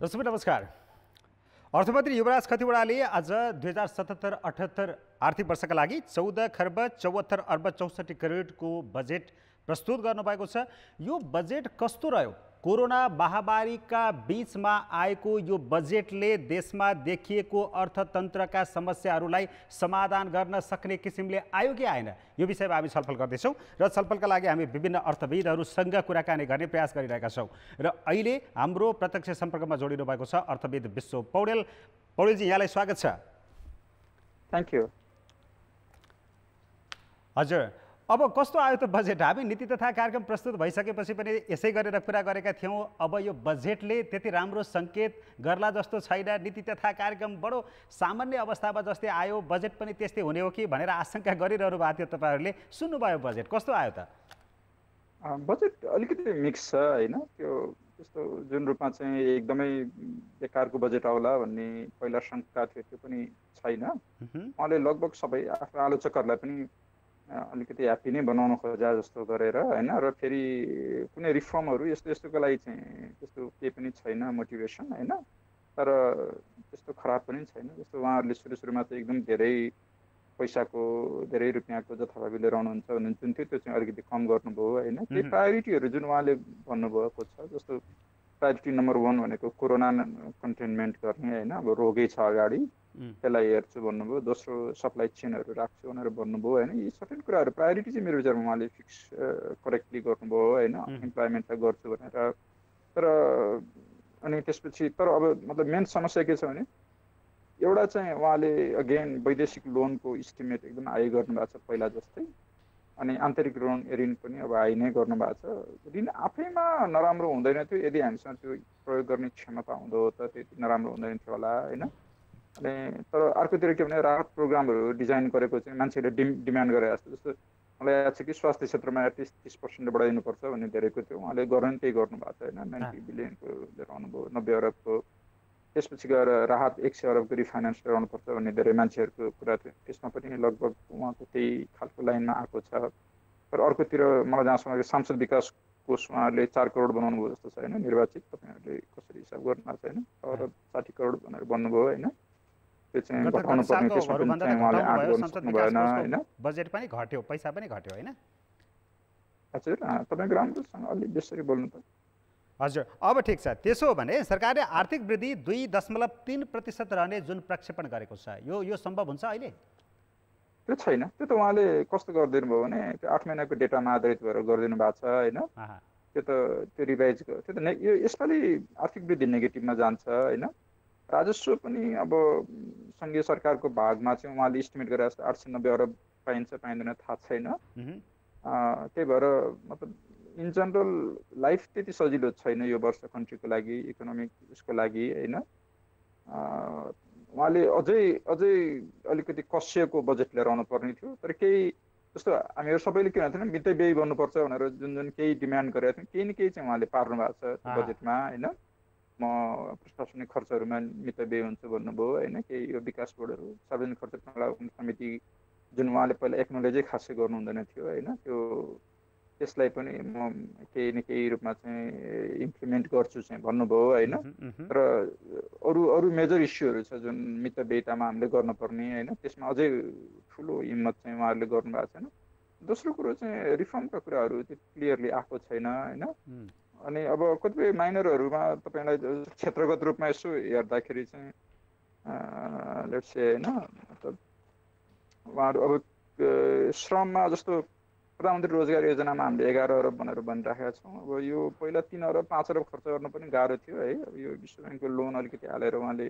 दर्शक नमस्कार। अर्थमन्त्री युवराज खतिवड़ाले आज 2077-78 आर्थिक वर्षका लागि 14 खर्ब 74 अर्ब 64 करोडको बजेट प्रस्तुत गर्नुभएको छ। यो बजेट कस्तो रह्यो? कोरोना महामारीका बीचमा आएको यो बजेटले देशमा देखिएको अर्थतन्त्रका समस्याहरूलाई समाधान गर्न सक्ने किसिमले आयो कि आएन, यो विषयमा हामी छलफल गर्दैछौँ र छलफलका लागि हामी विभिन्न अर्थविदहरूसँग कुराकानी गर्ने प्रयास गरिरहेका छौँ। र अहिले हाम्रो प्रत्यक्ष सम्पर्कमा जोडिनु भएको छ अर्थविद विश्व पौडेल। पौडेलजी, यहाँलाई स्वागत छ। Thank you. हजुर, अब कस्तो आयो त बजेट? हामी नीति तथा कार्यक्रम प्रस्तुत भइसकेपछि पनि यसै गरेर कुरा गरेका थियौँ। अब यो बजेटले त्यति राम्रो सङ्केत गर्ला जस्तो छैन। नीति तथा कार्यक्रम बडो सामान्य अवस्थामा जस्तै आयो, बजेट पनि त्यस्तै हुने हो कि भनेर आशंका गरिरहनु भएको थियो तपाईँहरूले। सुन्नुभयो बजेट कस्तो आयो त? बजेट अलिकति मिक्स छ होइन। त्यो त्यस्तो जुन रूपमा चाहिँ एकदमै बेकारको बजेट आउला भन्ने पहिला शङ्का थियो त्यो पनि छैन। उहाँले लगभग सबै आफ्नो आलोचकहरूलाई पनि अलिकति ह्याप्पी नै बनाउन खोजा जस्तो गरेर होइन। र फेरि कुनै रिफर्महरू यस्तोको लागि चाहिँ त्यस्तो केही पनि छैन मोटिभेसन होइन। तर त्यस्तो खराब पनि छैन। जस्तो उहाँहरूले सुरुमा चाहिँ एकदम धेरै पैसाको धेरै रुपियाँको जथाभावी लिएर आउनुहुन्छ जुन थियो त्यो चाहिँ अलिकति कम गर्नुभयो होइन। केही प्रायोरिटीहरू जुन उहाँले भन्नुभएको छ, जस्तो प्रायोरिटी नम्बर 1 भनेको कोरोना कन्टेनमेन्ट गर्ने होइन। अब रोगै छ अगाडि त्यसलाई हेर्छु भन्नुभयो। दोस्रो सप्लाई चेनहरू राख्छु भनेर भन्नुभयो होइन। यी सबै कुराहरू प्रायोरिटी चाहिँ मेरो विचारमा उहाँले फिक्स करेक्टली गर्नुभयो होइन। इम्प्लोइमेन्टलाई गर्छु भनेर। तर अनि त्यसपछि तर अब मतलब मेन समस्या के छ भने एउटा चाहिँ उहाँले अगेन वैदेशिक लोनको इस्टिमेट एकदम हाई गर्नुभएको छ पहिला जस्तै। अनि आन्तरिक ऋण पनि अब हाई नै गर्नुभएको छ। ऋण आफैमा नराम्रो हुँदैन थियो यदि हामीसँग त्यो प्रयोग गर्ने क्षमता हुँदो त त्यति नराम्रो हुँदैन थियो होला होइन। अनि तर अर्कोतिर के भने राहत प्रोग्रामहरू डिजाइन गरेको चाहिँ मान्छेहरूले डिमान्ड गरे जस्तो। जस्तो मलाई याद छ कि स्वास्थ्य क्षेत्रमा एटलिस्ट 30% बढाइदिनुपर्छ भन्ने धेरैको थियो। उहाँले गर्न त्यही गर्नुभएको छ होइन। 90 बिलियनको लिएर आउनुभयो, 90 अरबको। त्यसपछि गएर राहत 100 अरबको रिफाइनेन्स लिएर आउनुपर्छ भन्ने धेरै मान्छेहरूको कुरा थियो। त्यसमा पनि लगभग उहाँको त्यही खालको लाइनमा आएको छ। तर अर्कोतिर मलाई जहाँसम्म सांसद विकास कोष उहाँहरूले 4 करोड बनाउनु भयो जस्तो छ होइन। निर्वाचित तपाईँहरूले कसरी हिसाब गर्नुभएको छ होइन। अरब 60 करोड भनेर भन्नुभयो होइन। त्यो चाहिँ घटाउनु पर्ने, त्यसमा पनि चाहिँ उहाँले आँट गर्न सक्नु भएन होइन। बजेट पनि घट्यो, पैसा पनि घट्यो होइन। हजुर, तपाईँको राम्रोसँग अलि बेसरी बोल्नु त। हजुर, अब ठिक छ। त्यसो हो भने सरकारले आर्थिक वृद्धि 2.3% रहने जुन प्रक्षेपण गरेको छ, यो सम्भव हुन्छ अहिले? त्यो छैन। त्यो त उहाँले कस्तो गरिदिनु भयो भने त्यो 8 महिनाको डेटामा आधारित भएर गरिदिनु भएको छ होइन। त्यो रिभाइज त्यो त यो यसपालि आर्थिक वृद्धि नेगेटिभमा जान्छ होइन। राजस्व पनि अब सङ्घीय सरकारको भागमा चाहिँ उहाँले इस्टिमेट गरेर 890 अरब पाइन्छ पाइँदैन थाहा छैन। त्यही भएर मतलब इन जनरल लाइफ त्यति सजिलो छैन यो वर्ष कन्ट्रीको लागि, इकोनोमिक उसको लागि होइन। उहाँले अझै अलिकति कसिएको बजेट लिएर आउनु पर्ने थियो। तर केही जस्तो हामीहरू सबैले के भन्थ्यौँ मितै व्यय गर्नुपर्छ भनेर जुन केही डिमान्ड गरेका थियौँ, केही न केही चाहिँ उहाँले पार्नु भएको छ बजेटमा होइन। म प्रशासनिक खर्चहरूमा मितै व्यय हुन्छ भन्नुभयो होइन। केही यो विकास बोर्डहरू सार्वजनिक खर्च प्रबन्धन समिति जुन उहाँले पहिला एक्नोलेजै खासै गर्नु हुँदैन थियो होइन। त्यसलाई पनि म केही न केही रूपमा चाहिँ इम्प्लिमेन्ट गर्छु चाहिँ भन्नुभयो होइन। र अरू मेजर इस्युहरू छ जुन मितव्ययतामा हामीले गर्नुपर्ने होइन। त्यसमा अझै ठुलो हिम्मत चाहिँ उहाँहरूले गर्नुभएको छैन। दोस्रो कुरो चाहिँ रिफर्मका कुराहरू त्यो क्लियरली आएको छैन होइन। अनि अब कतिपय माइनरहरूमा तपाईँलाई क्षेत्रगत रूपमा यसो हेर्दाखेरि चाहिँ लेट्स से होइन मतलब उहाँहरू अब श्रममा जस्तो प्रधानमन्त्री रोजगार योजनामा हामीले 11 अरब भनेर भनिराखेका छौँ। अब यो पहिला 3 अरब 5 अरब खर्च गर्न पनि गाह्रो थियो है। अब यो विश्व ब्याङ्कको लोन अलिकति हालेर उहाँले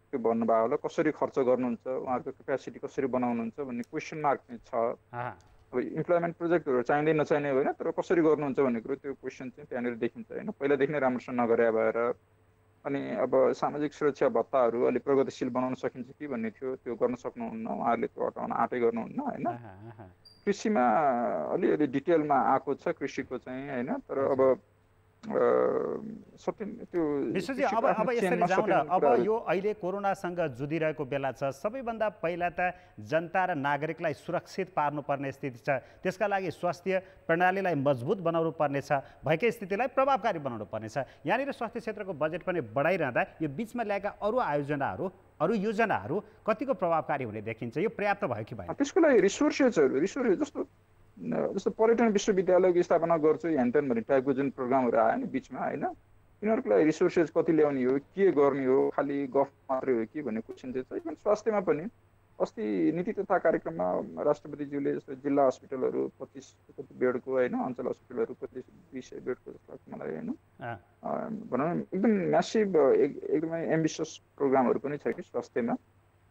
त्यो भन्नुभयो होला। कसरी खर्च गर्नुहुन्छ, उहाँहरूको क्यापेसिटी कसरी बनाउनुहुन्छ भन्ने क्वेसन मार्क चाहिँ छ। अब इम्प्लोइमेन्ट प्रोजेक्टहरू चाहिँदै नचाहिने होइन, तर कसरी गर्नुहुन्छ भन्ने कुरो त्यो क्वेसन चाहिँ त्यहाँनिर देखिन्छ होइन। पहिलादेखि नै राम्रोसँग नगरे भएर। अनि अब सामाजिक सुरक्षा भत्ताहरू अलिक प्रगतिशील बनाउन सकिन्छ कि भन्ने थियो, त्यो गर्न सक्नुहुन्न उहाँहरूले। त्यो हटाउन आँटै गर्नुहुन्न होइन। कृषिमा अलिअलि डिटेलमा आएको छ कृषिको चाहिँ होइन। तर अब सर्टेन त्यो विश्वजी अब यसरी जाउँ न। अब यो अहिले कोरोनासँग जुधिरहेको बेला छ, सबैभन्दा पहिला त जनता र नागरिकलाई सुरक्षित पार्नुपर्ने स्थिति छ। त्यसका लागि स्वास्थ्य प्रणालीलाई मजबुत बनाउनु पर्नेछ, भएकै स्थितिलाई प्रभावकारी बनाउनु पर्नेछ। यहाँनिर स्वास्थ्य क्षेत्रको बजेट पनि बढाइरहँदा यो बिचमा ल्याएका अरू आयोजनाहरू, अरू योजनाहरू कतिको प्रभावकारी हुने देखिन्छ? यो पर्याप्त भयो कि भएन? त्यसको लागि रिसोर्सेसहरू जस्तो पर्यटन विश्वविद्यालयको स्थापना गर्छु ह्यान्टेन भन्ने टाइपको जुन प्रोग्रामहरू आयो नि बिचमा होइन, यिनीहरूको लागि रिसोर्सेस कति ल्याउने हो, के गर्ने हो, खालि गफ मात्रै हो कि भन्ने क्वेसन चाहिँ छ। इभन स्वास्थ्यमा पनि अस्ति नीति तथा कार्यक्रममा राष्ट्रपतिज्यूले जस्तो जिल्ला हस्पिटलहरू 25 बेडको होइन, अञ्चल हस्पिटलहरू 200 बेडको जस्तो लाग्छ मलाई होइन, भनौँ एकदम म्यासिभ एकदमै एम्बिसियस प्रोग्रामहरू पनि छ कि स्वास्थ्यमा।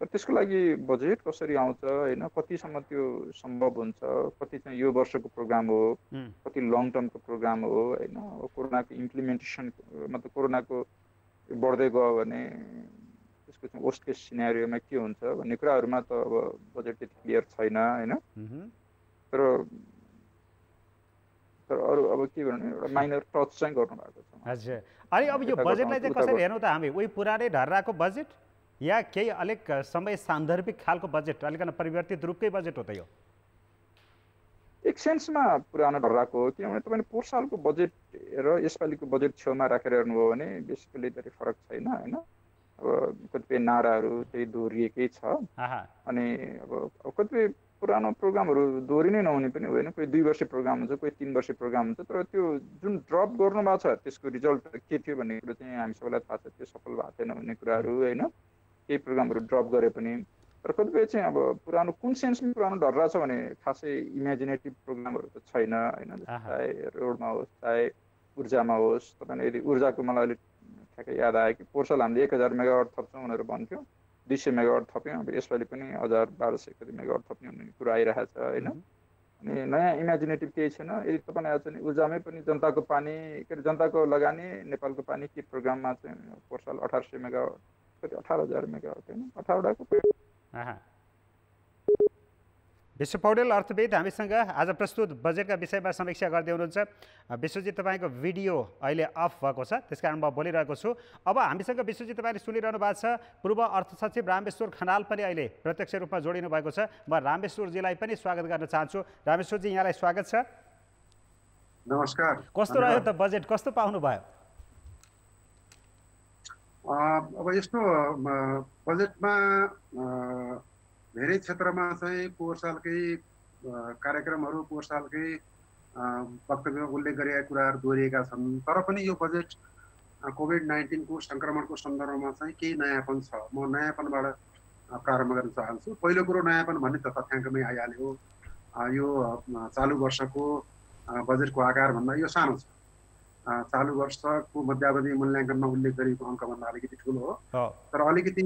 तर त्यसको लागि बजेट कसरी आउँछ होइन, कतिसम्म त्यो सम्भव हुन्छ, कति चाहिँ यो वर्षको प्रोग्राम हो, कति लङ टर्मको प्रोग्राम हो होइन, कोरोनाको इम्प्लिमेन्टेसन मतलब कोरोनाको बढ्दै गयो भने त्यसको चाहिँ वर्स्ट केस सिनेरियोमा के हुन्छ भन्ने कुराहरूमा त अब बजेट त्यति क्लियर छैन होइन। तर अरू अब के भन्ने एउटा माइनर टच चाहिँ गर्नुभएको छ। हजुर, अनि अब यो बजेटलाई चाहिँ कसरी हेर्नु त हामी? उही पुरानै ढर्राको बजेट या केही अलिक समय सान्दर्भिक खालको बजेट, अलिकन परिवर्तित रूपकै बजेट हो त यो? एक सेन्समा पुरानो ढर्राको हो, किनभने तपाईँले पोहोर सालको बजेट र यसपालिको बजेट छेउमा राखेर हेर्नुभयो भने बेसिकली धेरै फरक छैन होइन। अब कतिपय नाराहरू त्यही दोहोरिएकै छ, अनि अब कतिपय पुरानो प्रोग्रामहरू दोहोरिनै नहुने पनि होइन, कोही 2 वर्षे प्रोग्राम हुन्छ, कोही 3 वर्षे प्रोग्राम हुन्छ, तर त्यो जुन ड्रप गर्नुभएको छ त्यसको रिजल्ट के थियो भन्ने कुरो चाहिँ हामी सबैलाई थाहा छ। त्यो सफल भएको छैन भन्ने कुराहरू होइन, केही प्रोग्रामहरू ड्रप गरे पनि। तर कतिपय चाहिँ अब पुरानो कुन सेन्समा पुरानो ढर्रा छ भने खासै इमेजिनेटिभ प्रोग्रामहरू त छैन होइन, चाहे रोडमा होस् चाहे ऊर्जामा होस्। तपाईँले यदि ऊर्जाको मलाई अलिक ठ्याक्कै याद आयो कि पोहोर साल हामीले 1000 मेगावाट थप्छौँ भनेर भन्थ्यो, 200 मेगावाट थप्यौँ। अब यसपालि पनि 1000-1200 कति मेगावाट थप्ने भन्ने कुरा आइरहेको छ होइन। अनि नयाँ इमेजिनेटिभ केही छैन। यदि तपाईँलाई आएको छ भने ऊर्जामै पनि जनताको पानी के अरे जनताको लगानी नेपालको पानी के प्रोग्राममा चाहिँ पोहोर साल 1800 मेगावाट कति 18000 मेगावाट होइन, 18वटाको। विश्व पौडेल अर्थविद हामीसँग आज प्रस्तुत बजेटका विषयमा समीक्षा गर्दै हुनुहुन्छ। विश्वजी तपाईँको भिडियो अहिले अफ भएको छ, त्यसकारण म बोलिरहेको छु। अब हामीसँग विश्वजी तपाईँले सुनिरहनु भएको छ, पूर्व अर्थ सचिव रामेश्वर खनाल पनि अहिले प्रत्यक्ष रूपमा जोडिनु भएको छ। म रामेश्वरजीलाई पनि स्वागत गर्न चाहन्छु। रामेश्वरजी, यहाँलाई स्वागत छ। नमस्कार। कस्तो रह्यो त बजेट, कस्तो पाउनुभयो? अब यस्तो बजेटमा धेरै क्षेत्रमा चाहिँ पोहोर सालकै कार्यक्रमहरू, पोहोर सालकै वक्तव्यमा उल्लेख गरिएका कुराहरू दोहोरिएका छन्। तर पनि यो बजेट कोभिड-19 को सङ्क्रमणको सन्दर्भमा चाहिँ केही नयाँपन छ। म नयाँपनबाट प्रारम्भ गर्न चाहन्छु। पहिलो कुरो नयाँपन भन्ने त तथ्याङ्कमै आइहाल्यो। यो चालु वर्षको बजेटको आकारभन्दा यो सानो छ। चालु वर्षको मध्यावधि मूल्याङ्कनमा उल्लेख गरिएको अङ्कभन्दा अलिकति ठुलो हो, तर अलिकति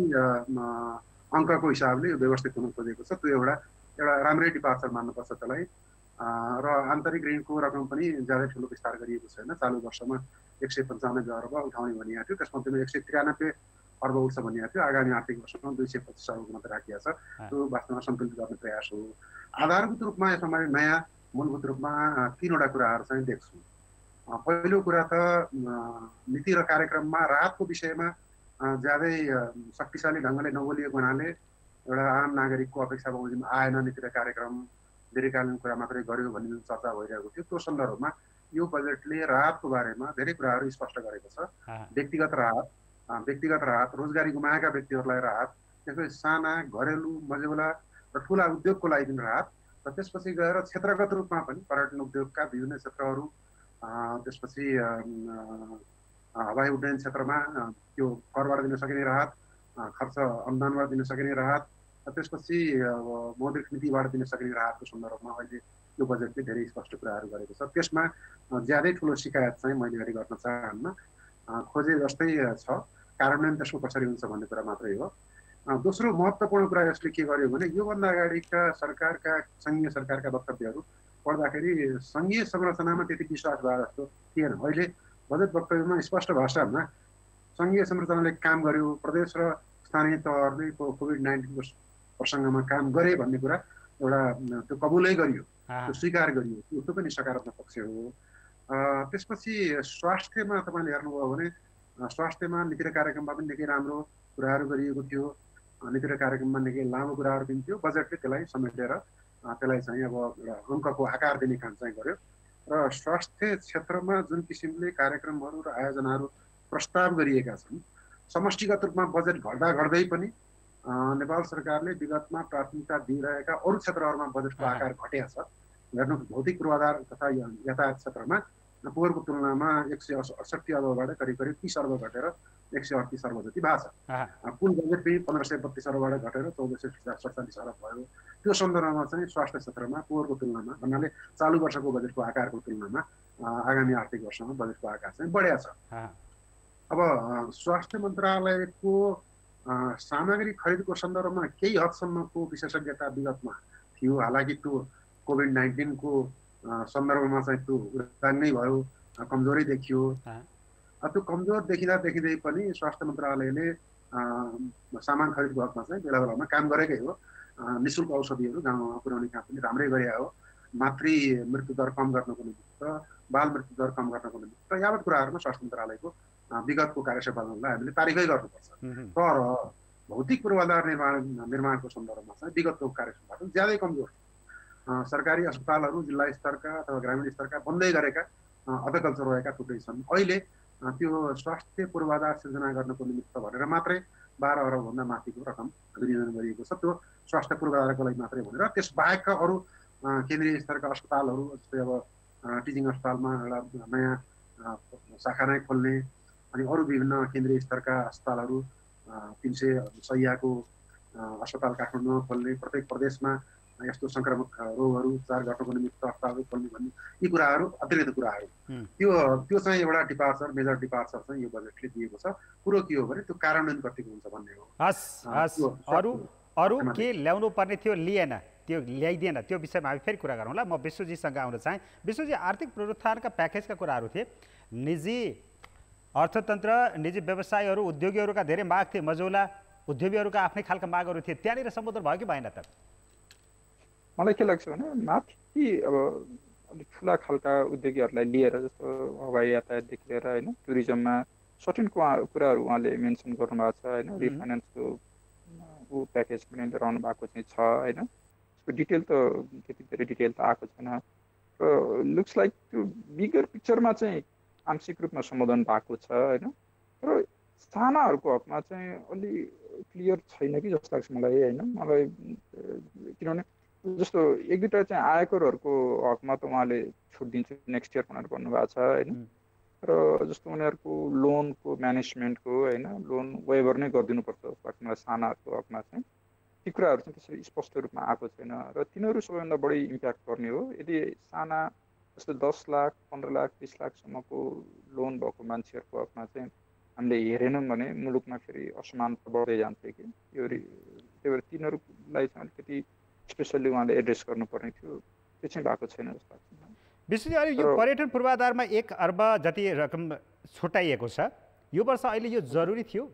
अङ्कको हिसाबले यो व्यवस्थित हुन खोजेको छ। त्यो एउटा राम्रै डिपार्चर मान्नुपर्छ त्यसलाई। र आन्तरिक ऋणको रकम पनि ज्यादै ठुलो विस्तार गरिएको छैन। चालु वर्षमा 195 अर्ब उठाउने भनिएको थियो, त्यसमध्येमा 193 अर्ब उठ्छ भनिएको थियो। आगामी आर्थिक वर्षमा 225 अर्ब मात्र राखिएको छ। त्यो वास्तवमा सन्तुलित गर्ने प्रयास हो। आधारभूत रूपमा यसमा मैले नयाँ मूलभूत रूपमा 3वटा कुराहरू चाहिँ देख्छु। पहिलो कुरा त नीति र कार्यक्रममा राहतको विषयमा ज्यादै शक्तिशाली ढङ्गले नबोलिएको हुनाले एउटा आम नागरिकको अपेक्षा बमोजिम आएन। नीति र कार्यक्रम दीर्घकालीन कुरा मात्रै गर्यो भन्ने जुन चर्चा भइरहेको थियो, त्यो सन्दर्भमा यो बजेटले राहतको बारेमा धेरै कुराहरू स्पष्ट गरेको छ। व्यक्तिगत राहत, रोजगारी गुमाएका व्यक्तिहरूलाई राहत, त्यसपछि साना घरेलु मझौला र ठुला उद्योगको लागि पनि राहत, र त्यसपछि गएर क्षेत्रगत रूपमा पनि पर्यटन उद्योगका विभिन्न क्षेत्रहरू, त्यसपछि हवाई उड्डयन क्षेत्रमा त्यो करबाट दिन सकिने राहत, खर्च अनुदानबाट दिन सकिने राहत, त्यसपछि मौद्रिक नीतिबाट दिन सकिने राहतको सन्दर्भमा अहिले यो बजेटले धेरै स्पष्ट कुराहरू गरेको छ। त्यसमा ज्यादै ठुलो शिकायत चाहिँ मैले अहिले गर्न चाहन्न। खोजे जस्तै छ, कार्यान्वयन त्यसको कसरी हुन्छ भन्ने कुरा मात्रै हो। दोस्रो महत्त्वपूर्ण कुरा यसले के गर्यो भने योभन्दा अगाडिका सरकारका सङ्घीय सरकारका वक्तव्यहरू पढ्दाखेरि सङ्घीय संरचनामा त्यति विश्वास भए जस्तो थिएन। अहिले बजेट वक्तव्यमा स्पष्ट भाषामा सङ्घीय संरचनाले काम गर्यो, प्रदेश र स्थानीय तहहरूले कोभिड-19 को प्रसङ्गमा काम गरे भन्ने कुरा एउटा त्यो कबुलै गरियो, त्यो स्वीकार गरियो। त्यो पनि सकारात्मक पक्ष हो। त्यसपछि स्वास्थ्यमा तपाईँले हेर्नुभयो भने स्वास्थ्यमा नीति र कार्यक्रममा पनि निकै राम्रो कुराहरू गरिएको थियो। नीति र कार्यक्रममा निकै लामो कुराहरू पनि थियो। बजेटले त्यसलाई समेटेर त्यसलाई चाहिँ अब एउटा अङ्कको आकार दिने काम चाहिँ गर्यो र स्वास्थ्य क्षेत्रमा जुन किसिमले कार्यक्रमहरू र आयोजनाहरू प्रस्ताव गरिएका छन्, समष्टिगत रूपमा बजेट घट्दा घट्दै पनि नेपाल सरकारले विगतमा प्राथमिकता दिइरहेका अरू क्षेत्रहरूमा बजेटको आकार घटेको छ। हेर्नु, भौतिक पूर्वाधार तथा यातायात क्षेत्रमा पोहोरको तुलनामा 168 अर्बबाट करिब 30 अर्ब घटेर 138 अर्ब जति भएको छ। कुल बजेट पनि 1532 अर्बबाट घटेर 1447 अर्ब भयो। त्यो सन्दर्भमा चाहिँ स्वास्थ्य क्षेत्रमा पोहोरको तुलनामा भन्नाले चालु वर्षको बजेटको आकारको तुलनामा आगामी आर्थिक वर्षमा बजेटको आकार चाहिँ बढेको छ। अब स्वास्थ्य मन्त्रालयको सामग्री खरिदको सन्दर्भमा केही हदसम्मको विशेषज्ञता विगतमा थियो। हालाकि त्यो कोभिड-19 को सन्दर्भमा चाहिँ त्यो उदाङ नै भयो, कमजोरी देखियो। त्यो कमजोर देखिँदै पनि स्वास्थ्य मन्त्रालयले सामान खरिदको हकमा चाहिँ बेला बेलामा काम गरेकै हो। निःशुल्क औषधिहरू गाउँमा पुर्याउने काम पनि राम्रै गरे हो। मातृ मृत्युदर कम गर्नको निमित्त, बाल मृत्युदर कम गर्नको निमित्त यावत कुराहरूमा स्वास्थ्य मन्त्रालयको विगतको कार्यसम्पादनलाई हामीले तारिफै गर्नुपर्छ। तर भौतिक पूर्वाधार निर्माणको सन्दर्भमा चाहिँ विगतको कार्यसम्पादन ज्यादै कमजोर छ। सरकारी अस्पतालहरू जिल्ला स्तरका अथवा ग्रामीण स्तरका बन्दै गरेका अधकल्चर रहेका थुप्रै छन्। अहिले त्यो स्वास्थ्य पूर्वाधार सिर्जना गर्नको निमित्त भनेर मात्रै 12 अर्बभन्दा माथिको रकम विनियोजन गरिएको छ। त्यो स्वास्थ्य पूर्वाधारको लागि मात्रै भनेर त्यस बाहेकका अरू केन्द्रीय स्तरका अस्पतालहरू जस्तै अब टिचिङ अस्पतालमा एउटा नयाँ शाखा नै खोल्ने, अनि अरू विभिन्न केन्द्रीय स्तरका अस्पतालहरू 300 शय्याको अस्पताल काठमाडौँमा खोल्ने, प्रत्येक प्रदेशमा यस्तो संक्रामक रोगहरू उपचार गर्नको निमित्त अस्पतालहरू खोल्ने भन्ने यी कुराहरू अतिरिक्त कुराहरू त्यो चाहिँ एउटा डिपार्चर, मेजर डिपार्चर चाहिँ यो बजेटले दिएको छ। कुरो के हो भने त्यो कार्यान्वयन कतिको हुन्छ भन्ने हो। अरू के ल्याउनु पर्ने थियो लिएन, त्यो ल्याइदिएन, त्यो विषयमा हामी फेरि कुरा गरौँला। म विश्वजीसँग आउन चाहेँ। विश्वजी, आर्थिक पुनरुत्थानका प्याकेजका कुराहरू थिए, निजी अर्थतन्त्र, निजी व्यवसायहरू, उद्योगीहरूका धेरै माग थिए, मजौला उद्योगीहरूका आफ्नै खालका मागहरू थिए, त्यहाँनिर सम्बोधन भयो कि भएन त? मलाई के लाग्छ भने माथि अब अलिक ठुला खालका उद्योगीहरूलाई लिएर, जस्तो हवाई यातायातदेखि लिएर होइन, टुरिज्ममा सर्टेन कुराहरू उहाँले मेन्सन गर्नुभएको छ होइन। रिफाइनेन्सको ऊ प्याकेज पनि लिएर आउनु भएको चाहिँ छ होइन। त्यसको डिटेल त त्यति धेरै डिटेल त आएको छैन र लुक्स लाइक त्यो बिगर पिक्चरमा चाहिँ आंशिक रूपमा सम्बोधन भएको छ होइन। र सानाहरूको हकमा चाहिँ अलि क्लियर छैन कि जस्तो लाग्छ मलाई होइन। मलाई किनभने जस्तो एक दुईवटा चाहिँ आयकरहरूको हकमा त उहाँले छुट दिन्छु नेक्स्ट इयर भनेर भन्नुभएको छ होइन। र जस्तो उनीहरूको लोनको म्यानेजमेन्टको होइन, लोन वेभर नै गरिदिनुपर्छ जस्तो लाग्छ मलाई सानाहरूको हकमा चाहिँ। ती कुराहरू चाहिँ त्यसरी स्पष्ट रूपमा आएको छैन र तिनीहरू सबैभन्दा बढी इम्प्याक्ट गर्ने हो। यदि साना जस्तो 10 लाख 15 लाख 20 लाखसम्मको लोन भएको मान्छेहरूको हकमा चाहिँ हामीले हेरेनौँ भने मुलुकमा फेरि असमानता बढ्दै जान्छ कि यो। त्यही भएर तिनीहरूलाई चाहिँ अलिकति स्पेसल्ली उहाँले एड्रेस गर्नुपर्ने थियो, त्यो चाहिँ भएको छैन जस्तो लाग्छ। विशेष गरी यो पर्यटन पूर्वाधारमा 1 अर्ब जति रकम छुट्याइएको छ, यो वर्ष अहिले यो जरुरी थियो?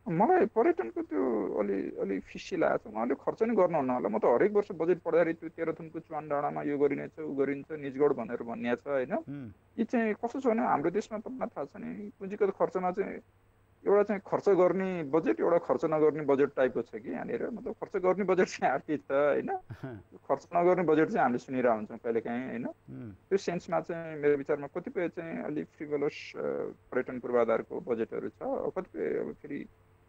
मलाई पर्यटनको त्यो अलि फिसी लागेको छ। उहाँले खर्च नै गर्नुहुन्न होला। म त हरेक वर्ष बजेट पढ्दाखेरि त्यो तेह्रथुमको चुवान डाँडामा यो गरिनेछ, ऊ गरिन्छ, निजगढ भनेर भनिएको छ होइन। यी चाहिँ कस्तो छ भने हाम्रो देशमा तपाईँलाई थाहा छ नि, पुँजीगत खर्चमा चाहिँ एउटा चाहिँ खर्च गर्ने बजेट, एउटा खर्च नगर्ने बजेट टाइपको छ कि यहाँनिर। मतलब खर्च गर्ने बजेट चाहिँ अर्कै छ होइन, खर्च नगर्ने बजेट चाहिँ हामीले सुनिरहेको हुन्छौँ कहिलेकाहीँ होइन। त्यो सेन्समा चाहिँ मेरो विचारमा कतिपय चाहिँ अलिक फ्रिभलस पर्यटन पूर्वाधारको बजेटहरू छ। कतिपय अब फेरि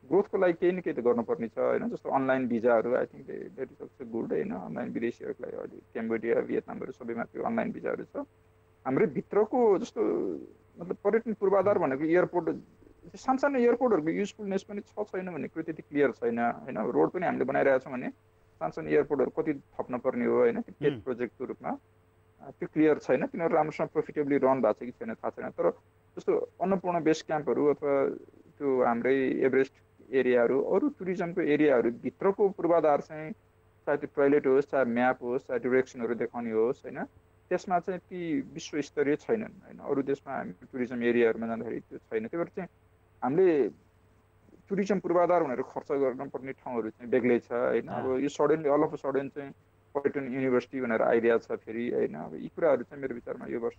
ग्रोथको लागि केही न केही त गर्नुपर्ने छ होइन। जस्तो अनलाइन भिजाहरू, I think that is also good होइन। अनलाइन विदेशीहरूको लागि अहिले क्याम्बोडिया, भियतनामहरू सबैमा त्यो अनलाइन भिजाहरू छ। हाम्रै भित्रको जस्तो मतलब पर्यटन पूर्वाधार भनेको एयरपोर्ट, सानसानो एयरपोर्टहरूको युजफुलनेस पनि छ छैन भन्ने कुरो त्यति क्लियर छैन होइन। रोड पनि हामीले बनाइरहेको छौँ भने सानसानो एयरपोर्टहरू कति थप्न पर्ने हो होइन, त्यो पेड प्रोजेक्टको रूपमा त्यो क्लियर छैन। तिनीहरू राम्रोसँग प्रोफिटेबली रन भएको छ कि छैन थाहा छैन। तर जस्तो अन्नपूर्ण बेस क्याम्पहरू अथवा त्यो हाम्रै एभरेस्ट एरियाहरू, अरू टुरिज्मको एरियाहरू भित्रको पूर्वाधार चाहिँ चाहे त्यो टोयलेट होस्, चाहे म्याप होस्, चाहे डिरेक्सनहरू देखाउने होस् होइन, त्यसमा चाहिँ ती विश्वस्तरीय छैनन् होइन। अरू देशमा हामी टुरिज्म एरियाहरूमा जाँदाखेरि त्यो छैन। त्यही भएर चाहिँ हामीले टुरिज्म पूर्वाधार भनेर खर्च गर्नुपर्ने ठाउँहरू चाहिँ बेग्लै छ होइन। अब यो suddenly all of a sudden चाहिँ पर्यटन युनिभर्सिटी भनेर आइडिया छ फेरि होइन। अब यी कुराहरू चाहिँ मेरो विचारमा यो वर्ष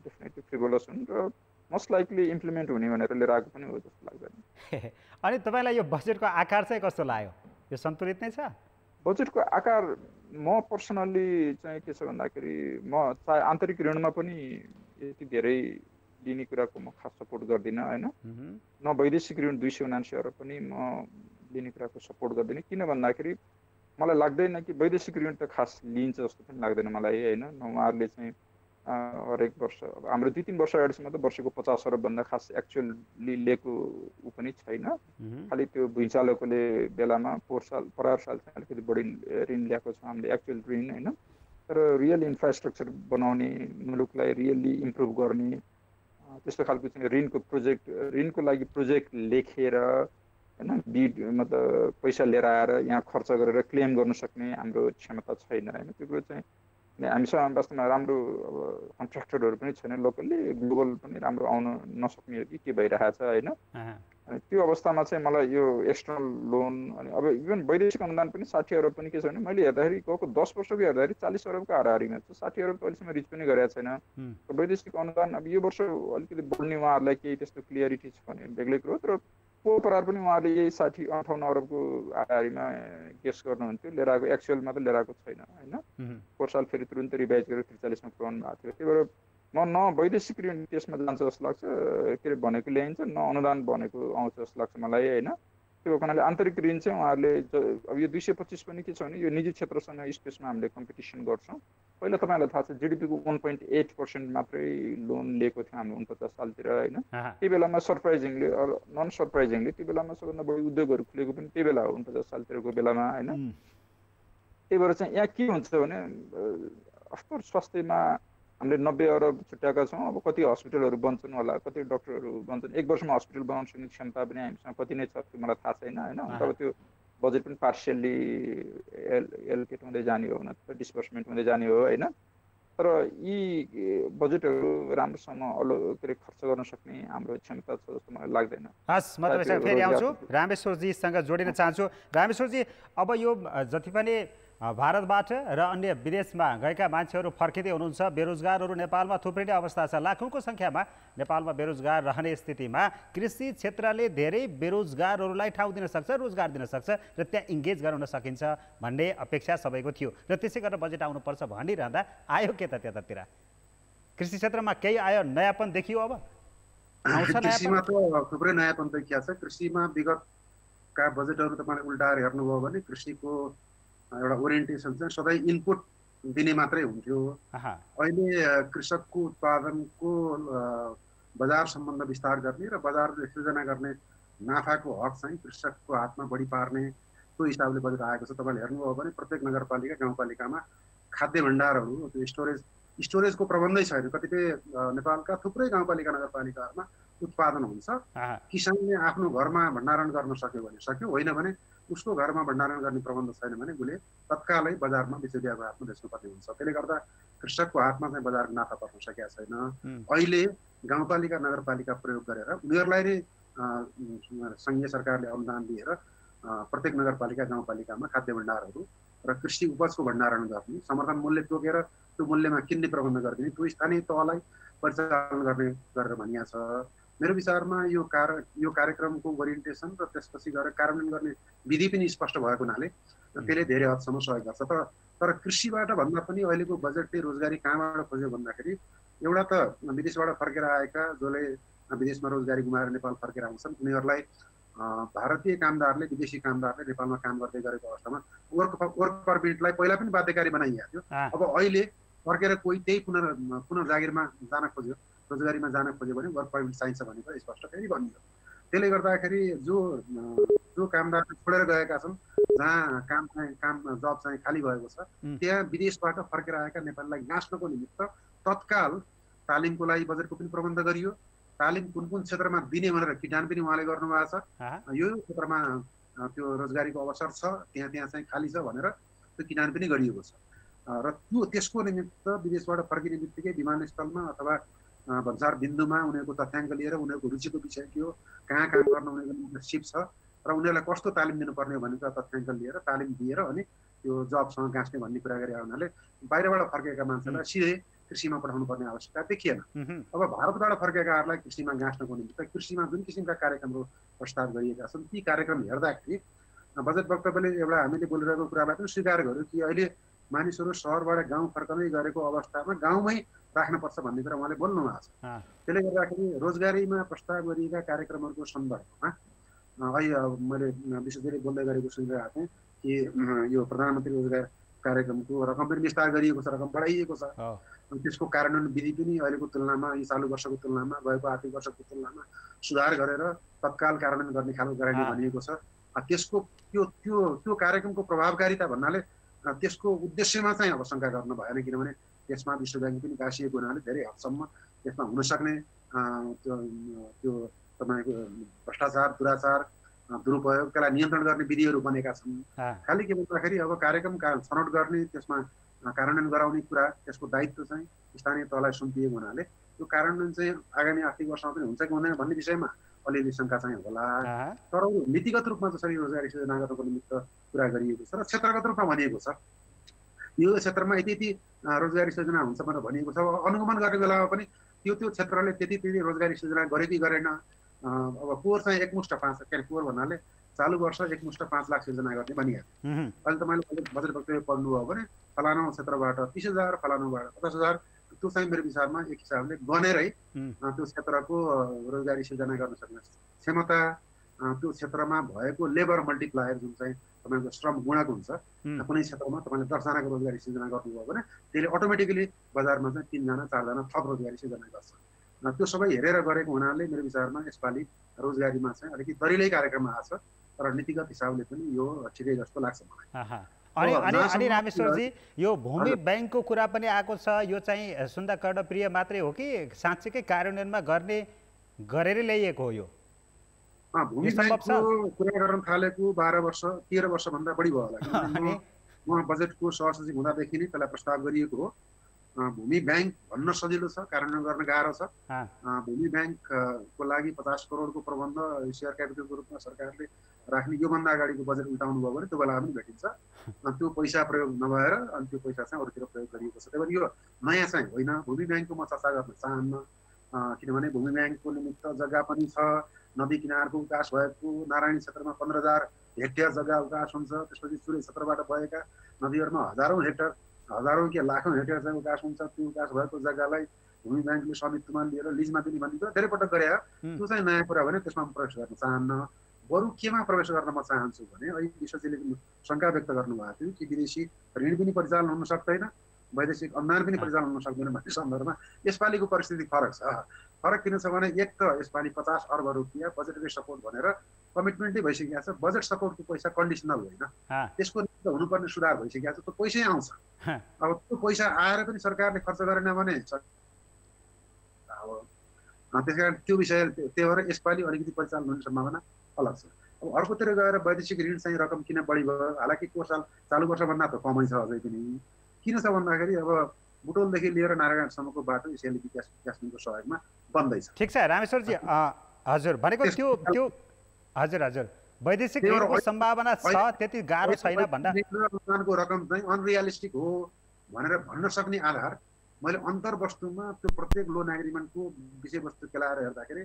डेफिनेटली फ्रिभोलस हुन् र मोस्ट लाइकली इम्प्लिमेन्ट हुने भनेर लिएर आएको पनि हो जस्तो लाग्दैन। अनि तपाईँलाई यो बजेटको आकार चाहिँ कस्तो लाग्यो? यो सन्तुलित नै छ? बजेटको आकार म पर्सनल्ली चाहिँ के छ भन्दाखेरि म चाहे आन्तरिक ऋणमा पनि यति धेरै लिने कुराको म खास सपोर्ट गर्दिनँ होइन। न वैदेशिक ऋण 279 अरब पनि म लिने कुराको सपोर्ट गर्दिनँ। किन भन्दाखेरि मलाई लाग्दैन कि वैदेशिक ऋण त खास लिन्छ जस्तो पनि लाग्दैन मलाई होइन। उहाँहरूले चाहिँ हरेक वर्ष हाम्रो 2-3 वर्ष अगाडिसम्म त वर्षको 50 अरबभन्दा खास एक्चुअली लिएको ऊ पनि छैन। खालि त्यो भुइँचालोकोले बेलामा परार साल चाहिँ अलिकति बढी ऋण ल्याएको छ हामीले एक्चुअल ऋण होइन। तर रियल इन्फ्रास्ट्रक्चर बनाउने, मुलुकलाई रियल्ली इम्प्रुभ गर्ने त्यस्तो खालको चाहिँ ऋणको लागि प्रोजेक्ट लेखेर होइन बिड मतलब पैसा लिएर आएर यहाँ खर्च गरेर क्लेम गर्न सक्ने हाम्रो क्षमता छैन होइन। त्यो कुरो चाहिँ हामीसँग वास्तवमा राम्रो अब कन्ट्र्याक्टरहरू पनि छैन लोकल्ली, ग्लोबल पनि राम्रो आउन नसक्ने हो कि के भइरहेछ होइन। अनि त्यो अवस्थामा चाहिँ मलाई यो एक्सटर्नल लोन अनि अब इभन वैदेशिक अनुदान पनि 60 अरब पनि के छ भने मैले हेर्दाखेरि गएको 10 वर्षको हेर्दाखेरि 40 अरबको हाराहारीमा छ। 60 अरब त अहिलेसम्म रिच पनि गरेको छैन। वैदेशिक अनुदान अब यो वर्ष अलिकति बढ्ने उहाँहरूलाई केही त्यस्तो क्लियरिटी छ भने बेग्लै कुरो। तर परार पनि उहाँले यही 60-58 अरबको हाराहारीमा गेस गर्नुहुन्थ्यो। लिएर आएको एक्चुअलमा त लिएर आएको छैन होइन। पोहोर साल फेरि तुरुन्तै रिभाइज गरेर 43 मा पुऱ्याउनु भएको थियो। त्यही भएर म न वैदेशिक ऋण त्यसमा जान्छ जस्तो लाग्छ के अरे भनेको ल्याइन्छ, न अनुदान भनेको आउँछ जस्तो लाग्छ मलाई होइन। त्यो कारणले आन्तरिक ऋण चाहिँ उहाँहरूले अब यो 225 पनि के छ भने यो निजी क्षेत्रसँग स्पेसमा हामीले कम्पिटिसन गर्छौँ। पहिला तपाईँलाई थाहा छ जिडिपीको 1.8% मात्रै लोन लिएको थियो हाम्रो 49 सालतिर होइन। त्यही बेलामा सरप्राइजिङली नन सरप्राइजिङली त्यो बेलामा सबभन्दा बढी उद्योगहरू खुलेको पनि त्यही बेला हो 49 सालतिरको बेलामा होइन। त्यही भएर चाहिँ यहाँ के हुन्छ भने अफकोर्स स्वास्थ्यमा हामीले 90 अरब छुट्याएका छौँ। अब कति हस्पिटलहरू बन्छन् होला, कति डक्टरहरू बन्छन्, एक वर्षमा हस्पिटल बनाउन सक्ने क्षमता पनि हामीसँग कति नै छ त्यो मलाई थाहा छैन होइन। अब त्यो बजेट पनि पार्सियल्ली एलोकेट हुँदै जाने हो न त डिस्बर्समेन्ट हुँदै जाने हो होइन। तर यी बजेटहरू राम्रोसँग के अरे खर्च गर्न सक्ने हाम्रो क्षमता छ जस्तो मलाई लाग्दैन। हस्, म तपाईँसँग फेरि आउँछु। रामेश्वरजीसँग जोडिन चाहन्छु। रामेश्वरजी, अब यो जति पनि भारतबाट र अन्य विदेशमा गएका मान्छेहरू फर्किँदै हुनुहुन्छ, बेरोजगारहरू नेपालमा थुप्रै नै अवस्था छ। लाखौँको सङ्ख्यामा नेपालमा बेरोजगार रहने स्थितिमा कृषि क्षेत्रले धेरै बेरोजगारहरूलाई ठाउँ दिन सक्छ, रोजगार दिन सक्छ र त्यहाँ इङ्गेज गराउन सकिन्छ भन्ने अपेक्षा सबैको थियो र त्यसै गरेर बजेट आउनुपर्छ भनिरहँदा आयो के त त्यतातिर? कृषि क्षेत्रमा केही आयो, नयाँपन देखियो? अब आउँछ नयाँपन? कृषिमा त थुप्रै नयाँपन देखिया छ। कृषिमा विगतका बजेटहरू तपाईँले उल्टाएर हेर्नुभयो भने कृषिको एउटा ओरिएन्टेसन चाहिँ सधैँ इनपुट दिने मात्रै हुन्थ्यो। अहिले कृषकको उत्पादनको बजार सम्बन्ध विस्तार गर्ने र बजारले सृजना गर्ने नाफाको हक चाहिँ कृषकको हातमा बढी पार्ने त्यो हिसाबले बजेट आएको छ। तपाईँले हेर्नुभयो भने प्रत्येक नगरपालिका गाउँपालिकामा खाद्य भण्डारहरू त्यो स्टोरेजको प्रबन्धै छैन। कतिपय नेपालका थुप्रै गाउँपालिका नगरपालिकाहरूमा उत्पादन हुन्छ, किसानले आफ्नो घरमा भण्डारण गर्न सक्यो भने सक्यो, होइन भने उसको घरमा भण्डारण गर्ने प्रबन्ध छैन भने उसले तत्कालै बजारमा बिचौलियाको हातमा बेच्नुपर्ने हुन्छ। त्यसले गर्दा कृषकको हातमा चाहिँ बजारको नाफा पर्न सकेका छैन। अहिले गाउँपालिका नगरपालिका प्रयोग गरेर उनीहरूलाई नै सङ्घीय सरकारले अनुदान दिएर प्रत्येक नगरपालिका गाउँपालिकामा खाद्य भण्डारहरू र कृषि उपजको भण्डारण गर्ने, समर्थन मूल्य तोकेर त्यो मूल्यमा किन्ने प्रबन्ध गरिदिने, त्यो स्थानीय तहलाई परिचालन गर्ने गरेर भनिएको छ। मेरो विचारमा यो कार्यक्रमको ओरिएन्टेसन र त्यसपछि गएर कार्यान्वयन गर्ने विधि पनि स्पष्ट भएको हुनाले त्यसले धेरै हदसम्म सहयोग गर्छ। तर कृषिबाट भन्दा पनि अहिलेको बजेटले रोजगारी कहाँबाट खोज्यो भन्दाखेरि एउटा त विदेशबाट फर्केर आएका जसले विदेशमा रोजगारी गुमाएर नेपाल फर्केर आउँछन् उनीहरूलाई भारतीय कामदारले विदेशी कामदारले नेपालमा काम गर्दै गरेको अवस्थामा वर्क परमिटलाई पहिला पनि बाध्यकारी बनाइएको थियो। अब अहिले फर्केर कोही त्यही पुनः जागिरमा जान खोज्यो, रोजगारीमा जान खोज्यो भने वर्क परमिट चाहिन्छ भनेको स्पष्ट फेरि भनियो। त्यसले गर्दाखेरि जो कामदार छोडेर गएका छन्, जहाँ काम जब चाहिँ खाली भएको छ, त्यहाँ विदेशबाट फर्केर आएका नेपालीलाई गाँच्नको निमित्त तत्काल तालिमको लागि बजेटको पनि प्रबन्ध गरियो। तालिम कुन कुन क्षेत्रमा दिने भनेर किटान पनि उहाँले गर्नुभएको छ। यो क्षेत्रमा त्यो रोजगारीको अवसर छ, त्यहाँ चाहिँ खाली छ भनेर त्यो किटान पनि गरिएको छ। र त्यसको निमित्त विदेशबाट फर्किने बित्तिकै विमानस्थलमा अथवा भन्सार बिन्दुमा उनीहरूको तथ्याङ्क लिएर उनीहरूको रुचिको विषय के हो, कहाँ काम गर्न उनीहरूको सिप छ र उनीहरूलाई कस्तो तालिम दिनुपर्ने भनेको तथ्याङ्क लिएर तालिम दिएर अनि त्यो जबसँग गाँच्ने भन्ने कुरा गरे हुनाले बाहिरबाट फर्केका मान्छेलाई सिधै कृषिमा पठाउनु पर्ने आवश्यकता देखिएन। अब भारतबाट फर्केकाहरूलाई कृषिमा गाँच्नको निमित्त कृषिमा जुन किसिमका कार्यक्रमहरू प्रस्ताव गरिएका छन् ती कार्यक्रम हेर्दाखेरि बजेट वक्तव्यले एउटा हामीले बोलिरहेको कुरालाई पनि स्वीकार गर्यो कि अहिले मानिसहरू सहरबाट गाउँ फर्कँदै गरेको अवस्थामा गाउँमै राख्नुपर्छ भन्ने कुरा उहाँले बोल्नु भएको छ। त्यसले गर्दाखेरि रोजगारीमा प्रस्ताव गरिएका कार्यक्रमहरूको सन्दर्भमा अहिले मैले विशेषगरी बोल्दै गरेको सुनिरहेको थिएँ कि यो प्रधानमन्त्री रोजगार कार्यक्रमको रकम पनि विस्तार गरिएको छ, रकम बढाइएको छ। त्यसको कार्यान्वयन विधि पनि अहिलेको तुलनामा यी चालु वर्षको तुलनामा गएको आर्थिक वर्षको तुलनामा सुधार गरेर तत्काल कार्यान्वयन गर्ने खालको गराइने भनिएको छ। त्यसको त्यो त्यो त्यो कार्यक्रमको प्रभावकारिता भन्नाले त्यसको उद्देश्यमा चाहिँ अब शङ्का गर्नु भएन, किनभने त्यसमा विश्व ब्याङ्क पनि गाँसिएको हुनाले धेरै हदसम्म त्यसमा हुन सक्ने त्यो तपाईँको भ्रष्टाचार दुराचार दुरुपयोग त्यसलाई नियन्त्रण गर्ने विधिहरू बनेका छन्। खालि के भन्दाखेरि अब कार्यक्रम छनौट गर्ने त्यसमा कार्यान्वयन गराउने कुरा त्यसको दायित्व चाहिँ स्थानीय तहलाई सुम्पिएको हुनाले त्यो कार्यान्वयन चाहिँ आगामी आर्थिक वर्षमा पनि हुन्छ कि हुँदैन भन्ने विषयमा अलिअलि शङ्का चाहिँ होला। तर नीतिगत रूपमा जसरी रोजगारी सृजना गर्नको निमित्त कुरा गरिएको छ र क्षेत्रगत रूपमा भनिएको छ यो क्षेत्रमा यति यति रोजगारी सृजना हुन्छ भनेर भनिएको छ। अनुगमन गर्ने बेलामा पनि त्यो त्यो क्षेत्रले त्यति त्यति रोजगारी सृजना गर्यो कि गरेन। अब पोहोर चाहिँ एकमुष्ट 5 के पोहोर भन्नाले चालु वर्ष एकमुष्ट 5 लाख सृजना गर्ने भनिएको। अहिले तपाईँले बजेट वक्तव्य पढ्नुभयो भने फलानु क्षेत्रबाट 30,000 फलानुबाट 50,000 त्यो चाहिँ मेरो विचारमा एक हिसाबले गनेरै त्यो क्षेत्रको रोजगारी सृजना गर्न सक्ने क्षमता त्यो क्षेत्रमा भएको लेबर मल्टिप्लायर जुन चाहिँ तपाईँको श्रम गुणक हुन्छ कुनै क्षेत्रमा तपाईँले 10 जनाको रोजगारी सृजना गर्नुभयो भने त्यसले अटोमेटिकली बजारमा चाहिँ 3 जना 4 जना थप रोजगारी सृजना गर्छ। त्यो सबै हेरेर गरेको हुनाले मेरो विचारमा यसपालि रोजगारीमा चाहिँ अलिकति दरिलै कार्यक्रम आएको छ, तर नीतिगत हिसाबले पनि यो ठिकै जस्तो लाग्छ मलाई। अनि रामेश्वरजी यो भूमि ब्याङ्कको कुरा पनि आएको छ, यो चाहिँ सुन्दा कर्णप्रिय मात्रै हो कि साँच्चीकै कार्यान्वयनमा गरेर ल्याइएको हो? यो भूमि ब्याङ्कको कुरा गर्न थालेको 12 वर्ष 13 वर्षभन्दा बढी भयो होला। म बजेटको सहसचिव हुँदादेखि नै त्यसलाई प्रस्ताव गरिएको हो। भूमि ब्याङ्क भन्न सजिलो छ, कार्यान्वयन गर्न गाह्रो छ। भूमि ब्याङ्कको लागि 50 करोडको प्रबन्ध सेयर क्यापिटलको रूपमा सरकारले राख्ने योभन्दा अगाडिको बजेट उल्टाउनु भयो भने त्यो बेला पनि भेटिन्छ। त्यो पैसा प्रयोग नभएर अनि त्यो पैसा चाहिँ अरूतिर प्रयोग गरिएको छ। त्यही भएर यो नयाँ चाहिँ होइन। भूमि ब्याङ्कको म चर्चा गर्न चाहन्न, किनभने भूमि ब्याङ्कको निमित्त जग्गा पनि छ। नदी किनारको विकास भएको नारायणी क्षेत्रमा 15,000 हेक्टेयर जग्गा विकास हुन्छ। त्यसपछि चुरे क्षेत्रबाट भएका नदीहरूमा हजारौँ के लाखौँ हेक्टेयर चाहिँ विकास हुन्छ। त्यो विकास भएको जग्गालाई भूमि ब्याङ्कले स्वामित्वमा लिएर लिजमा दिने भन्ने कुरा धेरै पटक गरे। त्यो चाहिँ नयाँ कुरा भने त्यसमा म प्रवेश गर्न चाहन्न। बरु केमा प्रवेश गर्न म चाहन्छु भने अहिले विश्वजीले शङ्का व्यक्त गर्नुभएको थियो कि विदेशी ऋण पनि परिचालन हुन सक्दैन, वैदेशिक अनुदान पनि परिचालन हुन सक्दैन भन्ने सन्दर्भमा यसपालिको परिस्थिति फरक छ। फरक किन छ भने एक त यसपालि 50 अर्ब रुपियाँ बजेटरी सपोर्ट भनेर कमिटमेन्टै भइसकेको छ। बजेट सपोर्टको पैसा कन्डिसनल होइन, त्यसको निमित्त हुनुपर्ने सुधार भइसकेको छ। त्यो पैसै आउँछ। अब त्यो पैसा आएर पनि सरकारले खर्च गरेन भने त्यस कारण त्यो विषय त्यही भएर यसपालि अलिकति परिचालन हुने सम्भावना अलग छ। अब अर्कोतिर गएर वैदेशिक ऋण चाहिँ रकम किन बढी भयो? हालाकि को साल चालु वर्षभन्दा त कमै छ अझै पनि। किन छ भन्दाखेरि अब बुटोलदेखि लिएर नारायणसम्मको बाटो यसैले विकास ब्याङ्कको सहयोगमा बन्दैछ। ठिक छ रामेश्वरजी, हजुर भनेको त्यो हजुर वैदेशिक ऋणको सम्भावना छ, त्यति गाह्रो छैन भन्दा अनुदानको रकम चाहिँ अनरियलिस्टिक हो भनेर भन्न सक्ने आधार मैले अन्तर्वस्तुमा त्यो प्रत्येक लोन एग्रिमेन्टको विषयवस्तु केलाएर हेर्दाखेरि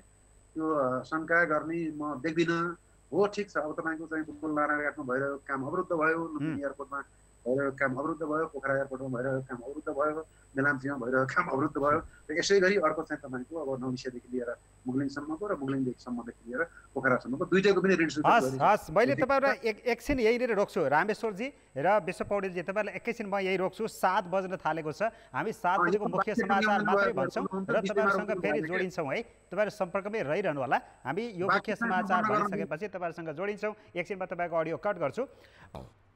त्यो शङ्का गर्ने म देख्दिनँ। हो ठिक छ, अब तपाईँको चाहिँ बुटोल नारायणघाटमा भइरहेको काम अवरुद्ध भयो, लुम्बिनी एयरपोर्टमा भइरहेको काम अवरुद्ध भयो, पोखरा एयरपोर्टमा भइरहेको काम अवरुद्ध भयो, मेलाम्चीमा भइरहेको काम अवरुद्ध भयो। र यसै गरी अर्को चाहिँ तपाईँको अब नौबिसेदेखि लिएर मुगलिङसम्मको र मुगलिङसम्मदेखि लिएर पोखरासम्मको दुईटैको पनि ऋण स्वीकृत। हस्, मैले तपाईँलाई एकछिन यहीँनिर रोक्छु रामेश्वरजी र विश्व पौडेलजी, तपाईँलाई एकैछिन म यही रोक्छु। 7 बज्न थालेको छ। हामी 7 बजेको मुख्य समाचार मात्रै भन्छौँ र तपाईँहरूसँग फेरि जोडिन्छौँ है। तपाईँहरू सम्पर्कमै रहिरहनु होला। हामी यो मुख्य समाचार भनिसकेपछि तपाईँहरूसँग जोडिन्छौँ। एकछिनमा तपाईँको अडियो कट गर्छु।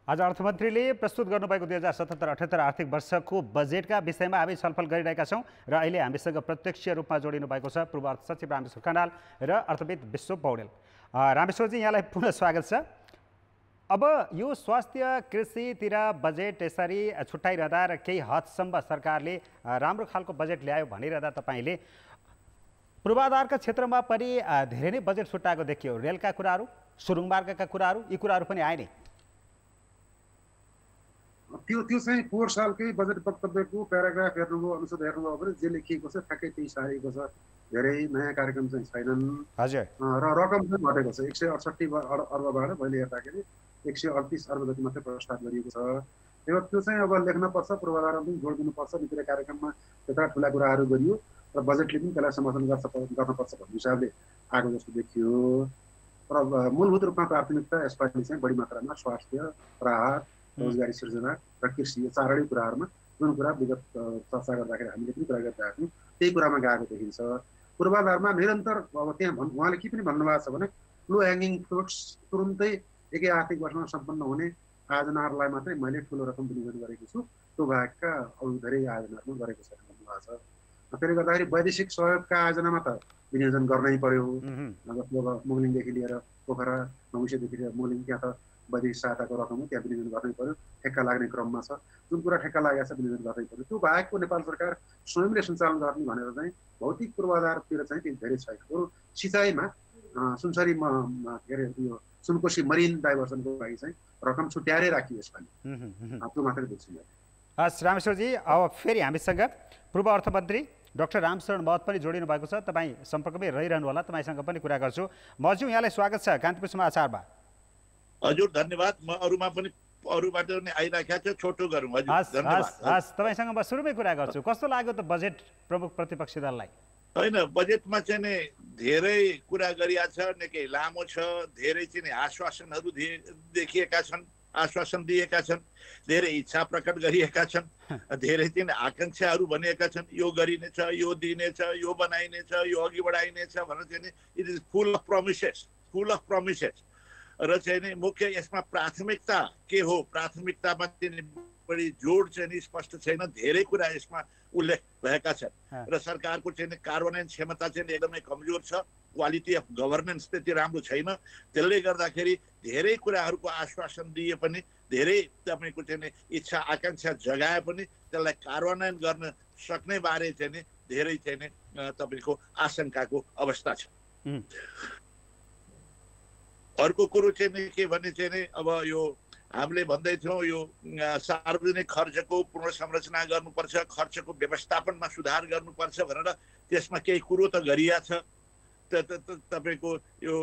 आज अर्थमन्त्रीले प्रस्तुत गर्नुभएको 2077-78 आर्थिक वर्षको बजेटका विषयमा हामी छलफल गरिरहेका छौँ र अहिले हामीसँग प्रत्यक्ष रूपमा जोडिनु भएको छ पूर्व अर्थ सचिव रामेश्वर खनाल र अर्थविद विश्व पौडेल। रामेश्वरजी, यहाँलाई पुनः स्वागत छ। अब यो स्वास्थ्य कृषितिर बजेट यसरी छुट्याइरहँदा र केही हदसम्म सरकारले राम्रो खालको बजेट ल्यायो भनिरहँदा तपाईँले पूर्वाधारका क्षेत्रमा पनि धेरै नै बजेट छुट्याएको देखियो। रेलका कुराहरू, सुरुङ मार्गका कुराहरू, यी कुराहरू पनि आए नै। त्यो चाहिँ पोहोर सालकै बजेट वक्तव्यको प्याराग्राफ हेर्नुभयो, अनुच्छेद हेर्नुभयो भने जे लेखिएको छ ठ्याक्कै त्यही सारिएको छ। धेरै नयाँ कार्यक्रम चाहिँ छैनन् र रकम चाहिँ घटेको छ। 168 अर्बबाट मैले हेर्दाखेरि 138 अर्ब जति मात्रै प्रस्ताव गरिएको छ। त्यही भएर त्यो चाहिँ अब लेख्नपर्छ, पूर्वाधारमा पनि जोड दिनुपर्छ। नीति कार्यक्रममा त्यता ठुला कुराहरू गरियो र बजेटले पनि त्यसलाई समर्थन गर्नुपर्छ भन्ने हिसाबले आएको जस्तो देखियो। र मूलभूत रूपमा प्राथमिकता यसपालि चाहिँ बढी मात्रामा स्वास्थ्य, राहत, रोजगारी सृजना र कृषि यो चारवटै कुराहरूमा जुन कुरा विगत चर्चा गर्दाखेरि हामीले पनि कुरा गरिरहेका थियौँ त्यही कुरामा गएको देखिन्छ। पूर्वाधारमा निरन्तर अब त्यहाँ उहाँले के पनि भन्नुभएको छ भने लो ह्याङ्गिङ फ्रुट्स तुरुन्तै एकै आर्थिक वर्षमा सम्पन्न हुने आयोजनाहरूलाई मात्रै मैले ठुलो रकम विनियोजन गरेको छु, त्यो बाहेकका अरू धेरै आयोजनाहरूमा गरेको छैन भन्नुभएको छ। त्यसले गर्दाखेरि वैदेशिक सहयोगका आयोजनामा त विनियोजन गर्नै पर्यो। जस्तो अब मुगलिङदेखि लिएर पोखरा, भविष्यदेखि लिएर मुगलिङ, त्यहाँ त वैदेशिक सहायताको रकम हो, त्यहाँ विनियोजन गर्नै पर्यो। ठेक्का लाग्ने क्रममा छ, जुन कुरा ठेक्का लागेको छ विनियोजन गर्नै पर्यो। त्यो बाहेकको नेपाल सरकार स्वयंले सञ्चालन गर्ने भनेर चाहिँ भौतिक पूर्वाधारतिर चाहिँ त्यो धेरै छैन। बरु सिँचाइमा सुनसरी के अरे यो सुनकोशी मरिन डाइभर्सनको लागि चाहिँ रकम छुट्याएरै राखियो यसपालि, त्यो मात्रै देख्छु। हस् रामेश्वरजी, अब फेरि हामीसँग पूर्व अर्थमन्त्री डाक्टर रामशरण महत पनि जोडिनु भएको छ। तपाईँ सम्पर्कमै रहिरहनु होला, तपाईँसँग पनि कुरा गर्छु। महतज्यू, यहाँलाई स्वागत छ कान्तिपुर समाचारमा। हजुर धन्यवाद। म अरूमा पनि अरूबाट पनि आइराखेको छ, छोटो गरौँ। हजुर धन्यवाद। हस्, तपाईँसँग म सुरुमै कुरा गर्छु। कस्तो लाग्यो त बजेट प्रमुख प्रतिपक्षी दललाई? होइन, बजेटमा चाहिँ नि धेरै कुरा गरिएको छ, निकै लामो छ। धेरै चाहिँ नि आश्वासनहरू देखिएका छन्, आश्वासन दिएका छन्, धेरै इच्छा प्रकट गरिएका छन्, धेरै चाहिँ आकांक्षाहरू बनिएका छन्। यो गरिनेछ, यो दिनेछ, यो बनाइनेछ, यो अघि बढाइनेछ भनेर चाहिँ नि it is full of premises. र चाहिँ नि मुख्य यसमा प्राथमिकता के हो, प्राथमिकतामा चाहिँ बढी जोड चाहिँ नि स्पष्ट छैन। धेरै कुरा यसमा उल्लेख भएका छन् र सरकारको चाहिँ नि कार्यान्वयन क्षमता चाहिँ एकदमै कमजोर छ। क्वालिटी अफ गभर्नेन्स त्यति राम्रो छैन। त्यसले गर्दाखेरि धेरै कुराहरूको आश्वासन दिए पनि, धेरै तपाईँको चाहिँ नि इच्छा आकांक्षा जगाए पनि त्यसलाई कार्यान्वयन गर्न सक्ने बारे चाहिँ नि धेरै चाहिँ नि तपाईँको आशंकाको अवस्था छ। अर्को कुरो चाहिँ नि के भने चाहिँ नि अब यो हामीले भन्दै थियौँ यो सार्वजनिक खर्चको पुनर्संरचना गर्नुपर्छ, खर्चको व्यवस्थापनमा सुधार गर्नुपर्छ भनेर त्यसमा केही कुरो त गरिया छ। तपाईँको यो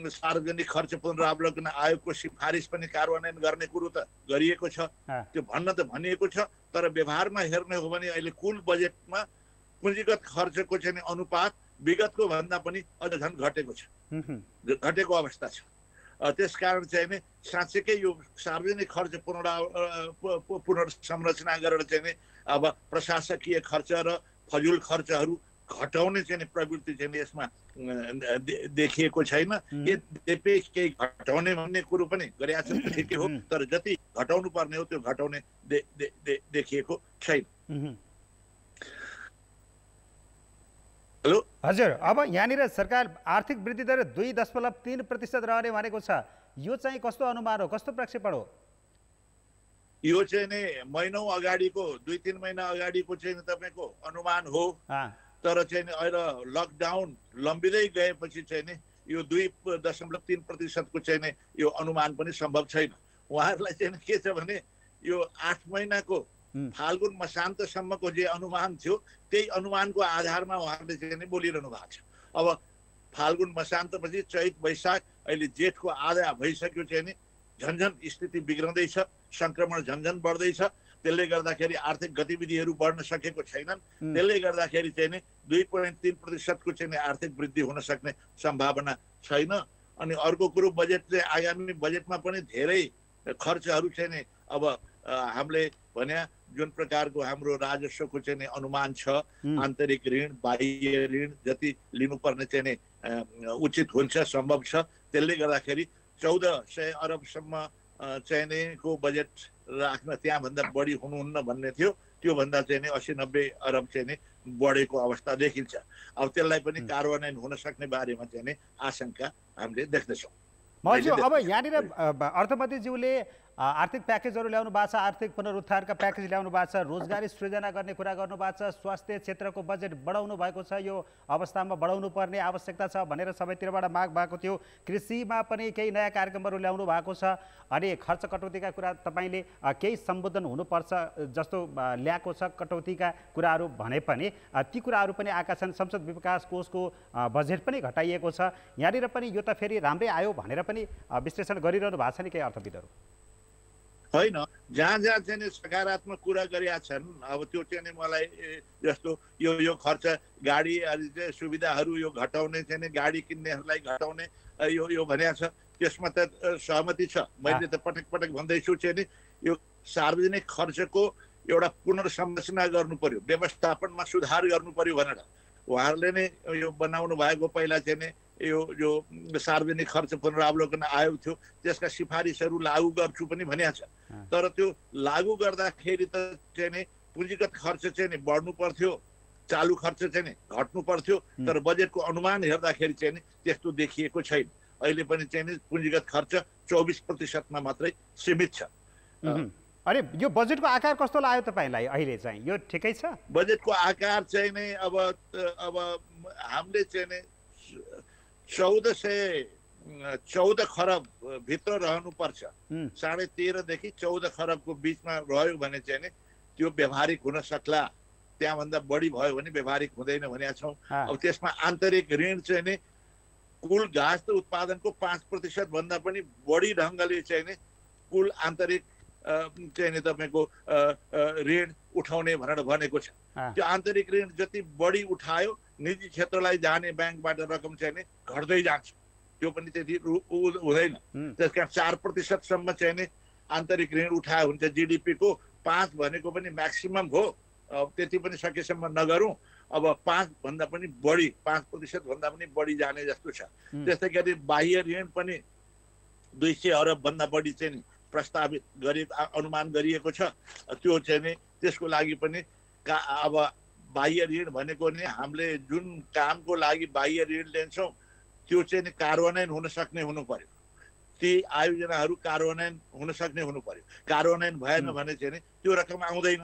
सार्वजनिक खर्च पुनरावलोकन आयोगको सिफारिस पनि कार्यान्वयन गर्ने कुरो त गरिएको छ, त्यो भन्न त भनिएको छ। तर व्यवहारमा हेर्ने हो भने अहिले कुल बजेटमा पुँजीगत खर्चको चाहिँ अनुपात विगतको भन्दा पनि अझ झन् घटेको छ, घटेको अवस्था छ। त्यसकारण चाहिँ नि साँच्चैकै यो सार्वजनिक खर्च पुनर्संरचना गरेर चाहिँ नि अब प्रशासकीय खर्च र फजुल खर्चहरू घटाउने चाहिँ प्रवृत्ति चाहिँ यसमा देखिएको छैन। यद्यपि केही घटाउने भन्ने कुरो पनि गरेका छन्, ठिकै हो, तर जति घटाउनु पर्ने हो त्यो घटाउने देखिएको छैन। हेलो हजुर, अब यहाँनिर सरकार आर्थिक वृद्धि दर 2.3% रहने भनेको छ। यो चाहिँ कस्तो अनुमान हो, कस्तो प्रक्षेपण हो? यो चाहिँ नि महिनौँ अगाडिको 2-3 महिना अगाडिको चाहिँ तपाईँको अनुमान हो। तर चाहिँ नि अहिले लकडाउन लम्बिँदै गएपछि चाहिँ नि यो 2.3% को चाहिँ नि यो अनुमान पनि सम्भव छैन। उहाँहरूलाई चाहिँ के छ भने यो 8 महिनाको फाल्गुन मसान्तसम्मको जे अनुमान थियो त्यही अनुमानको आधारमा उहाँहरूले चाहिँ नि बोलिरहनु भएको छ। अब फाल्गुन मसान्तपछि चैत वैशाख अहिले जेठको आधा भइसक्यो, चाहिँ नि झन्झन स्थिति बिग्रँदैछ, सङ्क्रमण झन्झन बढ्दैछ। त्यसले गर्दाखेरि आर्थिक गतिविधिहरू बढ्न सकेको छैनन्। त्यसले गर्दाखेरि चाहिँ नि 2.3% को चाहिँ आर्थिक वृद्धि हुन सक्ने सम्भावना छैन। अनि अर्को कुरो बजेटले आगामी बजेटमा पनि धेरै खर्चहरू चाहिँ नि अब हामीले भने जुन प्रकारको हाम्रो राजस्वको चाहिँ अनुमान छ, आन्तरिक ऋण बाह्य ऋण जति लिनुपर्ने चाहिँ नि उचित हुन्छ, सम्भव छ। त्यसले गर्दाखेरि 1400 अरबसम्म चाहिँ नि को बजेट राख्न त्यहाँभन्दा बढी हुनुहुन्न भन्ने थियो, त्योभन्दा चाहिँ नि 80-90 अरब चाहिँ नि बढेको अवस्था देखिन्छ। अब त्यसलाई पनि कार्यान्वयन हुन सक्ने बारेमा चाहिँ नि आशंका हामीले देख्दछौँ। अब यहाँनिर अर्थमन्त्रीज्यूले आर्थिक प्याकेजहरू ल्याउनु भएको छ, आर्थिक पुनरुत्थानका प्याकेज ल्याउनु भएको छ, रोजगारी सृजना गर्ने कुरा गर्नु भएको छ, स्वास्थ्य क्षेत्रको बजेट बढाउनु भएको छ, यो अवस्थामा बढाउनु पर्ने आवश्यकता छ भनेर सबैतिरबाट माग भएको थियो। कृषिमा पनि केही नयाँ कार्यक्रमहरू ल्याउनु भएको छ। अनि खर्च कटौतीका कुरा तपाईँले केही सम्बोधन हुनुपर्छ जस्तो ल्याएको छ कटौतीका कुराहरू भने पनि ती कुराहरू पनि आएका छन्। संसद विकास कोषको बजेट पनि घटाइएको छ। यहाँनिर पनि यो त फेरि राम्रै आयो भनेर पनि विश्लेषण गरिरहनु भएको छ नि केही अर्थविदहरू। होइन, जहाँ जहाँ चाहिँ सकारात्मक कुरा गरेका छन्, अब त्यो चाहिँ मलाई जस्तो यो खर्च गाडी चाहिँ सुविधाहरू यो घटाउने चाहिँ गाडी किन्नेहरूलाई घटाउने यो भनेको छ, त्यसमा त सहमति छ। मैले त पटक पटक भन्दैछु चाहिँ नि यो सार्वजनिक खर्चको एउटा पुनर्संरचना गर्नु पर्यो, व्यवस्थापनमा सुधार गर्नु पर्यो भनेर उहाँहरूले नै यो बनाउनु भएको पहिला चाहिँ नि यो सार्वजनिक खर्च पुनरावलोकन आयोग थियो, त्यसका सिफारिसहरू लागू गर्छु पनि भनेको छ। तर त्यो लागू गर्दाखेरि त चाहिँ नि पुँजीगत खर्च चाहिँ नि बढ्नु पर्थ्यो, चालु खर्च चाहिँ नि घट्नु पर्थ्यो। तर बजेटको अनुमान हेर्दाखेरि चाहिँ नि त्यस्तो देखिएको छैन। अहिले पनि चाहिँ नि पुँजीगत खर्च 24% मात्रै सीमित छ। अनि यो बजेटको आकार कस्तो लाग्यो तपाईँलाई अहिले चाहिँ? यो ठिकै छ? बजेटको आकार चाहिँ नि अब हामीले चाहिँ नि 14 खरब भित्र रहनुपर्छ। 13.5 देखि 14 खरबको बिचमा रह्यो भने चाहिँ नि त्यो व्यावहारिक हुन सक्ला। त्यहाँभन्दा बढी भयो भने व्यावहारिक हुँदैन भनेका छौँ। अब त्यसमा आन्तरिक ऋण चाहिँ नि कुल घाँस उत्पादनको 5% भन्दा पनि बढी ढङ्गले चाहिँ नि कुल आन्तरिक चाहिँ नि तपाईँको ऋण उठाउने भनेर भनेको छ। त्यो आन्तरिक ऋण जति बढी उठायो निजी क्षेत्रलाई जाने ब्याङ्कबाट रकम चाहिँ नि घट्दै जान्छ, त्यो पनि त्यति हुँदैन। त्यस कारण 4% सम्म चाहिँ नि आन्तरिक ऋण उठायो हुन्छ। GDP को 5 भनेको पनि म्याक्सिमम हो, त्यति पनि सकेसम्म नगरौँ। अब 5 भन्दा पनि बढी, 5% भन्दा पनि बढी जाने जस्तो छ। त्यस्तै गरी बाह्य ऋण पनि 200 अरब भन्दा बढी चाहिँ नि प्रस्तावित अनुमान गरिएको छ। त्यो चाहिँ नि त्यसको लागि पनि अब बाह्य ऋण भनेको नि हामीले जुन कामको लागि बाह्य ऋण लिन्छौँ त्यो चाहिँ नि कार्यान्वयन हुन सक्ने हुनु पर्यो। ती आयोजनाहरू कार्यान्वयन हुन सक्ने हुनु पर्यो। कार्यान्वयन भएन भने चाहिँ नि त्यो रकम आउँदैन।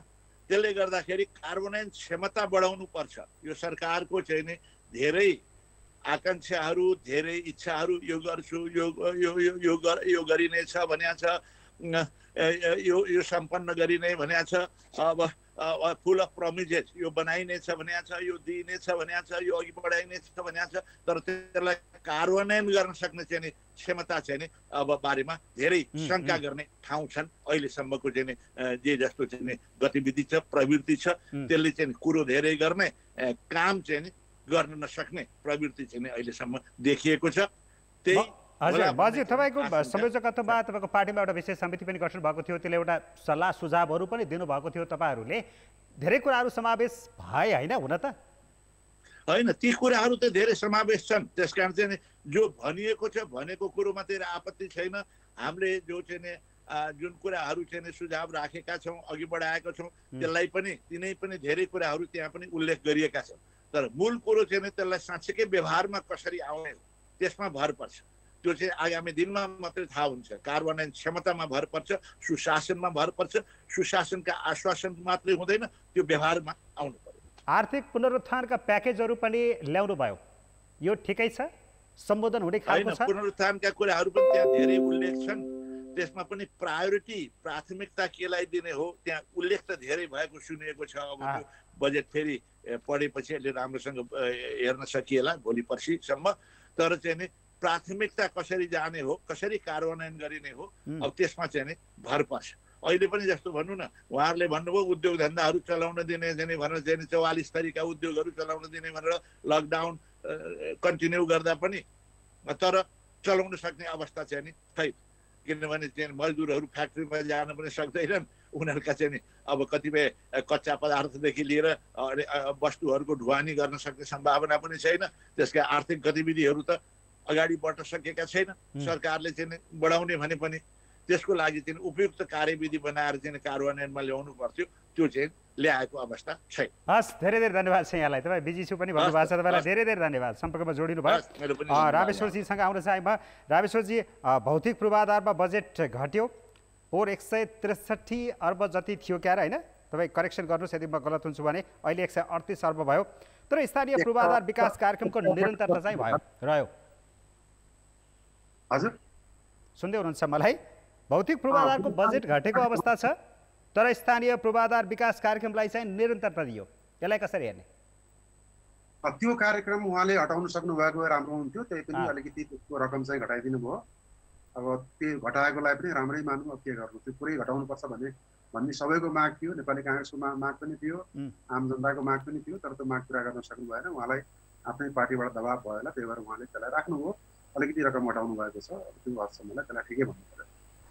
त्यसले गर्दाखेरि कार्यान्वयन क्षमता बढाउनु पर्छ। यो सरकारको चाहिँ नि धेरै आकांक्षाहरू, धेरै इच्छाहरू, यो गर्छु, यो गरिनेछ भनेको छ, यो सम्पन्न गरिने भनेको छ, अब फुल अफ प्रोमिजेस यो बनाइनेछ भनेको छ, यो दिइनेछ भनेको छ, यो अघि बढाइनेछ भनेको छ। तर त्यसलाई कार्यान्वयन गर्न सक्ने चाहिँ नि क्षमता चाहिँ नि अब बारेमा धेरै शङ्का गर्ने ठाउँ छन्। अहिलेसम्मको चाहिँ नि जे जस्तो चाहिँ नि गतिविधि छ, प्रवृत्ति छ, त्यसले चाहिँ कुरो धेरै गर्ने, काम चाहिँ नि गर्न नसक्ने प्रवृत्ति चाहिँ नि अहिलेसम्म देखिएको छ। त्यही हजुर बाजी, तपाईँको संयोजकत्वमा तपाईँको पार्टीमा एउटा विशेष समिति पनि गठन भएको थियो, त्यसले एउटा सल्लाह सुझावहरू पनि दिनुभएको थियो। तपाईँहरूले धेरै कुराहरू समावेश भए होइन? हुन त होइन, ती कुराहरू त धेरै समावेश छन्। त्यस कारण चाहिँ जो भनिएको छ भनेको कुरोमा चाहिँ आपत्ति छैन। हामीले जो चाहिँ नि जुन कुराहरू चाहिँ नि सुझाव राखेका छौँ, अघि बढाएका छौँ, त्यसलाई पनि तिनै पनि धेरै कुराहरू त्यहाँ पनि उल्लेख गरिएका छन्। तर मूल कुरो चाहिँ नि त्यसलाई साँच्चैकै व्यवहारमा कसरी आउने हो त्यसमा भर पर्छ। त्यो चाहिँ आगामी दिनमा मात्रै थाहा हुन्छ। कार्यान्वयन क्षमतामा भर पर्छ, सुशासनमा भर पर्छ। सुशासनका आश्वासन मात्रै हुँदैन, त्यो व्यवहारमा आउनु पर्यो। आर्थिक पुनरुत्थानका प्याकेजहरू पनि ल्याउनु भयो, यो ठिकै छ? सम्बोधन हुने खालको छ? पुनरुत्थानका कुराहरू पनि त्यहाँ धेरै उल्लेख छन्। त्यसमा पनि प्रायोरिटी, प्राथमिकता केलाई दिने हो त्यहाँ उल्लेख त धेरै भएको सुनिएको छ। अब त्यो बजेट फेरि पढेपछि अहिले राम्रोसँग हेर्न सकिएला भोलि पर्सिसम्म। तर चाहिँ नि प्राथमिकता कसरी जाने हो, कसरी कार्यान्वयन गरिने हो, अब त्यसमा चाहिँ नि भर पर्छ। अहिले पनि जस्तो भनौँ न, उहाँहरूले भन्नुभयो उद्योग धन्दाहरू चलाउन दिने भनेर चाहिँ 44 थरीका उद्योगहरू चलाउन दिने भनेर लकडाउन कन्टिन्यू गर्दा पनि तर चलाउन सक्ने अवस्था चाहिँ नि छैन। किनभने चाहिँ मजदुरहरू फ्याक्ट्रीमा जान पनि सक्दैनन्। उनीहरूका चाहिँ नि अब कतिपय कच्चा पदार्थदेखि लिएर वस्तुहरूको ढुवानी गर्न सक्ने सम्भावना पनि छैन। त्यसका आर्थिक गतिविधिहरू त अगाडि बढ्न सकेका छैन। सरकारले चाहिँ बढाउने भने पनि त्यसको लागि चाहिँ उपयुक्त कार्यविधि बनाएर चाहिँ कार्यान्वयनमा ल्याउनु पर्थ्यो, त्यो चाहिँ ल्याएको अवस्था छैन। हस्, धेरै धेरै धन्यवाद छ यहाँलाई। तपाईँ बिजी छु पनि भन्नुभएको छ, तपाईँलाई धेरै धेरै धन्यवाद। सम्पर्कमा जोडिनु भयो। रामेश्वरजीसँग आउन चाहे म। रामेश्वरजी, भौतिक पूर्वाधारमा बजेट घट्यो, पोहोर 163 अर्ब जति थियो क्या होइन? तपाईँ करेक्सन गर्नुहोस् यदि म गलत हुन्छु भने। अहिले 138 अर्ब भयो, तर स्थानीय पूर्वाधार विकास कार्यक्रमको निरन्तरता चाहिँ रह्यो। हजुर सुन्दै हुनुहुन्छ मलाई? भौतिक पूर्वाधारको बजेट घटेको अवस्था छ, तर स्थानीय पूर्वाधार विकास कार्यक्रमलाई चाहिँ निरन्तरता दियो। यसलाई कसरी हेर्ने? त्यो कार्यक्रम उहाँले हटाउन सक्नु भएको भए राम्रो हुन्थ्यो, त्यही पनि अलिकति त्यसको रकम चाहिँ घटाइदिनु भयो। अब त्यो घटाएकोलाई पनि राम्रै मानौँ, अब के गर्नु, त्यो पुरै घटाउनुपर्छ भन्ने सबैको माग थियो, नेपाली काङ्ग्रेसको माग पनि थियो, आम जनताको माग पनि थियो, तर त्यो माग पुरा गर्न सक्नु भएन। उहाँलाई आफ्नै पार्टीबाट दबाब भयो होला, त्यही भएर उहाँले त्यसलाई राख्नुभयो, अलिकति रकम घटाउनु भएको छ। त्यो हदसम्मलाई त्यसलाई ठिकै भन्नु पर्यो।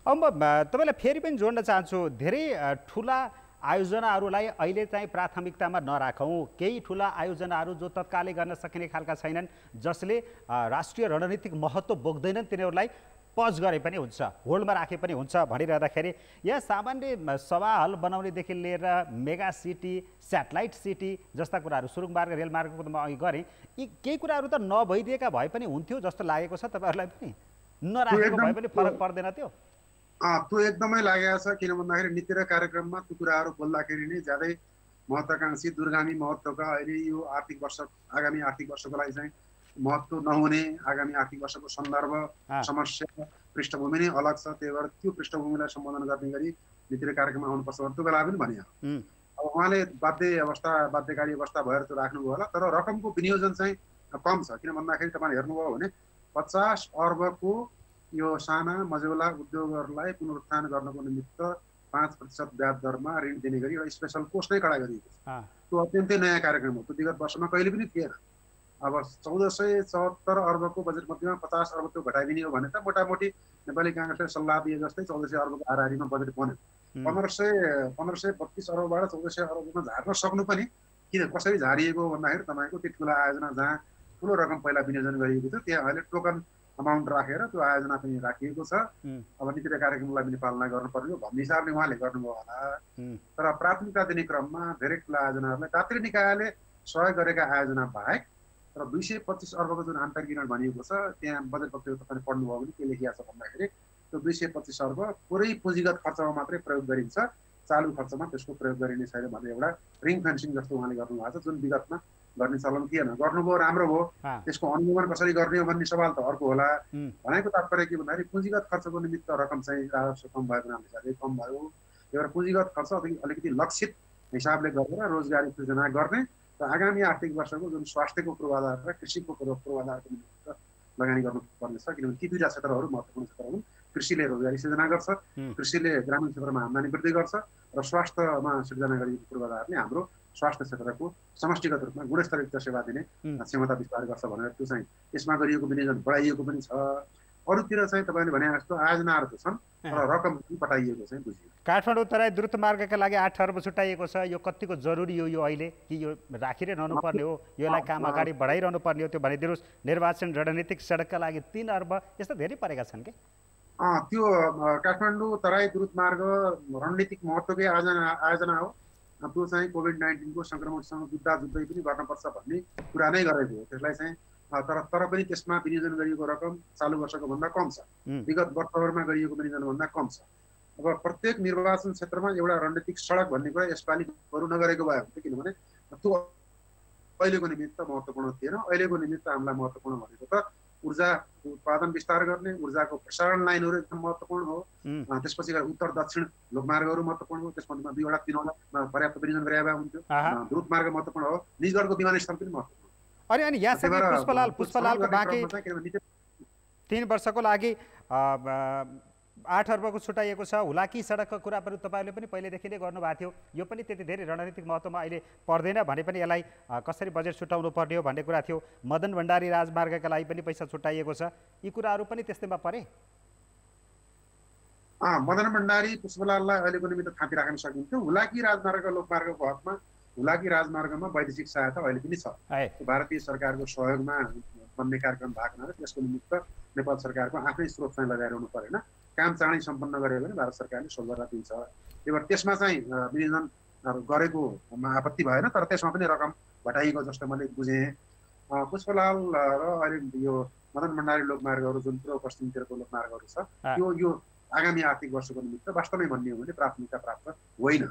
अब म तपाईँलाई फेरि पनि जोड्न चाहन्छु, धेरै ठुला आयोजनाहरूलाई अहिले चाहिँ प्राथमिकतामा नराखौँ। केही ठुला आयोजनाहरू जो तत्कालै गर्न सकिने खालका छैनन्, जसले राष्ट्रिय रणनीतिक महत्त्व बोक्दैनन्, तिनीहरूलाई पज गरे पनि हुन्छ, होल्डमा राखे पनि हुन्छ भनिरहँदाखेरि यहाँ सामान्य सभा हल बनाउनेदेखि लिएर मेगा सिटी, स्याटेलाइट सिटी जस्ता कुराहरू, सुरुङ मार्ग, रेल मार्गको त म अघि गरेँ, यी केही कुराहरू त नभइदिएका भए पनि हुन्थ्यो जस्तो लागेको छ तपाईँहरूलाई पनि? नराखेको भए पनि फरक पर्दैन त्यो? त्यो एकदमै लागेको छ, किन भन्दाखेरि नीति र कार्यक्रममा त्यो कुराहरू बोल्दाखेरि नै ज्यादै महत्त्वाकांक्षी दूरगामी महत्त्वका अहिले यो आर्थिक वर्ष, आगामी आर्थिक वर्षको लागि चाहिँ महत्त्व नहुने, आगामी आर्थिक वर्षको सन्दर्भ, समस्या, पृष्ठभूमि नै अलग छ। त्यही भएर त्यो पृष्ठभूमिलाई सम्बोधन गर्ने गरी नीति र कार्यक्रम आउनुपर्छ त्यो बेला पनि भनियो। अब उहाँले बाध्यकारी अवस्था भएर त्यो राख्नुभयो होला, तर रकमको विनियोजन चाहिँ कम छ। किन भन्दाखेरि तपाईँले हेर्नुभयो भने 50 अर्बको यो साना मझौला उद्योगहरूलाई पुनरुत्थान गर्नको निमित्त 5% ब्याज दरमा ऋण दिने गरी एउटा स्पेसल कोष नै कडा गरिएको छ। त्यो अत्यन्तै नयाँ कार्यक्रम हो, त्यो विगत वर्षमा कहिले पनि थिएन। अब 1474 अर्बको बजेट मध्येमा 50 अर्ब त्यो घटाइदिने हो भने त मोटामोटी नेपाली काङ्ग्रेसले सल्लाह दिए जस्तै 1400 अर्बको हाराहारीमा बजेट बन्यो। 1532 अर्बबाट 1400 अर्बमा झार्न सक्नु पनि किन कसरी झारिएको भन्दाखेरि तपाईँको त्यो ठुला आयोजना जहाँ ठुलो रकम पहिला विनियोजन गरिएको थियो, त्यहाँ अहिले टोकन अमाउन्ट राखेर त्यो आयोजना पनि राखिएको छ। अब नीति र कार्यक्रमलाई पनि पालना गर्नुपर्ने हो भन्ने हिसाबले उहाँले गर्नुभयो होला। तर प्राथमिकता दिने क्रममा धेरै ठुला आयोजनाहरूलाई दात्री निकायले सहयोग गरेका आयोजना बाहेक तर 225 अर्बको जुन आन्तरिक ऋण भनिएको छ, त्यहाँ बजेट पत्र तपाईँले पढ्नुभयो भने के लेखिएको छ भन्दाखेरि त्यो 225 अर्ब पुरै पुँजीगत खर्चमा मात्रै प्रयोग गरिन्छ, चालु खर्चमा त्यसको प्रयोग गरिने छैन भन्ने एउटा रिङ फेन्सिङ जस्तो उहाँले गर्नुभएको छ, जुन विगतमा गर्ने चलन थिएन। गर्नुभयो, राम्रो भयो। त्यसको अनुगमन कसरी गर्ने हो भन्ने सवाल त अर्को होला। भनेको तात्पर्य के भन्दाखेरि पुँजीगत खर्चको निमित्त रकम चाहिँ राजस्व कम भएको नामले कम भयो। त्यही भएर पुँजीगत खर्च अलिकति लक्षित हिसाबले गरेर रोजगारी सृजना गर्ने र आगामी आर्थिक वर्षको जुन स्वास्थ्यको पूर्वाधार र कृषिको पूर्वाधारको निमित्त लगानी गर्नुपर्ने छ। किनभने ती दुईटा क्षेत्रहरू महत्त्वपूर्ण क्षेत्र हुन्। कृषिले रोजगारी सृजना गर्छ, कृषिले ग्रामीण क्षेत्रमा आम्दानी वृद्धि गर्छ र स्वास्थ्यमा सृजना गरिएको पूर्वाधारले हाम्रो स्वास्थ्य क्षेत्रको समष्टिगत रूपमा गुणस्तरयुक्त सेवा दिने क्षमता विस्तार गर्छ भनेर त्यो चाहिँ यसमा गरिएको विनियोजन बढाइएको पनि छ। अरूतिर चाहिँ तपाईँले भने जस्तो आयोजनाहरू त छन् तर रकम पठाइएको चाहिँ बुझियो। काठमाडौँ तराई द्रुत मार्गका लागि 8 अर्ब छुट्याइएको छ। यो कतिको जरुरी हो यो अहिले, कि यो राखिरहनु पर्ने हो, यसलाई काम अगाडि बढाइरहनु पर्ने हो? त्यो भनिदिनुहोस्। निर्वाचन रणनीतिक सडकका लागि 3 अर्ब यस्ता धेरै परेका छन् कि? त्यो काठमाडौँ तराई द्रुत मार्ग रणनीतिक महत्त्वकै आयोजना हो। त्यो चाहिँ कोभिड-19 को संक्रमणसँग जुझ्दै पनि गर्नुपर्छ भन्ने कुरा नै गरेको हो। त्यसलाई चाहिँ तर पनि त्यसमा विनियोजन गरिएको रकम चालु वर्षको भन्दा कम छ, विगत वर्षहरूमा गरिएको विनियोजन भन्दा कम छ। अब प्रत्येक निर्वाचन क्षेत्रमा एउटा रणनीतिक सडक भन्ने कुरा यसपालि बरु नगरेको भए हुन्थ्यो, किनभने त्यो अहिलेको निमित्त महत्त्वपूर्ण थिएन। अहिलेको निमित्त हामीलाई महत्त्वपूर्ण भनेको त ऊर्जा उत्पादन विस्तार गर्ने, ऊर्जाको प्रसारण लाइनहरू एकदम महत्त्वपूर्ण हो। त्यसपछि उत्तर दक्षिण लोकमार्गहरू महत्त्वपूर्ण हो। त्यसमा 2वटा 3वटा पर्याप्त विनियोजन गरे भए हुन्थ्यो। द्रुत मार्ग महत्त्वपूर्ण हो। निजगढको विमानस्थल पनि महत्त्वपूर्ण। अनि यहाँसँगै पुष्पलालको बाँकी 3 वर्षको लागि 8 अर्बको छुट्याइएको छ। हुलाकी सडकको कुरा पनि तपाईँले पनि पहिलेदेखि नै गर्नुभएको थियो। यो पनि त्यति धेरै रणनीतिक महत्त्वमा अहिले पर्दैन भने पनि यसलाई कसरी बजेट छुट्याउनु पर्ने हो भन्ने कुरा थियो। मदन भण्डारी राजमार्गका लागि पनि पैसा छुट्याइएको छ। यी कुराहरू पनि त्यस्तैमा परे? मदन भण्डारी पुष्पलाललाई अहिलेको निमित्त थापी राख्न सकिन्थ्यो। हुलाकी राजमार्ग लोकमार्गको हकमा हुलाकी राजमार्गमा वैदेशिक सहायता अहिले पनि छ। भारतीय सरकारको सहयोगमा बन्ने कार्यक्रम भएको हुनाले त्यसको निमित्त नेपाल सरकारको आफ्नै स्रोत चाहिँ लगाइरहनु परेन। काम चाँडै सम्पन्न गऱ्यो भने भारत सरकारले 16 दिन्छ। त्यही भएर त्यसमा चाहिँ विनियोजन गरेकोमा आपत्ति भएन, तर त्यसमा पनि रकम घटाइएको जस्तो मैले बुझेँ। पुष्पलाल र अहिले यो मदन भण्डारी लोकमार्गहरू जुन पूर्व पश्चिमतिरको लोकमार्गहरू छ, यो आगामी आर्थिक वर्षको निमित्त वास्तवमै भन्ने हो भने प्राथमिकता प्राप्त होइन।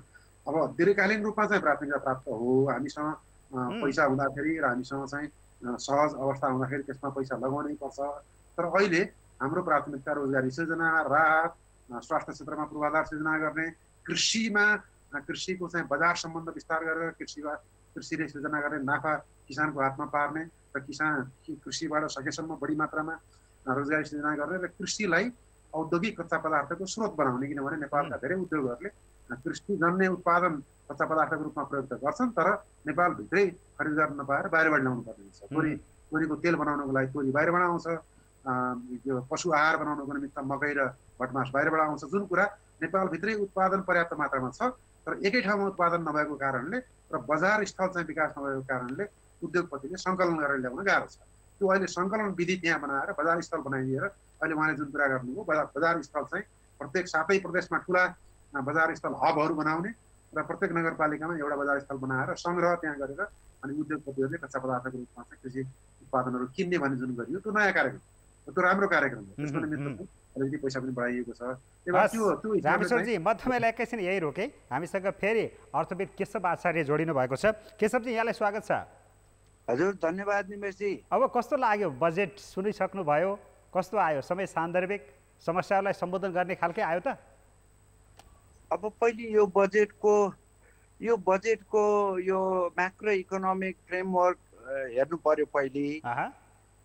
अब दीर्घकालीन रूपमा चाहिँ प्राथमिकता प्राप्त हो, हामीसँग पैसा हुँदाखेरि र हामीसँग चाहिँ सहज अवस्था हुँदाखेरि त्यसमा पैसा लगाउनै पर्छ। तर अहिले हाम्रो प्राथमिकता रोजगारी सृजना, राहत, स्वास्थ्य क्षेत्रमा पूर्वाधार सृजना गर्ने, कृषिको चाहिँ बजार सम्बन्ध विस्तार गरेर कृषिले सृजना गर्ने नाफा किसानको हातमा पार्ने र कृषिबाट सकेसम्म बढी मात्रामा रोजगारी सृजना गर्ने र कृषिलाई औद्योगिक कच्चा पदार्थको स्रोत बनाउने। किनभने नेपालका धेरै उद्योगहरूले कृषिजन्य उत्पादन कच्चा पदार्थको रूपमा प्रयोग त गर्छन्, तर नेपालभित्रै खरिद गर्न नपाएर बाहिरबाट ल्याउनु पर्ने हुन्छ। तोरीको तेल बनाउनको लागि तोरी बाहिरबाट आउँछ, यो पशु आहार बनाउनको निमित्त मकै र भटमास बाहिरबाट आउँछ। जुन कुरा नेपालभित्रै उत्पादन पर्याप्त मात्रामा छ, तर एकै ठाउँमा उत्पादन नभएको कारणले र बजार स्थल चाहिँ विकास नभएको कारणले उद्योगपतिले सङ्कलन गरेर ल्याउन गाह्रो छ। त्यो अहिले सङ्कलन विधि त्यहाँ बनाएर बजार स्थल बनाइदिएर अहिले उहाँले जुन कुरा गर्नुभयो, बजार स्थल चाहिँ प्रत्येक 7 प्रदेशमा ठुला बजार स्थल हबहरू बनाउने र प्रत्येक नगरपालिकामा एउटा बजार स्थल बनाएर सङ्ग्रह त्यहाँ गरेर अनि उद्योगपतिहरूले कच्चा पदार्थको रूपमा चाहिँ कृषि उत्पादनहरू किन्ने भन्ने जुन गरियो, त्यो नयाँ कार्यक्रम, त्यो राम्रो कार्यक्रम हो। त्यसको निमित्त अलिकति पैसा पनि बढाइएको छ। रामेश्वरजी, म तपाईँलाई एकैछिन यही रोकेँ। हामीसँग फेरि अर्थविद केशव आचार्य जोडिनु भएको छ। केशवजी, यहाँलाई स्वागत छ। हजुर, धन्यवाद निमेशजी। अब कस्तो लाग्यो? बजेट सुनिसक्नुभयो, कस्तो आयो? समय सान्दर्भिक समस्याहरूलाई सम्बोधन गर्ने खालकै आयो त? अब पहिले यो बजेटको यो म्याक्रो इकोनोमिक फ्रेमवर्क हेर्नु पर्यो। पहिले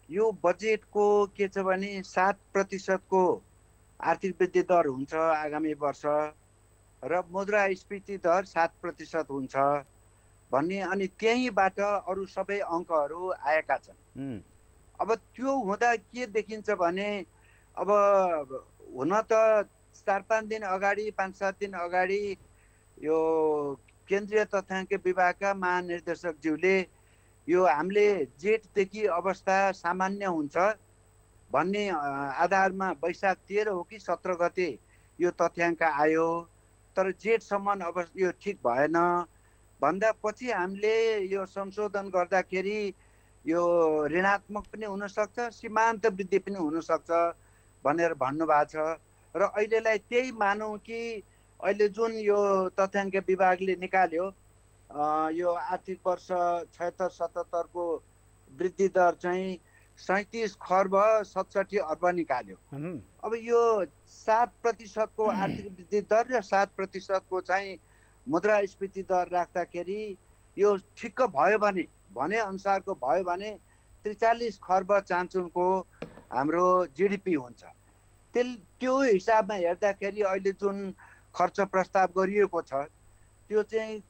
यो बजेटको के छ भने 7% को आर्थिक वृद्धि दर हुन्छ आगामी वर्ष र मुद्रास्फीति दर 7% हुन्छ भन्ने, अनि त्यहीँबाट अरू सबै अङ्कहरू आएका छन्। अब त्यो हुँदा के देखिन्छ भने, अब हुन त 4-5 दिन अगाडि 5-7 दिन अगाडि यो केन्द्रीय तथ्याङ्क विभागका महानिर्देशकज्यूले यो हामीले जेठदेखि अवस्था सामान्य हुन्छ भन्ने आधारमा वैशाख 13 हो कि 17 गते यो तथ्याङ्क आयो, तर जेठसम्म अवस्था यो ठिक भएन भन्दा पछि हामीले यो संशोधन गर्दाखेरि यो ऋणात्मक पनि हुनसक्छ, सीमान्त वृद्धि पनि हुनसक्छ भनेर भन्नुभएको छ। र अहिलेलाई त्यही मानौँ कि अहिले जुन यो तथ्याङ्क विभागले निकाल्यो, यो आर्थिक वर्ष 76-77 को वृद्धि दर चाहिँ 37 खर्ब 67 अर्ब निकाल्यो। अब यो 7% को आर्थिक वृद्धि दर र 7% को चाहिँ मुद्रास्फीति दर राख्दाखेरि यो ठिक्क भयो भने अनुसारको भयो भने 43 खर्ब चान्चुनको हाम्रो जिडिपी हुन्छ। त्यो हिसाबमा हेर्दाखेरि अहिले जुन खर्च प्रस्ताव गरिएको छ त्यो चाहिँ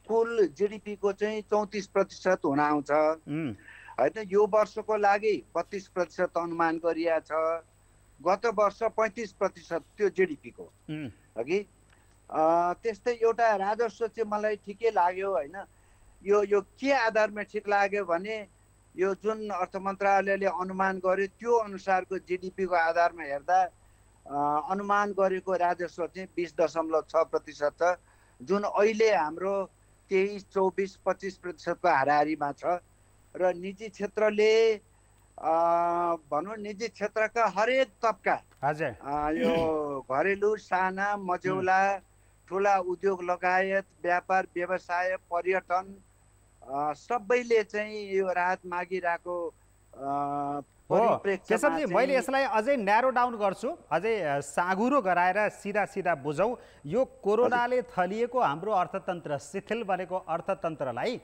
कुल जिडिपी को चाहिँ 34% हुन आउँछ होइन। यो वर्षको लागि 32% अनुमान गरिएको छ, गत वर्ष 35% त्यो जिडिपी को अघि। त्यस्तै एउटा राजस्व चाहिँ मलाई ठिकै लाग्यो होइन। यो के आधारमा ठिक लाग्यो भने यो जुन अर्थ मन्त्रालयले अनुमान गर्यो त्यो अनुसारको जिडिपी को आधारमा हेर्दा अनुमान गरेको राजस्व चाहिँ 20.6% छ, जुन अहिले हाम्रो 23, 24, 25% को हाराहारीमा छ। र निजी क्षेत्रले भनौँ निजी क्षेत्रका हरेक तबका यो घरेलु साना मझौला ठुला उद्योग लगायत व्यापार व्यवसाय पर्यटन सबैले चाहिँ यो राहत मागिरहेको केशवजी, मैले यसलाई अझै न्यारो डाउन गर्छु, अझै साँघुरो गराएर सिधा बुझौँ। यो कोरोनाले थलिएको हाम्रो अर्थतन्त्र, शिथिल बनेको अर्थतन्त्रलाई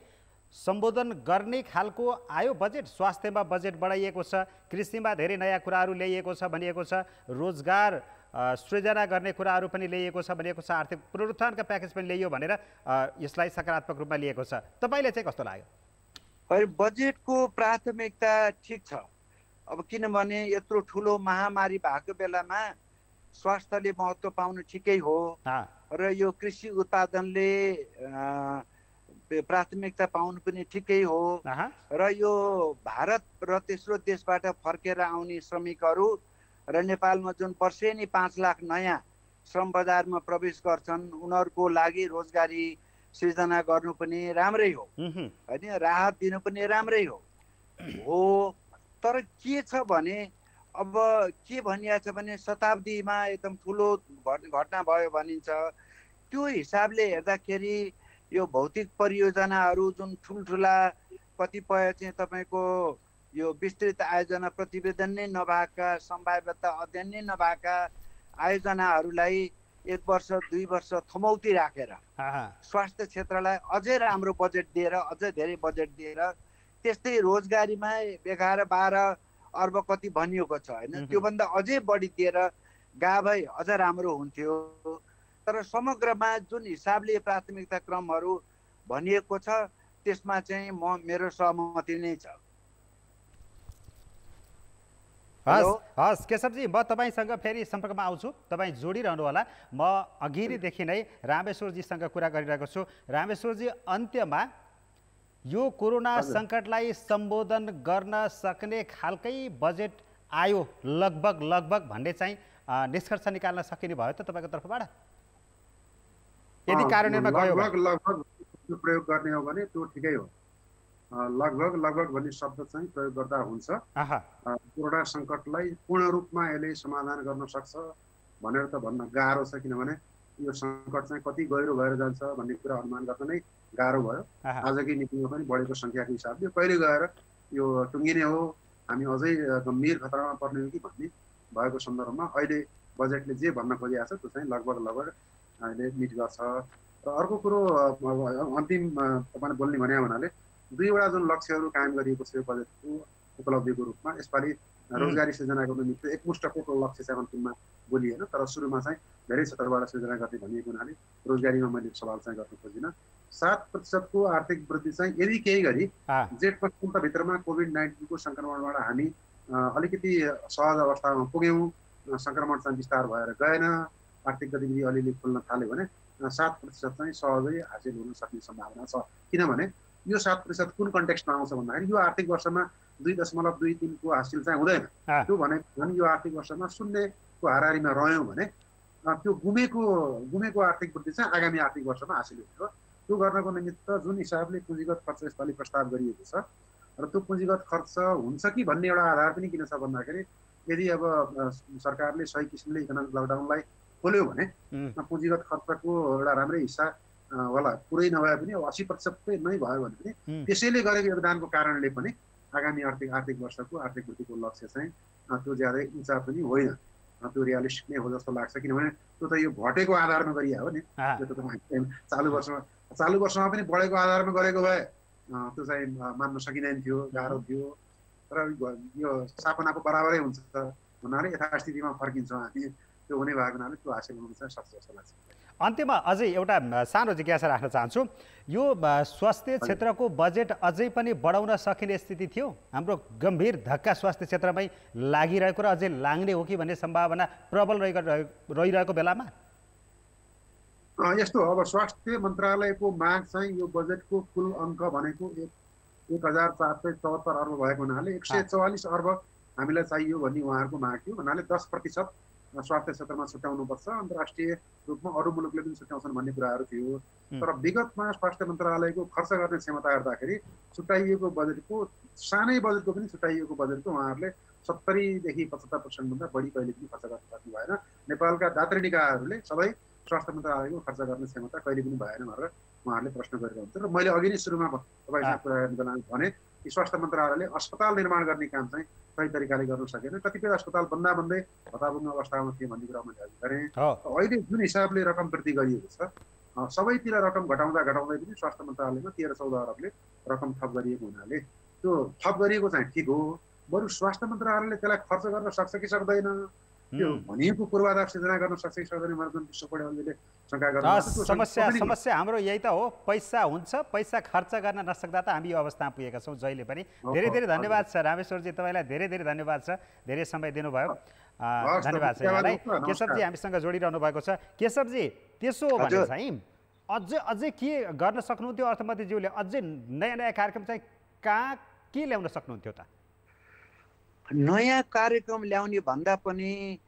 सम्बोधन गर्ने खालको आयो बजेट। स्वास्थ्यमा बजेट बढाइएको छ, कृषिमा धेरै नयाँ कुराहरू ल्याइएको छ भनिएको छ, रोजगार सृजना गर्ने कुराहरू पनि ल्याइएको छ भनिएको छ, आर्थिक पुनरुत्थानका प्याकेज पनि ल्याइयो भनेर यसलाई सकारात्मक रूपमा लिएको छ। तपाईँले चाहिँ कस्तो लाग्यो? बजेटको प्राथमिकता ठिक छ। अब किनभने यत्रो ठुलो महामारी भएको बेलामा स्वास्थ्यले महत्त्व पाउनु ठिकै हो र यो कृषि उत्पादनले प्राथमिकता पाउनु पनि ठिकै हो। र यो भारत र तेस्रो देशबाट फर्केर आउने श्रमिकहरू र नेपालमा जुन वर्षेनी 5 लाख नयाँ श्रम बजारमा प्रवेश गर्छन् उनीहरूको लागि रोजगारी सृजना गर्नु पनि राम्रै हो होइन, राहत दिनु पनि राम्रै हो। तर के छ भने अब के भनिएको छ भने शताब्दीमा एकदम ठुलो घटना भयो भनिन्छ। त्यो हिसाबले हेर्दाखेरि यो भौतिक परियोजनाहरू जुन ठुल्ठुला कतिपय चाहिँ तपाईँको यो विस्तृत आयोजना प्रतिवेदन नै नभएका, सम्भाव्यता अध्ययन नै नभएका आयोजनाहरूलाई 1 वर्ष 2 वर्ष थमौती राखेर स्वास्थ्य क्षेत्रलाई अझै राम्रो बजेट दिएर, अझै धेरै बजेट दिएर, त्यस्तै रोजगारीमा 11-12 अर्ब कति भनिएको छ होइन, त्योभन्दा अझै बढी दिएर गए भए अझ राम्रो हुन्थ्यो। तर समग्रमा जुन हिसाबले प्राथमिकता क्रमहरू भनिएको छ त्यसमा चाहिँ मेरो सहमति नै छ। हस् केशवजी, म तपाईँसँग फेरि सम्पर्कमा आउँछु, तपाईँ जोडिरहनु होला। म अघिदेखि नै रामेश्वरजीसँग कुरा गरिरहेको छु। रामेश्वरजी, अन्त्यमा यो कोरोना सङ्कटलाई सम्बोधन गर्न सक्ने खालकै बजेट आयो लगभग भन्ने चाहिँ निष्कर्ष निकाल्न सकिने भयो त तपाईँको तर्फबाट? यदि कार्यान्वयनमा गयो लगभग प्रयोग गर्ने हो भने त्यो ठिकै हो। लगभग भन्ने शब्द चाहिँ प्रयोग गर्दा हुन्छ। कोरोना सङ्कटलाई पूर्ण रूपमा यसले समाधान गर्न सक्छ भनेर त भन्न गाह्रो छ, किनभने यो सङ्कट चाहिँ कति गहिरो भएर जान्छ भन्ने कुरा अनुमान गर्न नै गाह्रो भयो। आजकै मिटिङमा पनि बढेको सङ्ख्याको हिसाबले कहिले गएर यो टुङ्गिने हो, हामी अझै गम्भीर खतरामा पर्ने हो कि भन्ने भएको सन्दर्भमा अहिले बजेटले जे भन्न खोजिएको छ त्यो चाहिँ लगभग अहिले मिट गर्छ। र अर्को कुरो अन्तिम तपाईँले बोल्ने भने हुनाले 2वटा जुन लक्ष्यहरू कायम गरिएको छ यो बजेटको उपलब्धिको रूपमा, यसपालि रोजगारी सृजनाको निमित्त एकमुष्ट टोटल लक्ष्य चाहिँ अन्तिममा बोलिएन, तर सुरुमा चाहिँ धेरै क्षेत्रबाट सृजना गर्ने भनिएको हुनाले रोजगारीमा मैले सवाल चाहिँ गर्न खोजिनँ। 7% को आर्थिक वृद्धि चाहिँ यदि केही गरी जेठ पछिल्लोभित्रमा कोभिड-19 को सङ्क्रमणबाट हामी अलिकति सहज अवस्थामा पुग्यौँ, सङ्क्रमण चाहिँ विस्तार भएर गएन, आर्थिक गतिविधि अलिअलि खुल्न थाल्यो भने 7% चाहिँ सहजै हासिल हुन सक्ने सम्भावना छ। किनभने यो 7% कुन कन्टेक्स्टमा आउँछ भन्दाखेरि यो आर्थिक वर्षमा 2.23 को हासिल चाहिँ हुँदैन। त्यो भने यो आर्थिक वर्षमा 0 को हाराहारीमा रह्यौँ भने त्यो गुमेको आर्थिक वृद्धि चाहिँ आगामी आर्थिक वर्षमा हासिल हुन्छ। त्यो गर्नको निमित्त जुन हिसाबले पुँजीगत खर्च यसपालि प्रस्ताव गरिएको छ र त्यो पुँजीगत खर्च हुन्छ कि भन्ने एउटा आधार पनि किन छ भन्दाखेरि यदि अब सरकारले सही किसिमले इकोनोमिक लकडाउनलाई खोल्यो भने पुँजीगत खर्चको एउटा राम्रै हिस्सा होला, पुरै नभए पनि 80% नै भयो भने पनि त्यसैले गरेको योगदानको कारणले पनि आगामी आर्थिक वर्षको आर्थिक वृद्धिको लक्ष्य चाहिँ त्यो ज्यादै उच्च पनि होइन, त्यो रियलिस्टिक नै हो जस्तो लाग्छ। किनभने त्यो त यो घटेको आधारमा गरिया हो नि, त्यो त चालु वर्षमा पनि बढेको आधारमा गरेको भए त्यो चाहिँ मान्न सकिँदैन थियो, गाह्रो थियो। तर यो सपनाको बराबरै हुन्छ भन्नाले यथास्थितिमा फर्किन्छौँ हामी, त्यो हुने भएको हुनाले त्यो हासिल हुनु चाहिँ सक्छ जस्तो लाग्छ। अन्त्यमा अझै एउटा सानो जिज्ञासा राख्न चाहन्छु, यो स्वास्थ्य क्षेत्रको बजेट अझै पनि बढाउन सकिने स्थिति थियो? हाम्रो गम्भीर धक्का स्वास्थ्य क्षेत्रमै लागिरहेको र अझै लाग्ने हो कि भन्ने सम्भावना प्रबल रहिरहेको बेलामा यस्तो अब स्वास्थ्य मन्त्रालयको माग चाहिँ यो बजेटको कुल अङ्क भनेको 1474 अर्ब भएको हुनाले 144 अर्ब हामीलाई चाहियो भन्ने उहाँहरूको माग थियो। हुनाले 10% स्वास्थ्य क्षेत्रमा छुट्याउनुपर्छ, अन्तर्राष्ट्रिय रूपमा अरू मुलुकले पनि छुट्याउँछन् भन्ने कुराहरू थियो। तर विगतमा स्वास्थ्य मन्त्रालयको खर्च गर्ने क्षमता हेर्दाखेरि छुट्याइएको बजेटको सानै बजेटको पनि छुट्याइएको बजेटको उहाँहरूले 70 देखि 75% भन्दा बढी कहिले पनि खर्च गर्न सक्नु भएन। नेपालका दात्री निकायहरूले सबै स्वास्थ्य मन्त्रालयको खर्च गर्ने क्षमता कहिले पनि भएन भनेर उहाँहरूले प्रश्न गरिरहन्छ। र मैले अघि नै सुरुमा तपाईँसँग कुरा गर्ने बेलामा भने कि स्वास्थ्य मन्त्रालयले अस्पताल निर्माण गर्ने काम चाहिँ सही तरिकाले गर्न सकेन, कतिपय अस्पताल बन्दै हताबुङ्ग अवस्थामा थिए भन्ने कुरा मैले अघि गरेँ। अहिले जुन हिसाबले रकम वृद्धि गरिएको छ सबैतिर रकम घटाउँदै पनि स्वास्थ्य मन्त्रालयमा 13-14 अरबले रकम थप गरिएको हुनाले त्यो थप गरिएको चाहिँ ठिक हो, बरु स्वास्थ्य मन्त्रालयले त्यसलाई खर्च गर्न सक्छ कि सक्दैन, त्यो भनिएको पूर्वाधार सिर्जना गर्न सक्छ कि सक्दैन भनेर जुन विश्व पौडेलले शङ्का गर्नु समस्या हाम्रो यही त हो, पैसा हुन्छ, पैसा खर्च गर्न नसक्दा त हामी यो अवस्थामा पुगेका छौँ जहिले पनि। धेरै धन्यवाद छ रामेश्वरजी, तपाईँलाई धेरै धन्यवाद छ, धेरै समय दिनुभयो, धन्यवाद छ यहाँलाई। केशवजी हामीसँग जोडिरहनु भएको छ। केशवजी, त्यसो हो भने चाहिँ अझै के गर्न सक्नुहुन्थ्यो अर्थमन्त्रीज्यूले? अझै नयाँ कार्यक्रम चाहिँ के ल्याउन सक्नुहुन्थ्यो त? नयाँ कार्यक्रम ल्याउने भन्दा पनि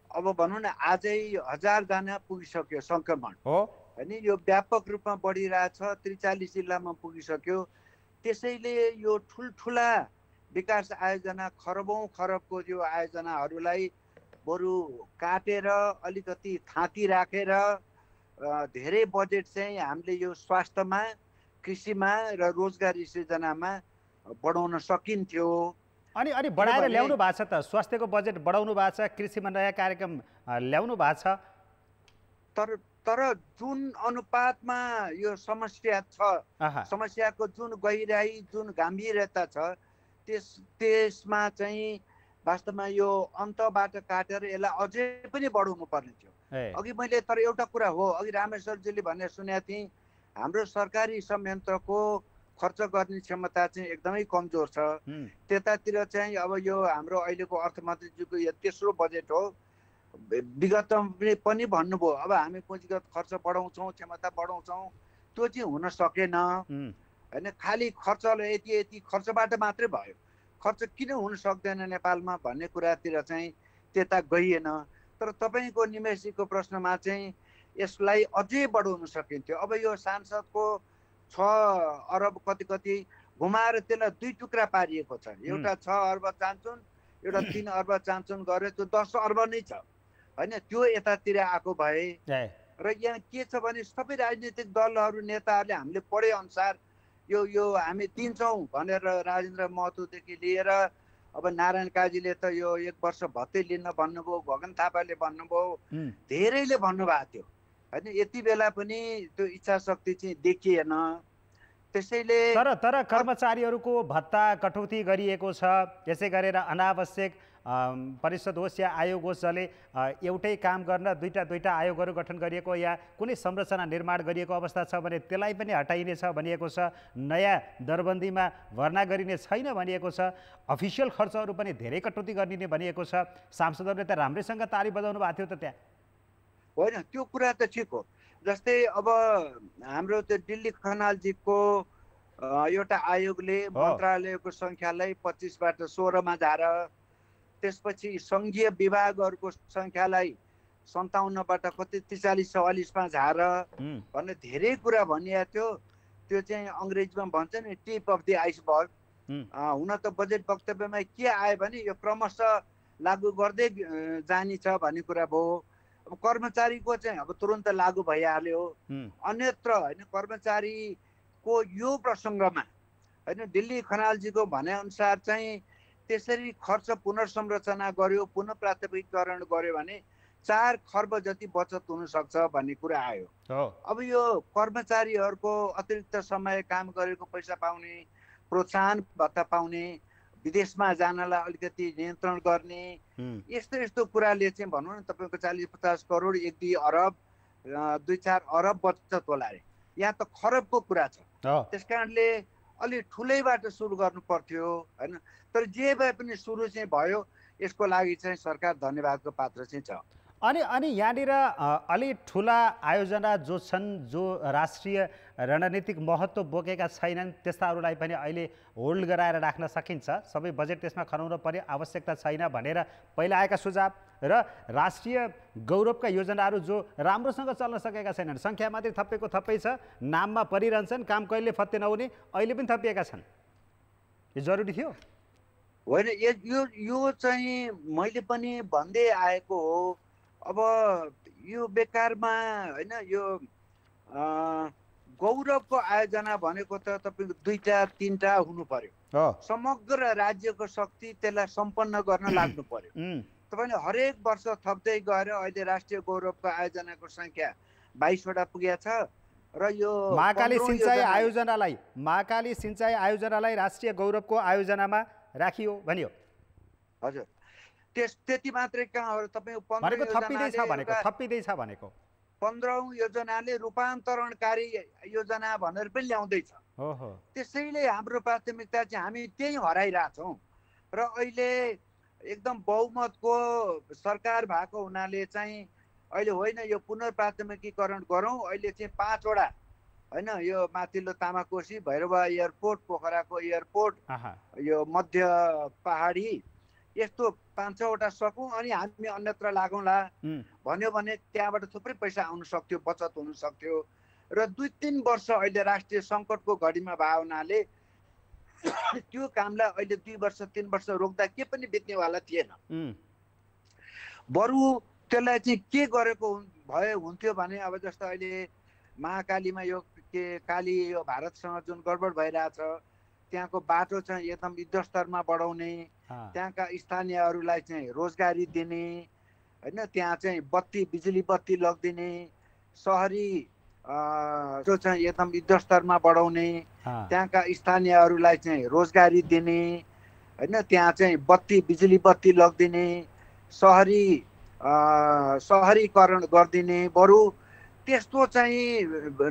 अब भनौँ न आजै 1000 जना पुगिसक्यो सङ्क्रमण होइन, यो व्यापक रूपमा बढिरहेछ, 43 जिल्लामा पुगिसक्यो। त्यसैले यो ठुल्ठुला विकास आयोजना खरबौँ खरबको यो आयोजनाहरूलाई बरु काटेर अलिकति थाती राखेर धेरै बजेट चाहिँ हामीले यो स्वास्थ्यमा, कृषिमा र रोजगारी सृजनामा बढाउन सकिन्थ्यो। अनि बढाएर ल्याउनु भएको छ त, स्वास्थ्यको बजेट बढाउनु भएको छ, कृषिमा नयाँ कार्यक्रम ल्याउनु भएको छ। तर जुन अनुपातमा यो समस्या छ, समस्याको जुन गहिराई, जुन गम्भीरता छ, त्यसमा चाहिँ वास्तवमा यो अन्तबाट काटेर यसलाई अझै पनि बढाउनु पर्ने थियो। अघि मैले तर एउटा कुरा हो, अघि रामेश्वरजीले भने सुनेको थिएँ, हाम्रो सरकारी संयन्त्रको खर्च गर्ने क्षमता चाहिँ एकदमै कमजोर छ। त्यतातिर चाहिँ अब यो हाम्रो अहिलेको अर्थमन्त्रीजीको यो तेस्रो बजेट हो, विगतमा पनि भन्नुभयो अब हामी पुँजीगत खर्च बढाउँछौँ, क्षमता बढाउँछौँ, त्यो चाहिँ हुन सकेन होइन। खालि खर्चले यति यति खर्चबाट मात्रै भयो, खर्च किन हुन सक्दैन नेपालमा भन्ने कुरातिर चाहिँ त्यता गइएन। तर तपाईँको निमेषजीको प्रश्नमा चाहिँ यसलाई अझै बढाउन सकिन्थ्यो। अब यो सांसदको 6 अरब कति घुमाएर त्यसलाई 2 टुक्रा पारिएको छ। एउटा 6 अर्ब चाहन्छन्, एउटा 3 अर्ब चाहन्छन् गरे, त्यो 10 अर्ब नै छ होइन। त्यो यतातिर आएको भए र यहाँ के छ भने सबै राजनीतिक दलहरू नेताहरूले हामीले पढे अनुसार यो हामी दिन्छौँ भनेर राजेन्द्र महतोदेखि लिएर अब नारायण काजीले त यो 1 वर्ष भत्तै लिन भन्नुभयो, गगन थापाले भन्नुभयो, धेरैले भन्नुभएको थियो होइन। यति बेला पनि त्यो इच्छा शक्ति चाहिँ देखिएन। त्यसैले तर कर्मचारीहरूको भत्ता कटौती गरिएको छ। यसै गरेर अनावश्यक परिषद होस् या आयोग होस्, जसले एउटै काम गर्न दुईटा आयोगहरू गठन गरिएको या कुनै संरचना निर्माण गरिएको अवस्था छ भने त्यसलाई पनि हटाइनेछ भनिएको छ। नयाँ दरबन्दीमा भर्ना गरिने छैन भनिएको छ। अफिसियल खर्चहरू पनि धेरै कटौती गरिने भनिएको छ। सांसदहरूले त राम्रैसँग ताली बजाउनु भएको थियो त त्यहाँ होइन। त्यो कुरा त ठिक हो। जस्तै अब हाम्रो त्यो दिल्ली खनालजीको एउटा आयोगले मन्त्रालयको सङ्ख्यालाई 25बाट 16मा झार, त्यसपछि सङ्घीय विभागहरूको सङ्ख्यालाई 57बाट कति 43-44मा झार भन्ने धेरै कुरा भनिएको थियो। त्यो चाहिँ अङ्ग्रेजीमा भन्छ नि टिप अफ द आइसबर्ग। हुन त बजेट वक्तव्यमा के आयो भने यो क्रमशः लागू गर्दै जाने छ भन्ने कुरा भयो। अब कर्मचारीको चाहिँ अब तुरन्त लागू भइहाल्यो। अन्यत्र होइन, कर्मचारीको यो प्रसङ्गमा होइन, दिल्ली खनालजीको भनेअनुसार चाहिँ त्यसरी खर्च पुनर्संरचना गर्यो, पुनः प्राथमिकीकरण गर्यो भने 4 खर्ब जति बचत हुनसक्छ भन्ने कुरा आयो। अब यो कर्मचारीहरूको अतिरिक्त समय काम गरेको पैसा पाउने, प्रोत्साहन भत्ता पाउने, विदेशमा जानलाई अलिकति नियन्त्रण गर्ने, यस्तो कुराले चाहिँ भनौँ न तपाईँको 40-50 करोड 1-2 अरब 2-4 अरब बचत होला अरे। यहाँ त खरबको कुरा छ। त्यस कारणले अलि ठुलैबाट सुरु गर्नु पर्थ्यो होइन। तर जे भए पनि सुरु चाहिँ भयो। यसको लागि चाहिँ सरकार धन्यवादको पात्र चाहिँ छ। अनि यहाँनिर अलि ठुला आयोजना जो छन्, जो राष्ट्रिय रणनीतिक महत्त्व बोकेका छैनन्, त्यस्ताहरूलाई पनि अहिले होल्ड गराएर राख्न सकिन्छ। सबै बजेट त्यसमा खनाउन पर्ने आवश्यकता छैन भनेर पहिला आएका सुझाव र राष्ट्रिय गौरवका योजनाहरू जो राम्रोसँग चल्न सकेका छैनन्, सङ्ख्या मात्रै थपेको थपै छ, नाममा परिरहन्छन्, काम कहिले फत्ते नहुने, अहिले पनि थपिएका छन्। यो जरुरी थियो होइन। यो चाहिँ मैले पनि भन्दै आएको हो। अब यो बेकारमा होइन, यो गौरवको आयोजना भनेको त तपाईँको 2-3टा हुनु पर्यो। समग्र राज्यको शक्ति त्यसलाई सम्पन्न गर्न लाग्नु पर्यो। तपाईँले हरेक वर्ष थप्दै गएर अहिले राष्ट्रिय गौरवको आयोजनाको सङ्ख्या 22वटा पुगेको छ र यो महाकाली सिंचाई आयोजनालाई राष्ट्रिय गौरवको आयोजनामा राखियो भनियो। हजुर, त्यति मात्रै कहाँ हो तपाईँको 15औं योजनाले रूपान्तरणकारी योजना भनेर पनि ल्याउँदैछ। त्यसैले हाम्रो प्राथमिकता चाहिँ हामी त्यही हराइरहेछौँ र अहिले एकदम बहुमतको सरकार भएको हुनाले चाहिँ अहिले होइन यो पुनर्प्राथमिकीकरण गरौँ। अहिले चाहिँ 5वटा होइन, यो माथिल्लो तामाकोशी, भैरवा एयरपोर्ट, पोखराको एयरपोर्ट, यो मध्य पहाडी, यस्तो 5-6वटा सकौँ अनि हामी अन्यत्र लागौँला भन्यो भने त्यहाँबाट थुप्रै पैसा आउन सक्थ्यो, बचत हुन सक्थ्यो। र 2-3 वर्ष अहिले राष्ट्रिय सङ्कटको घडीमा भयो हुनाले त्यो कामलाई अहिले 2 वर्ष 3 वर्ष रोक्दा के पनि बित्नेवाला थिएन। बरु त्यसलाई चाहिँ के गरेको भए हुन्थ्यो भने अब जस्तो अहिले महाकालीमा यो के काली यो भारतसँग जुन गडबड भइरहेछ त्यहाँको बाटो चाहिँ एकदम युद्धस्तरमा बढाउने, त्यहाँका स्थानीयहरूलाई चाहिँ रोजगारी दिने हैन, त्यहाँ चाहिँ बत्ती बिजुली बत्ती लगिदिने, सहरी त्यो चाहिँ एकदम युद्धस्तरमा बढाउने, त्यहाँका स्थानीयहरूलाई चाहिँ रोजगारी दिने हैन, त्यहाँ चाहिँ बत्ती बिजुली बत्ती लगिदिने, सहरीकरण गरिदिने, बरु त्यस्तो चाहिँ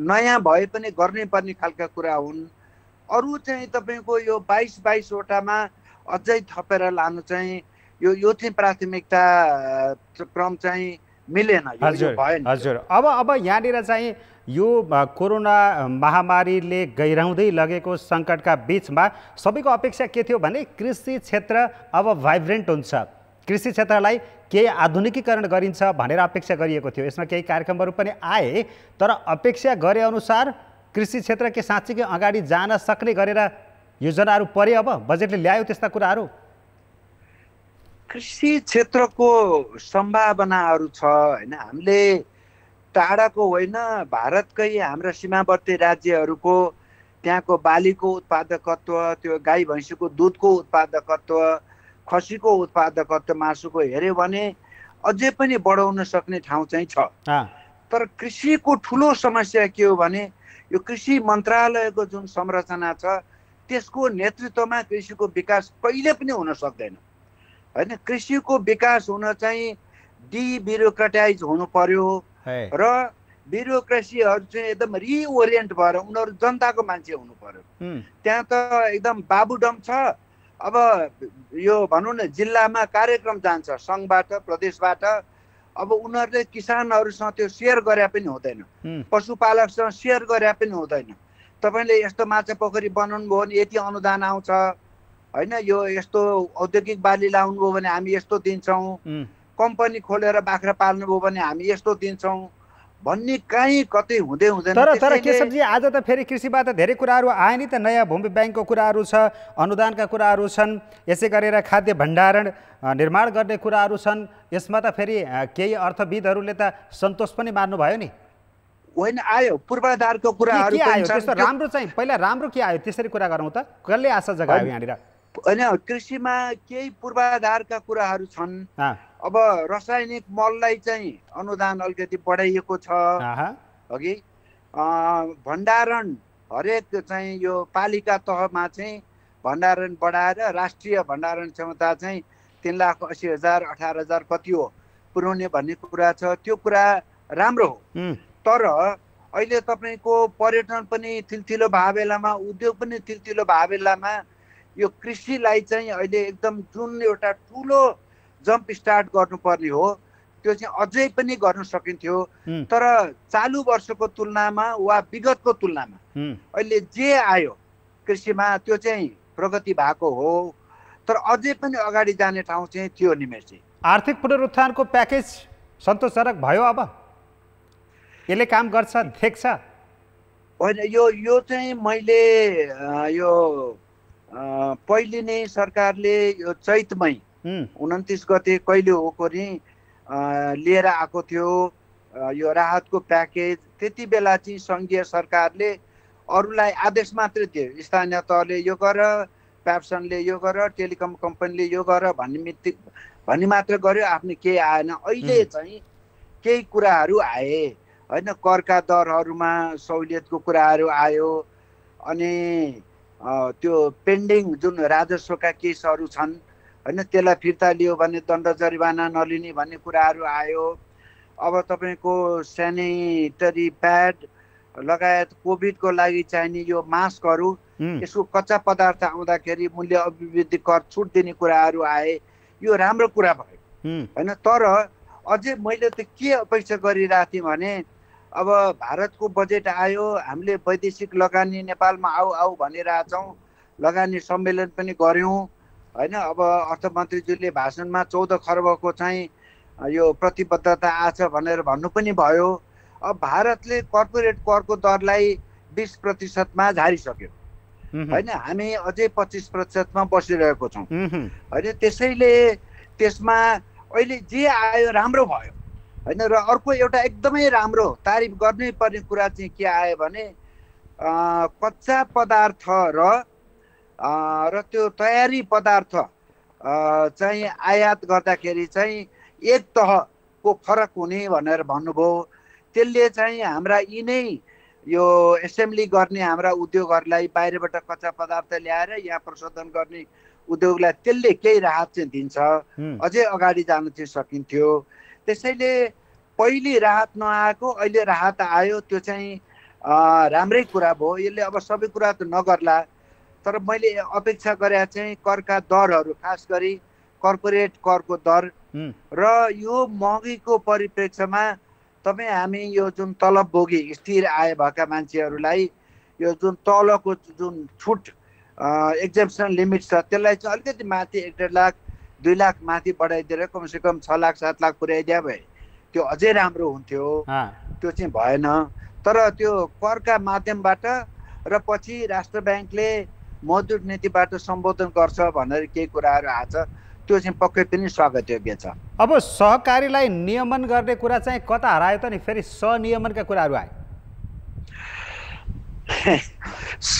नयाँ भए पनि गर्नै पर्ने खालका कुरा हुन्। अरू चाहिँ तपाईको यो 22 वटामा अझै थपेर लानु चाहिँ यो चाहिँ प्राथमिकता क्रम चाहिँ मिलेन। हजुर अब यहाँनिर चाहिँ यो कोरोना महामारीले गहिराउँदै लगेको सङ्कटका बिचमा सबैको अपेक्षा के थियो भने कृषि क्षेत्र अब भाइब्रेन्ट हुन्छ, कृषि क्षेत्रलाई केही आधुनिकीकरण गरिन्छ भनेर अपेक्षा गरिएको थियो। यसमा केही कार्यक्रमहरू पनि आए, तर अपेक्षा गरे अनुसार कृषि क्षेत्र के साँच्चीकै अगाडि जान सक्ने गरेर योजनाहरू परे? अब बजेटले ल्यायो त्यस्ता कुराहरू? कृषि क्षेत्रको सम्भावनाहरू छ हैन। हामीले टाढाको होइन, भारतकै हाम्रा सीमावर्ती राज्यहरूको त्यहाँको बालीको उत्पादकत्व, त्यो गाई भैँसीको दुधको उत्पादकत्व, खसीको उत्पादकत्व, मासुको हेऱ्यो भने अझै पनि बढाउन सक्ने ठाउँ चाहिँ छ। तर कृषिको ठुलो समस्या के हो भने यो कृषि मन्त्रालयको जुन संरचना छ त्यसको नेतृत्वमा कृषिको विकास कहिले पनि हुन सक्दैन हैन। कृषिको विकास हुन चाहिँ डिब्युरोक्रेटाइज हुनु पर्यो र ब्युरोक्रेसीहरू चाहिँ एकदम रिओरिएन्ट भएर उनीहरू जनताको मान्छे हुनु पर्यो। त्यहाँ त एकदम बाबुडम छ। अब यो भनौँ न जिल्लामा कार्यक्रम जान्छ सङ्घबाट प्रदेशबाट, अब उनीहरूले किसानहरूसँग त्यो सेयर गरे पनि हुँदैन, पशुपालकसँग सेयर गरे पनि हुँदैन। तपाईँले यस्तो माछा पोखरी बनाउनु भयो भने यति अनुदान आउँछ हैन, यो यस्तो औद्योगिक बाली लाउनुभयो भने हामी यस्तो दिन्छौँ, कम्पनी खोलेर बाख्रा पाल्नुभयो भने हामी यस्तो दिन्छौँ भन्ने कहीँ कतै हुँदै हुँदैन। तर केशवजी आज त फेरि कृषिबाट धेरै कुराहरू आए नि त, नयाँ भूमि ब्याङ्कको कुराहरू छ, अनुदानका कुराहरू छन्, यसै गरेर खाद्य भण्डारण निर्माण गर्ने कुराहरू छन्। यसमा त फेरि केही अर्थविदहरूले त सन्तोष पनि मान्नुभयो नि। होइन, आयो पूर्वाधारको कुराहरू आयो त्यस्तो राम्रो चाहिँ पहिला राम्रो के आयो त्यसरी कुरा गरौँ त, कसले आशा जगायो यहाँनिर? होइन, कृषिमा केही पूर्वाधारका कुराहरू छन्। अब रासायनिक मललाई चाहिँ अनुदान अलिकति बढाइएको छ अघि, भण्डारण हरेक चाहिँ यो पालिका तहमा चाहिँ भण्डारण बढाएर राष्ट्रिय भण्डारण क्षमता चाहिँ 3,80,000 18,000 कति हो पुर्याउने भन्ने कुरा छ। त्यो कुरा राम्रो हो, तर अहिले तपाईँको पर्यटन पनि थिलथिलो भए बेलामा, उद्योग पनि थिलथिलो भए बेलामा यो कृषिलाई चाहिँ अहिले एकदम जुन एउटा ठुलो जम्प स्टार्ट गर्नुपर्ने हो त्यो चाहिँ अझै पनि गर्न सकिन्थ्यो। तर चालु वर्षको तुलनामा वा विगतको तुलनामा अहिले जे आयो कृषिमा त्यो चाहिँ प्रगति भएको हो, तर अझै पनि अगाडि जाने ठाउँ चाहिँ थियो। निमेषजी, आर्थिक पुनरुत्थानको प्याकेज सन्तोषजनक भयो? अब यसले काम गर्छ देख्छ? होइन, यो चाहिँ मैले यो पहिले नै सरकारले यो चैतमै 29 गते कहिले हो नि लिएर आएको थियो यो राहतको प्याकेज। त्यति बेला चाहिँ सङ्घीय सरकारले अरूलाई आदेश मात्रै दियो, स्थानीय तहले यो गर, प्याप्सनले यो गर, टेलिकम कम्पनीले यो गर भन्ने मात्र गर्यो, आफ्नो केही आएन। अहिले चाहिँ केही कुराहरू आए होइन, करका दरहरूमा सहुलियतको कुराहरू आयो, अनि त्यो पेन्डिङ जुन राजस्वका केसहरू छन् होइन त्यसलाई फिर्ता लियो भने दण्ड जरिवाना नलिने भन्ने कुराहरू आयो। अब तपाईँको सेनिटरी प्याड लगायत कोभिडको लागि चाहिने यो मास्कहरू, यसको कच्चा पदार्थ आउँदाखेरि मूल्य अभिवृद्धि कर छुट दिने कुराहरू आए। यो राम्रो कुरा भयो होइन। तर अझै मैले त के अपेक्षा गरिरहेको थिएँ भने अब भारतको बजेट आयो, हामीले वैदेशिक लगानी नेपालमा आऊ भनिरहेछौँ, लगानी सम्मेलन पनि गऱ्यौँ होइन। अब अर्थमन्त्रीज्यूले भाषणमा 14 खर्बको चाहिँ यो प्रतिबद्धता आछ भनेर भन्नु पनि भयो। अब भारतले कर्पोरेट करको दरलाई 20% झारिसक्यो होइन, हामी अझै 25%मा बसिरहेको छौँ होइन। त्यसैले त्यसमा अहिले जे आयो राम्रो भयो होइन। र अर्को एउटा एकदमै राम्रो तारिफ गर्नै पर्ने कुरा चाहिँ के आयो भने कच्चा पदार्थ र त्यो तयारी पदार्थ चाहिँ आयात गर्दाखेरि चाहिँ एक तहको फरक हुने भनेर भन्नुभयो। त्यसले चाहिँ हाम्रा यिनै यो एसेम्ब्ली गर्ने हाम्रा उद्योगहरूलाई बाहिरबाट कच्चा पदार्थ ल्याएर यहाँ प्रशोधन गर्ने उद्योगलाई त्यसले केही राहत चाहिँ दिन्छ, अझै अगाडि जान चाहिँ सकिन्थ्यो। त्यसैले पहिले राहत नआएको अहिले राहत आयो, त्यो चाहिँ राम्रै कुरा भयो। यसले अब सबै कुरा त नगर्ला, तर मैले अपेक्षा गरे चाहिँ करका दरहरू, खास गरी कर्पोरेट करको दर र यो महँगीको परिप्रेक्ष्यमा तपाईँ हामी यो जुन तलबभोगी स्थिर आय भएका मान्छेहरूलाई यो जुन तलको जुन छुट एक्जेम्पसन लिमिट छ त्यसलाई चाहिँ अलिकति माथि 1.5 लाख 2 लाख माथि बढाइदिएर कमसेकम 6 लाख 7 लाख पुर्याइदिया भए त्यो अझै राम्रो हुन्थ्यो। त्यो चाहिँ भएन। तर त्यो करका माध्यमबाट र पछि राष्ट्र ब्याङ्कले मौद्रिक नीतिबाट सम्बोधन गर्छ भनेर केही कुराहरू आछ, त्यो चाहिँ पक्कै पनि स्वागतयोग्य छ। अब सहकारीलाई नियमन गर्ने कुरा चाहिँ कता हरायो त नि? फेरि सनियमनका कुराहरू आए।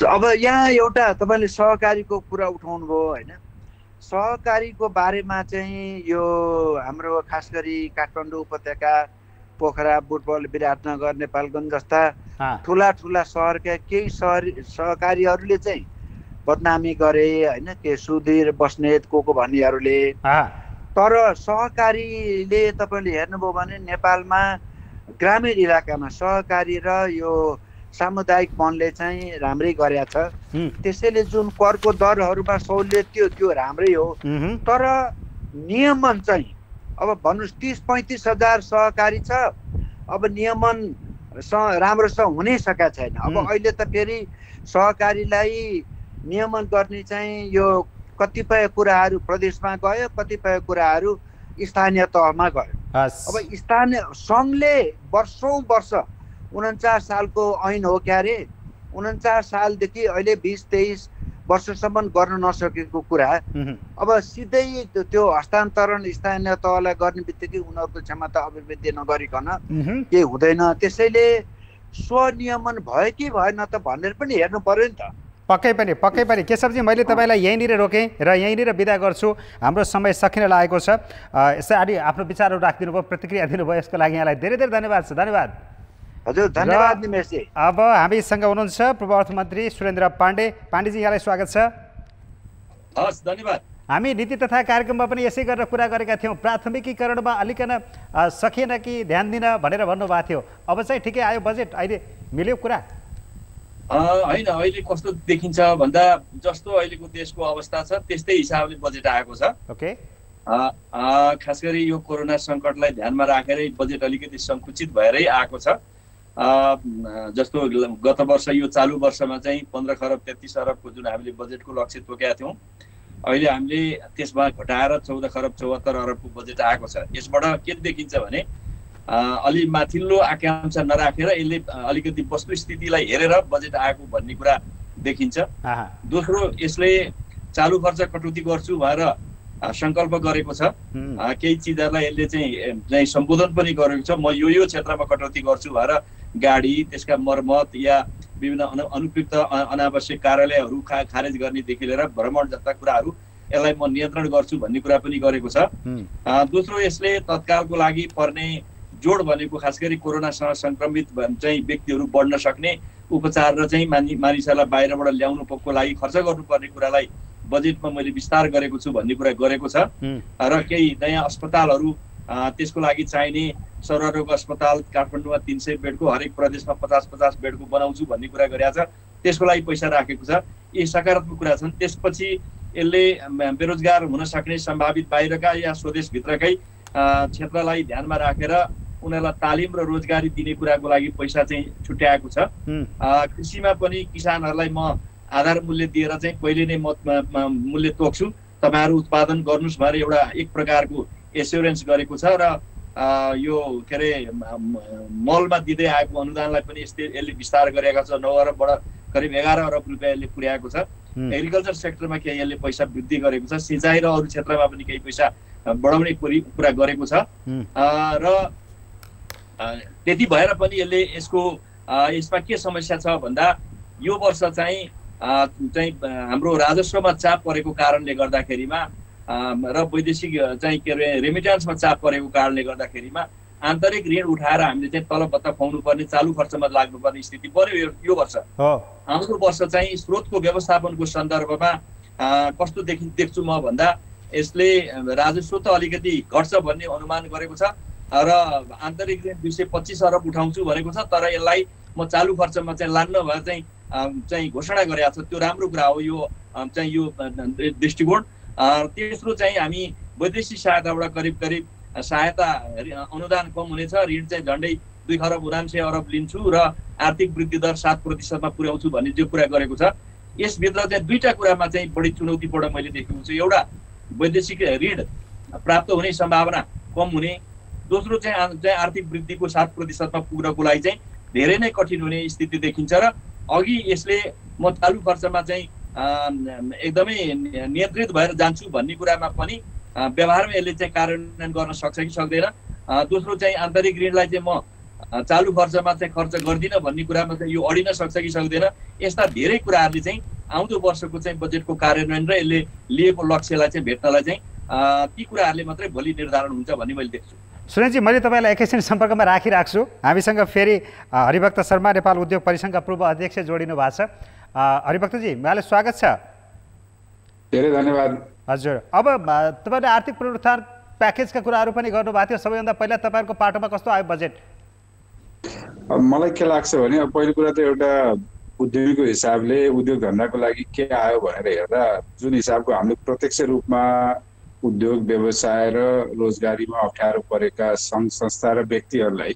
अब यहाँ एउटा तपाईँले सहकारीको कुरा उठाउनु भयो होइन। सहकारीको बारेमा चाहिँ यो हाम्रो खास गरी काठमाडौँ उपत्यका, पोखरा, बुटबल, विराटनगर, नेपालगञ्ज जस्ता ठुला ठुला सहरका केही सहकारीहरूले चाहिँ बदनामी गरे होइन, के सुधीर बस्नेत को भन्नेहरूले। तर सहकारीले तपाईँले हेर्नुभयो भने नेपालमा ग्रामीण इलाकामा सहकारी र यो सामुदायिक वनले चाहिँ राम्रै गरेका छ। त्यसैले जुन करको दरहरूमा सहुलियत थियो त्यो राम्रै हो। तर नियमन चाहिँ अब भन्नुहोस् 30-35 हजार सहकारी छ, अब नियमन राम्रोसँग हुनै सकेको छैन। अब अहिले त फेरि सहकारीलाई नियमन गर्ने चाहिँ यो कतिपय कुराहरू प्रदेशमा गयो, कतिपय कुराहरू स्थानीय तहमा गयो। अब स्थानीय सङ्घले वर्षौँ वर्ष 49 सालको ऐन हो क्यारे, 49 सालदेखि अहिले 20-23 वर्षसम्म गर्न नसकेको कुरा अब सिधै त्यो हस्तान्तरण स्थानीय तहलाई गर्ने बित्तिकै उनीहरूको क्षमता अभिवृद्धि नगरिकन केही हुँदैन। त्यसैले स्वनियमन भयो कि भएन त भनेर पनि हेर्नु पर्यो नि त। पक्कै पनि केशवजी, मैले तपाईँलाई यहीँनिर रोकेँ र यहीँनिर बिदा गर्छु। हाम्रो समय सकिन लागेको छ। यसै अलि आफ्नो विचारहरू राखिदिनु भयो, प्रतिक्रिया दिनुभयो, यसको लागि यहाँलाई धेरै धेरै धन्यवाद छ। धन्यवाद हजुर, धन्यवाद निमेशजी। अब हामीसँग हुनुहुन्छ पूर्व अर्थमन्त्री सुरेन्द्र पाण्डे। पाण्डेजी, यहाँलाई स्वागत छ। हस्, धन्यवाद। हामी नीति तथा कार्यक्रममा पनि यसै गरेर कुरा गरेका थियौँ। प्राथमिकीकरणमा अलिकन सकिएन कि ध्यान दिन भनेर भन्नुभएको थियो। अब चाहिँ ठिकै आयो बजेट, अहिले मिल्यो कुरा? होइन, अहिले कस्तो देखिन्छ भन्दा जस्तो अहिलेको देशको अवस्था छ त्यस्तै हिसाबले बजेट आएको छ। ओके। खास गरी यो कोरोना सङ्कटलाई ध्यानमा राखेरै बजेट अलिकति सङ्कुचित भएरै आएको छ। जस्तो गत वर्ष यो चालु वर्षमा चाहिँ 15 खरब 33 अरबको जुन हामीले बजेटको लक्ष्य तोकेका थियौँ, अहिले हामीले त्यसमा घटाएर 14 खरब 74 अरबको बजेट आएको छ। यसबाट के देखिन्छ भने अलि माथिल्लो आकांक्षा नराखेर यसले अलिकति वस्तुस्थितिलाई हेरेर बजेट आएको भन्ने कुरा देखिन्छ। दोस्रो, यसले चालु खर्च कटौती गर्छु भनेर सङ्कल्प गरेको छ। केही चिजहरूलाई यसले चाहिँ सम्बोधन पनि गरेको छ। म यो क्षेत्रमा कटौती गर्छु भनेर गाडी, त्यसका मर्मत या विभिन्न अनुपयुक्त अनावश्यक कार्यालयहरू खारेज गर्नेदेखि लिएर भ्रमण जस्ता कुराहरू यसलाई म नियन्त्रण गर्छु भन्ने कुरा पनि गरेको छ। दोस्रो, यसले तत्कालको लागि पर्ने जोड भनेको खास गरी कोरोनासँग सङ्क्रमित चाहिँ व्यक्तिहरू बढ्न सक्ने उपचार र चाहिँ मानिसहरूलाई बाहिरबाट ल्याउनुको लागि खर्च गर्नुपर्ने कुरालाई बजेटमा मैले विस्तार गरेको छु भन्ने कुरा गरेको छ। र केही नयाँ अस्पतालहरू, त्यसको लागि चाहिने सर्वरोग अस्पताल काठमाडौँमा 300 बेडको, हरेक प्रदेशमा 50-50 बेडको बनाउँछु भन्ने कुरा गरेको छ। त्यसको लागि पैसा राखेको छ। यी सकारात्मक कुरा छन्। त्यसपछि यसले बेरोजगार हुन सक्ने सम्भावित बाहिरका या स्वदेशभित्रकै क्षेत्रलाई ध्यानमा राखेर उनीहरूलाई तालिम र रोजगारी दिने कुराको लागि पैसा चाहिँ छुट्याएको छ। कृषिमा पनि किसानहरूलाई म आधार मूल्य दिएर चाहिँ पहिले नै मूल्य तोक्छु, तपाईँहरू उत्पादन गर्नुहोस् भनेर एउटा एक प्रकारको एस्योरेन्स गरेको छ। र यो के अरे मलमा दिँदै आएको अनुदानलाई पनि यसले विस्तार गरेका छ। 9 अरबबाट करिब 11 अरब रुपियाँ यसले पुर्याएको छ। एग्रिकल्चर सेक्टरमा केही यसले पैसा वृद्धि गरेको छ, सिँचाइ र अरू क्षेत्रमा पनि केही पैसा बढाउने कुरा गरेको छ र त्यति भएर पनि यसले यसमा के समस्या छ भन्दा यो वर्ष चाहिँ हाम्रो राजस्वमा चाप परेको कारणले गर्दाखेरिमा र वैदेशिक चाहिँ के अरे रेमिट्यान्समा चाप परेको कारणले गर्दाखेरिमा आन्तरिक ऋण उठाएर हामीले चाहिँ तलब भत्ता खुवाउनु पर्ने, चालु खर्चमा लाग्नुपर्ने स्थिति पर्यो यो वर्ष। आउँदो वर्ष चाहिँ स्रोतको व्यवस्थापनको सन्दर्भमा कस्तो देख्छु म भन्दा यसले राजस्व त अलिकति घट्छ भन्ने अनुमान गरेको छ र आन्तरिक ऋण 225 अरब उठाउँछु भनेको छ, तर यसलाई म चालु खर्चमा चाहिँ लान्न भए चाहिँ घोषणा गरेको छ। त्यो राम्रो कुरा हो यो चाहिँ यो दृष्टिकोण। तेस्रो चाहिँ हामी वैदेशिक सहायताबाट करिब सहायता अनुदान कम हुनेछ, ऋण चाहिँ झन्डै 2 खरब 79 अरब लिन्छु र आर्थिक वृद्धि दर 7% पुर्याउँछु भन्ने जो कुरा गरेको छ। यसभित्र चाहिँ दुईटा कुरामा चाहिँ बढी चुनौतीपूर्ण मैले देखेको छु। एउटा वैदेशिक ऋण प्राप्त हुने सम्भावना कम हुने, दोस्रो चाहिँ आर्थिक वृद्धिको 7% पुग्नको लागि चाहिँ धेरै नै कठिन हुने स्थिति देखिन्छ र अघि यसले म चालु खर्चमा चाहिँ एकदमै नियन्त्रित भएर जान्छु भन्ने कुरामा पनि व्यवहारमा यसले चाहिँ कार्यान्वयन गर्न सक्छ कि सक्दैन। दोस्रो चाहिँ आन्तरिक ऋणलाई चाहिँ म चालु खर्चमा चाहिँ खर्च गर्दिनँ भन्ने कुरामा चाहिँ यो अडिन सक्छ कि सक्दैन। यस्ता धेरै कुराहरूले चाहिँ आउँदो वर्षको चाहिँ बजेटको कार्यान्वयन र यसले लिएको लक्ष्यलाई चाहिँ भेट्नलाई चाहिँ ती कुराहरूले मात्रै भोलि निर्धारण हुन्छ भन्ने मैले देख्छु। सुरेशजी, मैले तपाईँलाई एकैछिन सम्पर्कमा राखिराख्छु। हामीसँग फेरि हरिभक्त शर्मा नेपाल उद्योग परिसङ्घका पूर्व अध्यक्ष जोडिनु भएको छ। हरिभक्तजी, यहाँलाई स्वागत छ। धेरै धन्यवाद। हजुर, अब तपाईँले आर्थिक पुनरुत्थान प्याकेजका कुराहरू पनि गर्नुभएको थियो। सबैभन्दा पहिला तपाईँहरूको पाटोमा कस्तो आयो बजेट? मलाई के लाग्छ भने अब पहिलो कुरा त एउटा उद्योगीको हिसाबले उद्योग धन्दाको लागि के आयो भनेर हेर्दा जुन हिसाबको हामीले प्रत्यक्ष रूपमा उद्योग व्यवसाय र रोजगारीमा अप्ठ्यारो परेका सङ्घ संस्था र व्यक्तिहरूलाई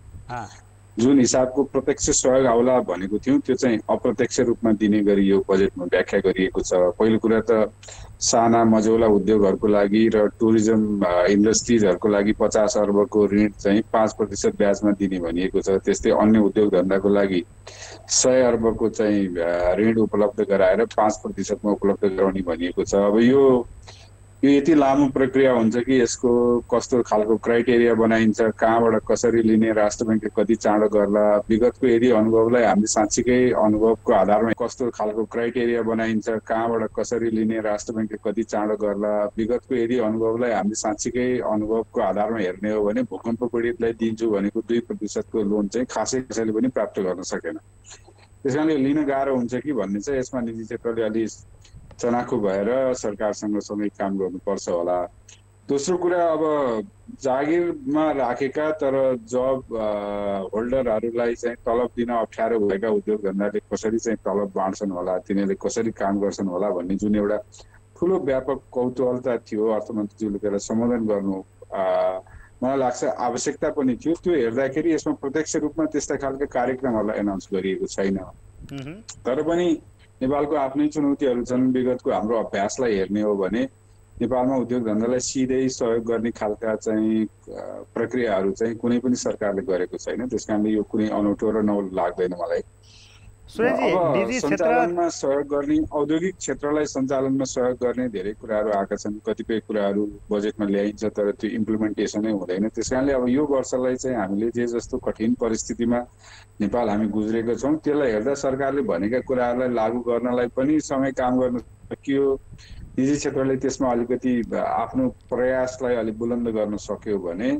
जुन हिसाबको प्रत्यक्ष सहयोग आउला भनेको थियौँ त्यो चाहिँ अप्रत्यक्ष रूपमा दिने गरी यो बजेटमा व्याख्या गरिएको छ। पहिलो कुरा त साना मझौला उद्योगहरूको लागि र टुरिज्म इन्डस्ट्रिजहरूको लागि 50 अर्बको ऋण चाहिँ 5% ब्याजमा दिने भनिएको छ। त्यस्तै अन्य उद्योग धन्दाको लागि 100 अर्बको चाहिँ ऋण उपलब्ध गराएर 5% मा उपलब्ध गराउने भनिएको छ। अब यो यति लामो प्रक्रिया हुन्छ कि यसको कस्तो खालको क्राइटेरिया बनाइन्छ, कहाँबाट कसरी लिने, राष्ट्र ब्याङ्कले कति चाँडो गर्ला, विगतको यदि अनुभवलाई हामीले साँच्चीकै अनुभवको आधारमा कस्तो खालको क्राइटेरिया बनाइन्छ, कहाँबाट कसरी लिने, राष्ट्र ब्याङ्कले कति चाँडो गर्ला, विगतको यदि अनुभवलाई हामीले साँच्चीकै अनुभवको आधारमा हेर्ने हो भने भूकम्प पीडितलाई दिन्छु भनेको 2% को लोन चाहिँ खासै कसैले पनि प्राप्त गर्न सकेन। त्यस कारणले लिन गाह्रो हुन्छ कि भन्ने चाहिँ यसमा निजी क्षेत्रले अलि चनाखु भएर सरकारसँग सँगै काम गर्नुपर्छ होला। दोस्रो कुरा, अब जागिरमा राखेका तर जब होल्डरहरूलाई चाहिँ तलब दिन अप्ठ्यारो भएका उद्योग धन्दाले कसरी चाहिँ तलब बाँड्छन् होला, तिनीहरूले कसरी काम गर्छन् होला भन्ने जुन एउटा ठुलो व्यापक कौतूहलता थियो अर्थमन्त्रीज्यूले त्यसलाई सम्बोधन गर्नु मलाई लाग्छ आवश्यकता पनि थियो। त्यो हेर्दाखेरि यसमा प्रत्यक्ष रूपमा त्यस्ता खालका कार्यक्रमहरूलाई एनाउन्स गरिएको छैन। तर पनि नेपालको आफ्नै चुनौतीहरू छन्। विगतको हाम्रो अभ्यासलाई हेर्ने हो भने नेपालमा उद्योग धन्दालाई सिधै सहयोग गर्ने खालका चाहिँ प्रक्रियाहरू चाहिँ कुनै पनि सरकारले गरेको छैन। त्यसकारणले यो कुनै अनौठो र नौलो लाग्दैन मलाई। सञ्चालनमा सहयोग गर्ने, औद्योगिक क्षेत्रलाई सञ्चालनमा सहयोग गर्ने धेरै कुराहरू आएका छन्। कतिपय कुराहरू बजेटमा ल्याइन्छ तर त्यो इम्प्लिमेन्टेसनै हुँदैन। त्यसकारणले अब यो वर्षलाई चाहिँ हामीले जे जस्तो कठिन परिस्थितिमा नेपाल हामी गुज्रेको छौँ त्यसलाई हेर्दा सरकारले भनेका कुराहरूलाई लागू गर्नलाई पनि समय काम गर्न सकियो। निजी क्षेत्रले त्यसमा अलिकति आफ्नो प्रयासलाई अलिक बुलन्द गर्न सक्यो भने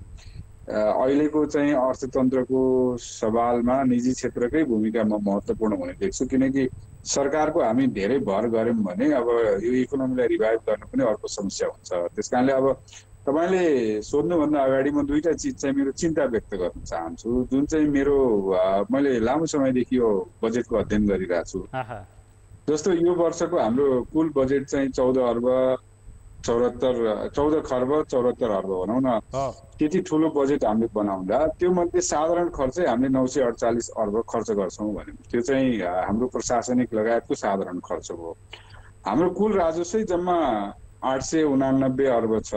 अहिलेको चाहिँ अर्थतन्त्रको सवालमा निजी क्षेत्रकै भूमिका म महत्त्वपूर्ण हुने देख्छु। किनकि सरकारको हामी धेरै भर गऱ्यौँ भने अब यो इकोनोमीलाई रिभाइभ गर्न पनि अर्को समस्या हुन्छ। त्यसकारणले अब तपाईँले सोध्नुभन्दा अगाडि म दुईटा चिज चाहिँ मेरो चिन्ता व्यक्त गर्न चाहन्छु, जुन चाहिँ मेरो मैले लामो समयदेखि यो बजेटको अध्ययन गरिरहेको छु। जस्तो यो वर्षको हाम्रो कुल बजेट चाहिँ 14 खर्ब 74 अर्ब भनौँ न, त्यति ठुलो बजेट हामीले बनाउँदा त्यो मध्ये साधारण खर्चै हामीले 948 अर्ब खर्च गर्छौँ भने त्यो चाहिँ हाम्रो प्रशासनिक लगायतको साधारण खर्च हो। हाम्रो कुल राजस्वै जम्मा 889 अर्ब छ।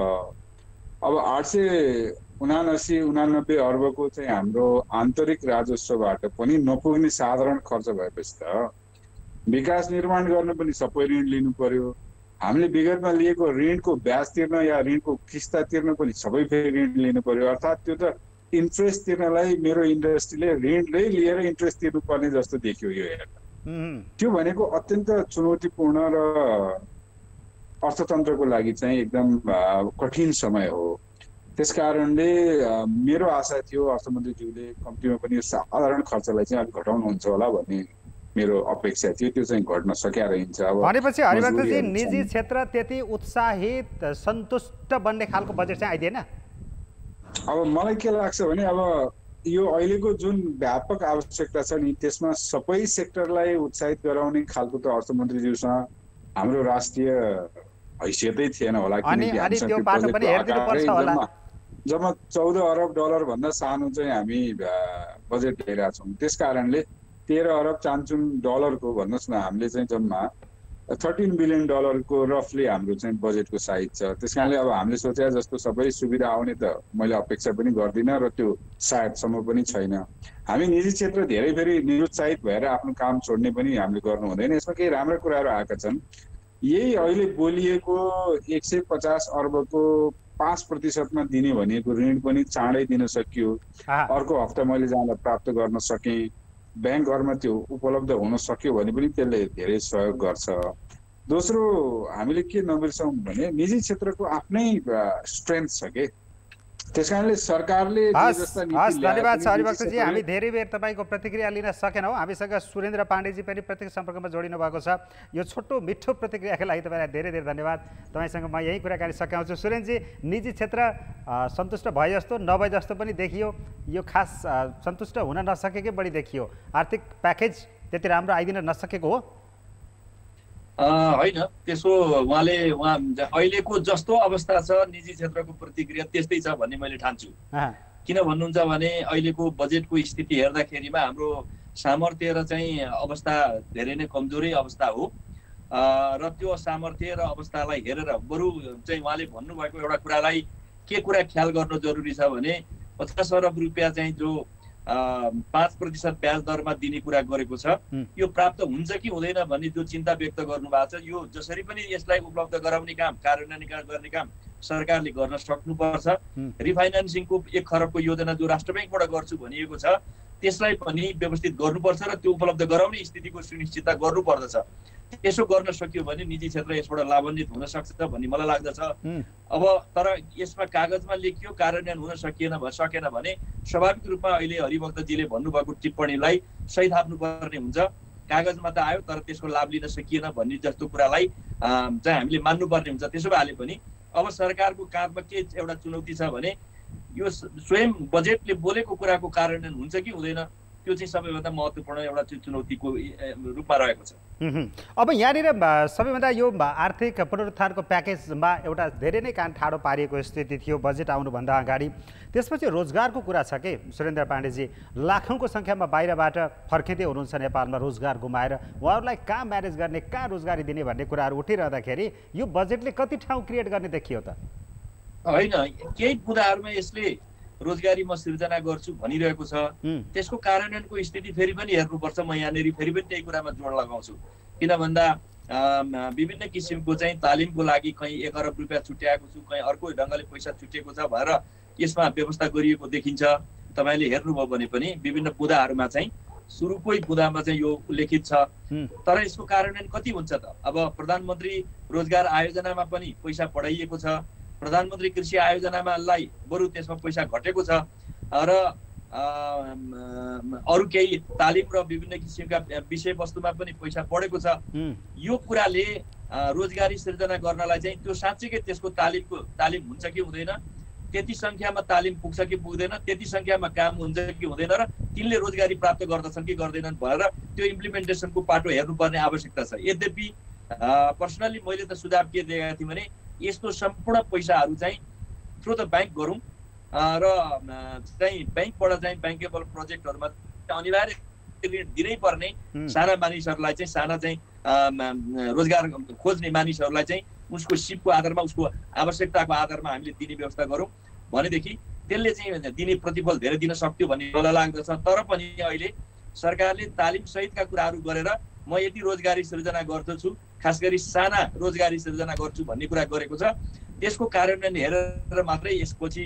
अब 879 अर्बको चाहिँ हाम्रो आन्तरिक राजस्वबाट पनि नपुग्ने साधारण खर्च भएपछि त विकास निर्माण गर्न पनि सबै ऋण लिनु पर्यो। हामीले विगतमा लिएको ऋणको ब्याज तिर्न या ऋणको किस्ता तिर्न पनि सबै फेरि ऋण लिनु पर्यो। अर्थात् त्यो त इन्ट्रेस्ट तिर्नलाई मेरो इन्डस्ट्रीले ऋणले लिएर इन्ट्रेस्ट तिर्नुपर्ने जस्तो देखियो यो हेर्दा। त्यो भनेको अत्यन्त चुनौतीपूर्ण र अर्थतन्त्रको लागि चाहिँ एकदम कठिन समय हो। त्यसकारणले मेरो आशा थियो अर्थमन्त्रीज्यूले कम्तीमा पनि साधारण खर्चलाई चाहिँ अलिक घटाउनुहुन्छ होला भन्ने मेरो अपेक्षा थियो। त्यो चाहिँ घट्न सकिया रहन्छ। अब भनेपछि हरिभक्तजी निजी क्षेत्र त्यति उत्साहित सन्तुष्ट बन्ने खालको बजेट चाहिँ आइदिएन। अब मलाई के लाग्छ भने अब यो अहिलेको जुन व्यापक आवश्यकता छ नि त्यसमा सबै सेक्टरलाई उत्साहित गराउने खालको त अर्थमन्त्रीज्यूसँग हाम्रो राष्ट्रिय हैसियतै थिएन होला। जम्मा 14 अरब डलर भन्दा सानो चाहिँ हामी बजेट ल्याइरहेका छौँ। त्यस कारणले 13 अरब चान्चुन डलरको भन्नुहोस् न हामीले चाहिँ जम्मा 13 बिलियन डलरको रफली हाम्रो चाहिँ बजेटको साइज छ। त्यस कारणले अब हामीले सोचे जस्तो सबै सुविधा आउने त मैले अपेक्षा पनि गर्दिनँ र त्यो सायदसम्म पनि छैन। हामी निजी क्षेत्र धेरै फेरि निरुत्साहित भएर आफ्नो काम छोड्ने पनि हामीले गर्नु हुँदैन। यसमा केही राम्रा कुराहरू आएका छन्। यही अहिले बोलिएको 150 अर्बको 5% दिने भनेको ऋण पनि चाँडै दिन सकियो। अर्को हप्ता मैले जाँदा प्राप्त गर्न सकेँ। ब्याङ्कहरूमा त्यो उपलब्ध हुन सक्यो भने पनि त्यसले धेरै सहयोग गर्छ। दोस्रो हामीले के नबिर्सौँ भने निजी क्षेत्रको आफ्नै स्ट्रेन्थ छ के। त्यसकारणले सरकारले धन्यवाद छ हरिभक्तजी। हामी धेरै बेर तपाईँको प्रतिक्रिया लिन सकेनौँ। हामीसँग सुरेन्द्र पाण्डेजी पनि प्रत्यक्ष सम्पर्कमा जोडिनु भएको छ। यो छोटो मिठो प्रतिक्रियाको लागि तपाईँलाई धेरै धेरै धन्यवाद। तपाईँसँग म यही कुराकानी सघाउँछु। सुरेन्द्रजी, निजी क्षेत्र सन्तुष्ट भए जस्तो नभए जस्तो पनि देखियो। यो खास सन्तुष्ट हुन नसकेकै बढी देखियो। आर्थिक प्याकेज त्यति राम्रो आइदिन नसकेको हो होइन। त्यसो उहाँले अहिलेको जस्तो अवस्था छ निजी क्षेत्रको प्रतिक्रिया त्यस्तै छ भन्ने मैले ठान्छु। किन भन्नुहुन्छ भने अहिलेको बजेटको स्थिति हेर्दाखेरिमा हाम्रो सामर्थ्य र चाहिँ अवस्था धेरै नै कमजोरै अवस्था हो र त्यो सामर्थ्य र अवस्थालाई हेरेर बरु चाहिँ उहाँले भन्नुभएको एउटा कुरालाई के कुरा ख्याल गर्न जरुरी छ भने 50 अरब रुपियाँ चाहिँ जो 5% ब्याज दरमा दिने कुरा गरेको छ यो प्राप्त हुन्छ कि हुँदैन भन्ने जो चिन्ता व्यक्त गर्नु भएको छ यो जसरी पनि यसलाई उपलब्ध गराउने काम कार्यान्वयन गर्ने काम सरकारले गर्न सक्नुपर्छ। रिफाइनान्सिङको 1 खरबको योजना जो राष्ट्र ब्याङ्कबाट गर्छु भनिएको छ त्यसलाई पनि व्यवस्थित गर्नुपर्छ र त्यो उपलब्ध गराउने स्थितिको सुनिश्चितता गर्नुपर्दछ। त्यसो गर्न सक्यो भने निजी क्षेत्र यसबाट लाभान्वित हुन सक्छ भन्ने मलाई लाग्दछ। अब तर यसमा कागजमा लेखियो कार्यान्वयन हुन सकेन भने स्वाभाविक रूपमा अहिले हरिभक्तजीले भन्नुभएको टिप्पणीलाई सही थाप्नुपर्ने हुन्छ। कागजमा त आयो तर त्यसको लाभ लिन सकिएन भन्ने जस्तो कुरालाई चाहिँ हामीले मान्नुपर्ने हुन्छ। त्यसो भए पनि अब सरकारको काँधमा के एउटा चुनौती छ भने यो स्वयं बजेटले बोलेको कुराको कार्यान्वयन हुन्छ कि हुँदैन त्यो चाहिँ सबैभन्दा महत्त्वपूर्ण एउटा चुनौतीको रूपमा रहेको छ। अब यहाँनिर सबैभन्दा यो आर्थिक पुनरुत्थानको प्याकेजमा एउटा धेरै नै कान ठाडो पारिएको स्थिति थियो बजेट आउनुभन्दा अगाडि। त्यसपछि रोजगारको कुरा छ के सुरेन्द्र पाण्डेजी? लाखौँको सङ्ख्यामा बाहिरबाट फर्किँदै हुनुहुन्छ नेपालमा रोजगार गुमाएर। उहाँहरूलाई कहाँ म्यानेज गर्ने, कहाँ रोजगारी दिने भन्ने कुराहरू उठिरहँदाखेरि यो बजेटले कति ठाउँ क्रिएट गर्ने देखियो त? होइन, केही कुराहरूमा यसले रोजगारी म सृजना गर्छु भनिरहेको छ। त्यसको कार्यान्वयनको स्थिति फेरि पनि हेर्नुपर्छ। म यहाँनिर फेरि पनि त्यही कुरामा जोड लगाउँछु। किन भन्दा विभिन्न किसिमको चाहिँ तालिमको लागि कहीँ 1 अरब रुपियाँ छुट्याएको छु, कहीँ अर्को ढङ्गले पैसा छुट्टिएको छ भनेर यसमा व्यवस्था गरिएको देखिन्छ। तपाईँले हेर्नुभयो भने पनि विभिन्न बुँदाहरूमा चाहिँ सुरुकै बुँदामा चाहिँ यो उल्लेखित छ। तर यसको कार्यान्वयन कति हुन्छ त? अब प्रधानमन्त्री रोजगार आयोजनामा पनि पैसा बढाइएको छ। प्रधानमन्त्री कृषि आयोजनामालाई बरु त्यसमा पैसा घटेको छ र अरू केही तालिम र विभिन्न किसिमका विषयवस्तुमा पनि पैसा बढेको छ। यो कुराले रोजगारी सृजना गर्नलाई चाहिँ त्यो साँच्चीकै त्यसको तालिम हुन्छ कि हुँदैन, त्यति सङ्ख्यामा तालिम पुग्छ कि पुग्दैन, त्यति सङ्ख्यामा काम हुन्छ कि हुँदैन र तिनले रोजगारी प्राप्त गर्दछन् कि गर्दैनन् भनेर त्यो इम्प्लिमेन्टेसनको पाटो हेर्नुपर्ने आवश्यकता छ। यद्यपि पर्सनली मैले त सुझाव के दिएका थिएँ भने यस्तो सम्पूर्ण पैसाहरू चाहिँ थ्रु द ब्याङ्क गरौँ र चाहिँ ब्याङ्कबाट चाहिँ ब्याङ्केबल प्रोजेक्टहरूमा अनिवार्य ऋण दिनै पर्ने साना मानिसहरूलाई चाहिँ साना चाहिँ रोजगार खोज्ने मानिसहरूलाई चाहिँ उसको सिपको आधारमा उसको आवश्यकताको आधारमा हामीले दिने व्यवस्था गरौँ भनेदेखि त्यसले चाहिँ दिने प्रतिफल धेरै दिन सक्थ्यो भन्ने मलाई लाग्दछ। तर पनि अहिले सरकारले तालिम सहितका कुराहरू गरेर म यति रोजगारी सृजना गर्दछु, खास गरी साना रोजगारी सृजना गर्छु भन्ने कुरा गरेको छ। त्यसको कार्यान्वयन हेरेर मात्रै यसपछि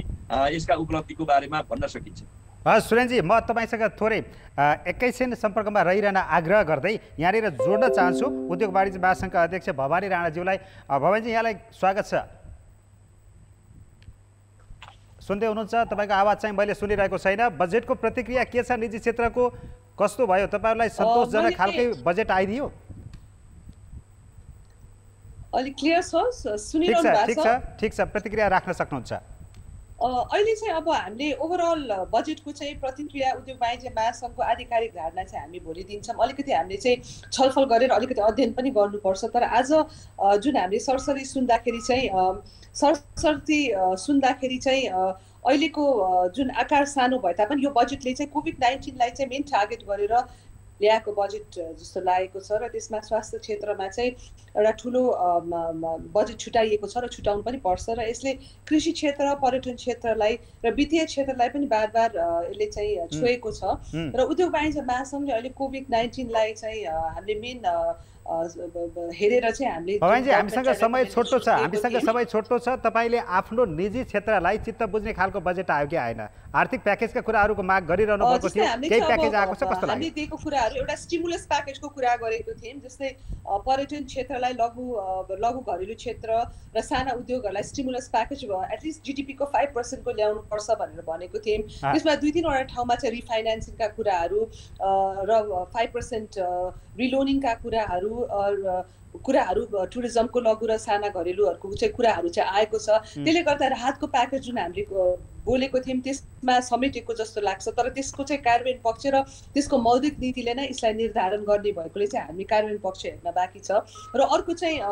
यसका उपलब्धिको बारेमा भन्न सकिन्छ। सुरेनजी, म तपाईँसँग थोरै एकैछिन सम्पर्कमा रहिरहन आग्रह गर्दै यहाँनिर जोड्न चाहन्छु उद्योग वाणिज्य महासङ्घका अध्यक्ष भवानी राणाज्यूलाई। भवानीजी, यहाँलाई स्वागत छ। सुन्दै हुनुहुन्छ? तपाईँको आवाज चाहिँ मैले सुनिरहेको छैन। बजेटको प्रतिक्रिया के छ? निजी क्षेत्रको कस्तो भयो? तपाईँहरूलाई सन्तोषजनक खालकै बजेट आइदियो? अलि क्लियर छ? सुनिरहनु भएको छ? ठिक छ, प्रतिक्रिया राख्न सक्नुहुन्छ। अहिले चाहिँ अब हामीले ओभरअल बजेटको चाहिँ प्रतिक्रिया उद्योग वाणिज्य महासङ्घको आधिकारिक धारणा चाहिँ हामी भोलि दिन्छौँ। अलिकति हामीले चाहिँ छलफल गरेर अलिकति अध्ययन पनि गर्नुपर्छ। तर आज जुन हामीले सरसरी सुन्दाखेरि चाहिँ अहिलेको जुन आकार सानो भए तापनि यो बजेटले चाहिँ कोभिड-19लाई चाहिँ मेन टार्गेट गरेर ल्याएको बजेट जस्तो लागेको छ र त्यसमा स्वास्थ्य क्षेत्रमा चाहिँ एउटा ठुलो बजेट छुटाइएको छ र छुटाउनु पनि पर्छ र यसले कृषि क्षेत्र, पर्यटन क्षेत्रलाई र वित्तीय क्षेत्रलाई पनि बार बार यसले चाहिँ छोएको छ र उद्योग वाणिज्य महासङ्घले अहिले कोभिड-19लाई चाहिँ हामीले मेन हेरेर चाहिँ हामीले हामीसँग समय छोटो छ। तपाईँले आफ्नो निजी क्षेत्रलाई चित्त बुझ्ने खालको बजेट आयो कि आएन? आर्थिक प्याकेजका कुराहरूको माग गरिरहनु भएको थियो, केही प्याकेज आएको छ? कस्तो लाग्यो? हामीले दिएको कुराहरू एउटा स्टिमुलस प्याकेजको कुरा गरेको थियौँ, जस्तै पर्यटन क्षेत्रलाई, लघु घरेलु क्षेत्र र साना उद्योगहरूलाई स्टिमुलस प्याकेज एटलिस्ट जिडिपीको 5% को ल्याउनु पर्छ भनेर भनेको थियौँ। त्यसमा 2-3 ठाउँमा चाहिँ रिफाइनेन्सिङका कुराहरू र 5% रिलोनिङका कुराहरू टुरिज्मको लघु र साना घरेलुहरूको चाहिँ कुराहरू चाहिँ आएको छ। त्यसले गर्दा राहतको प्याकेज जुन हामीले बोलेको थियौँ त्यसमा समेटेको जस्तो लाग्छ। तर त्यसको चाहिँ कार्यान्वयन पक्ष र त्यसको मौलिक नीतिले नै यसलाई निर्धारण गर्ने भएकोले चाहिँ हामी कार्यान्वयन पक्ष हेर्न बाँकी छ। र अर्को चाहिँ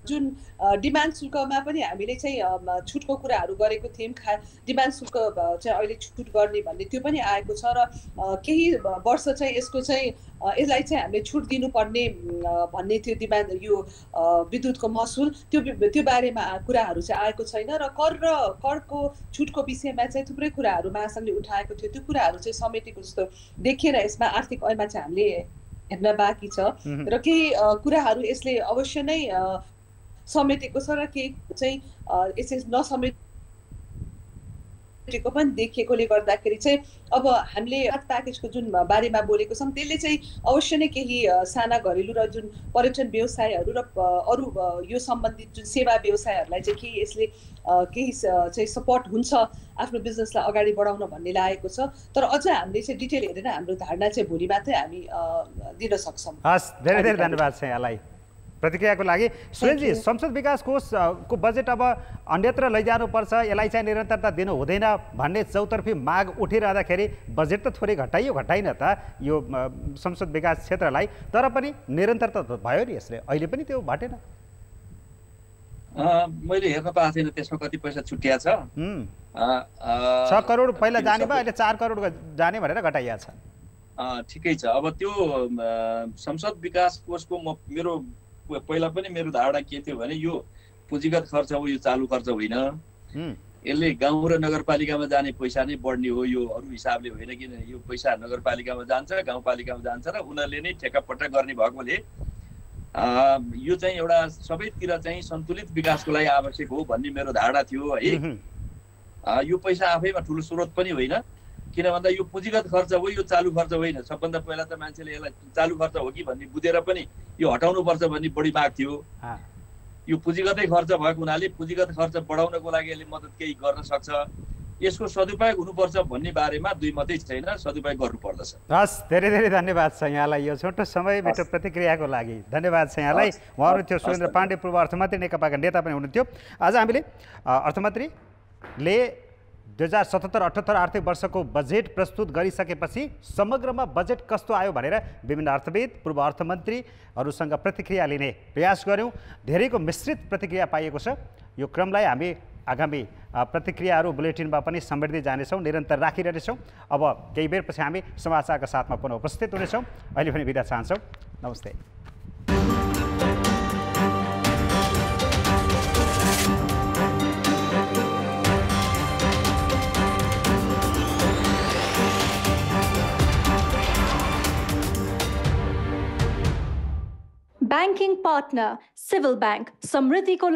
जुन डिमान्ड शुल्कमा पनि हामीले चाहिँ छुटको कुराहरू गरेको थियौँ। डिमान्ड शुल्क चाहिँ अहिले छुट गर्ने भन्ने त्यो पनि आएको छ र केही वर्ष चाहिँ यसलाई चाहिँ हामीले छुट दिनुपर्ने भन्ने थियो। डिमान्ड यो विद्युतको महसुल त्यो बारेमा कुराहरू चाहिँ आएको छैन र करको छुटको विषयमा चाहिँ थुप्रै कुराहरू महासङ्घले उठाएको थियो। त्यो कुराहरू चाहिँ समेटेको जस्तो देखिएर यसमा आर्थिक ऐनमा चाहिँ हामीले हेर्न बाँकी छ र केही कुराहरू यसले अवश्य नै समेटेको छ र केही चाहिँ यसले नसमेटेको पनि देखिएकोले गर्दाखेरि चाहिँ अब हामीले प्याकेजको जुन बारेमा बोलेको छौँ त्यसले चाहिँ अवश्य नै केही साना घरेलु र जुन पर्यटन व्यवसायहरू र अरू यो सम्बन्धित जुन सेवा व्यवसायहरूलाई चाहिँ केही यसले केही चाहिँ सपोर्ट हुन्छ आफ्नो बिजनेसलाई अगाडि बढाउन भन्ने लागेको छ। तर अझ हामीले चाहिँ डिटेल हेरेर हाम्रो धारणा चाहिँ भोलि मात्रै हामी दिन सक्छौँ। हस्, धेरै धेरै धन्यवाद छ यहाँलाई प्रतिक्रियाको लागि। सुरेनजी, संसद विकास कोषको बजेट अब अन्यत्र लैजानुपर्छ, यसलाई चाहिँ निरन्तरता दिनु हुँदैन भन्ने चौतर्फी माग उठिरहँदाखेरि बजेट त थोरै घटाइन त यो संसद विकास क्षेत्रलाई, तर पनि निरन्तरता त भयो नि यसले, अहिले पनि त्यो घटेन। मैले हेर्न पाएको थिएन त्यसमा कति पैसा छुट्टिया छ। 6 करोड पहिला जाने भयो, अहिले 4 करोड जाने भनेर घटाइया छ। ठिकै छ। अब त्यो संसद विकास कोषको मेरो पहिला पनि मेरो धारणा के थियो भने यो पुँजीगत खर्च हो, यो चालु खर्च होइन। यसले गाउँ र नगरपालिकामा जाने पैसा नै बढ्ने हो, यो अरू हिसाबले होइन। किन यो पैसा नगरपालिकामा जान्छ, गाउँपालिकामा जान्छ र उनीहरूले नै ठेक्कापट्टा गर्ने भएकोले यो चाहिँ एउटा सबैतिर चाहिँ सन्तुलित विकासको लागि आवश्यक हो भन्ने मेरो धारणा थियो है। यो पैसा आफैमा ठुलो स्रोत पनि होइन, किन भन्दा यो पुँजीगत खर्च हो, यो चालु खर्च होइन। सबभन्दा पहिला त मान्छेले यसलाई चालु खर्च हो कि भन्ने बुझेर पनि यो हटाउनुपर्छ भन्ने बढी माग थियो। यो पुँजीगतै खर्च भएको हुनाले पुँजीगत खर्च बढाउनको लागि यसले मद्दत केही गर्न सक्छ, यसको सदुपयोग हुनुपर्छ भन्ने बारेमा दुई मतै छैन, सदुपयोग गर्नुपर्दछ। हस्, धेरै धेरै धन्यवाद छ यहाँलाई यो छोटो समय मिठो प्रतिक्रियाको लागि। धन्यवाद छ यहाँलाई। उहाँहरू थियो सुरेन्द्र पाण्डे, पूर्व अर्थमन्त्री, नेकपाका नेता पनि हुनुहुन्थ्यो। आज हामीले अर्थमन्त्रीले 2077-78 आर्थिक वर्षको बजेट प्रस्तुत गरिसकेपछि समग्रमा बजेट कस्तो आयो भनेर विभिन्न अर्थविद, पूर्व अर्थमन्त्रीहरूसँग प्रतिक्रिया लिने प्रयास गऱ्यौँ। धेरैको मिश्रित प्रतिक्रिया पाइएको छ। यो क्रमलाई हामी आगामी प्रतिक्रियाहरू बुलेटिनमा पनि समेट्दै जानेछौँ, निरन्तर राखिरहेछौँ। अब केही बेरपछि हामी समाचारका साथमा पुनः उपस्थित हुनेछौँ। अहिले पनि बिदा चाहन्छौँ। नमस्ते। Banking partner Civil Bank समृद्धिको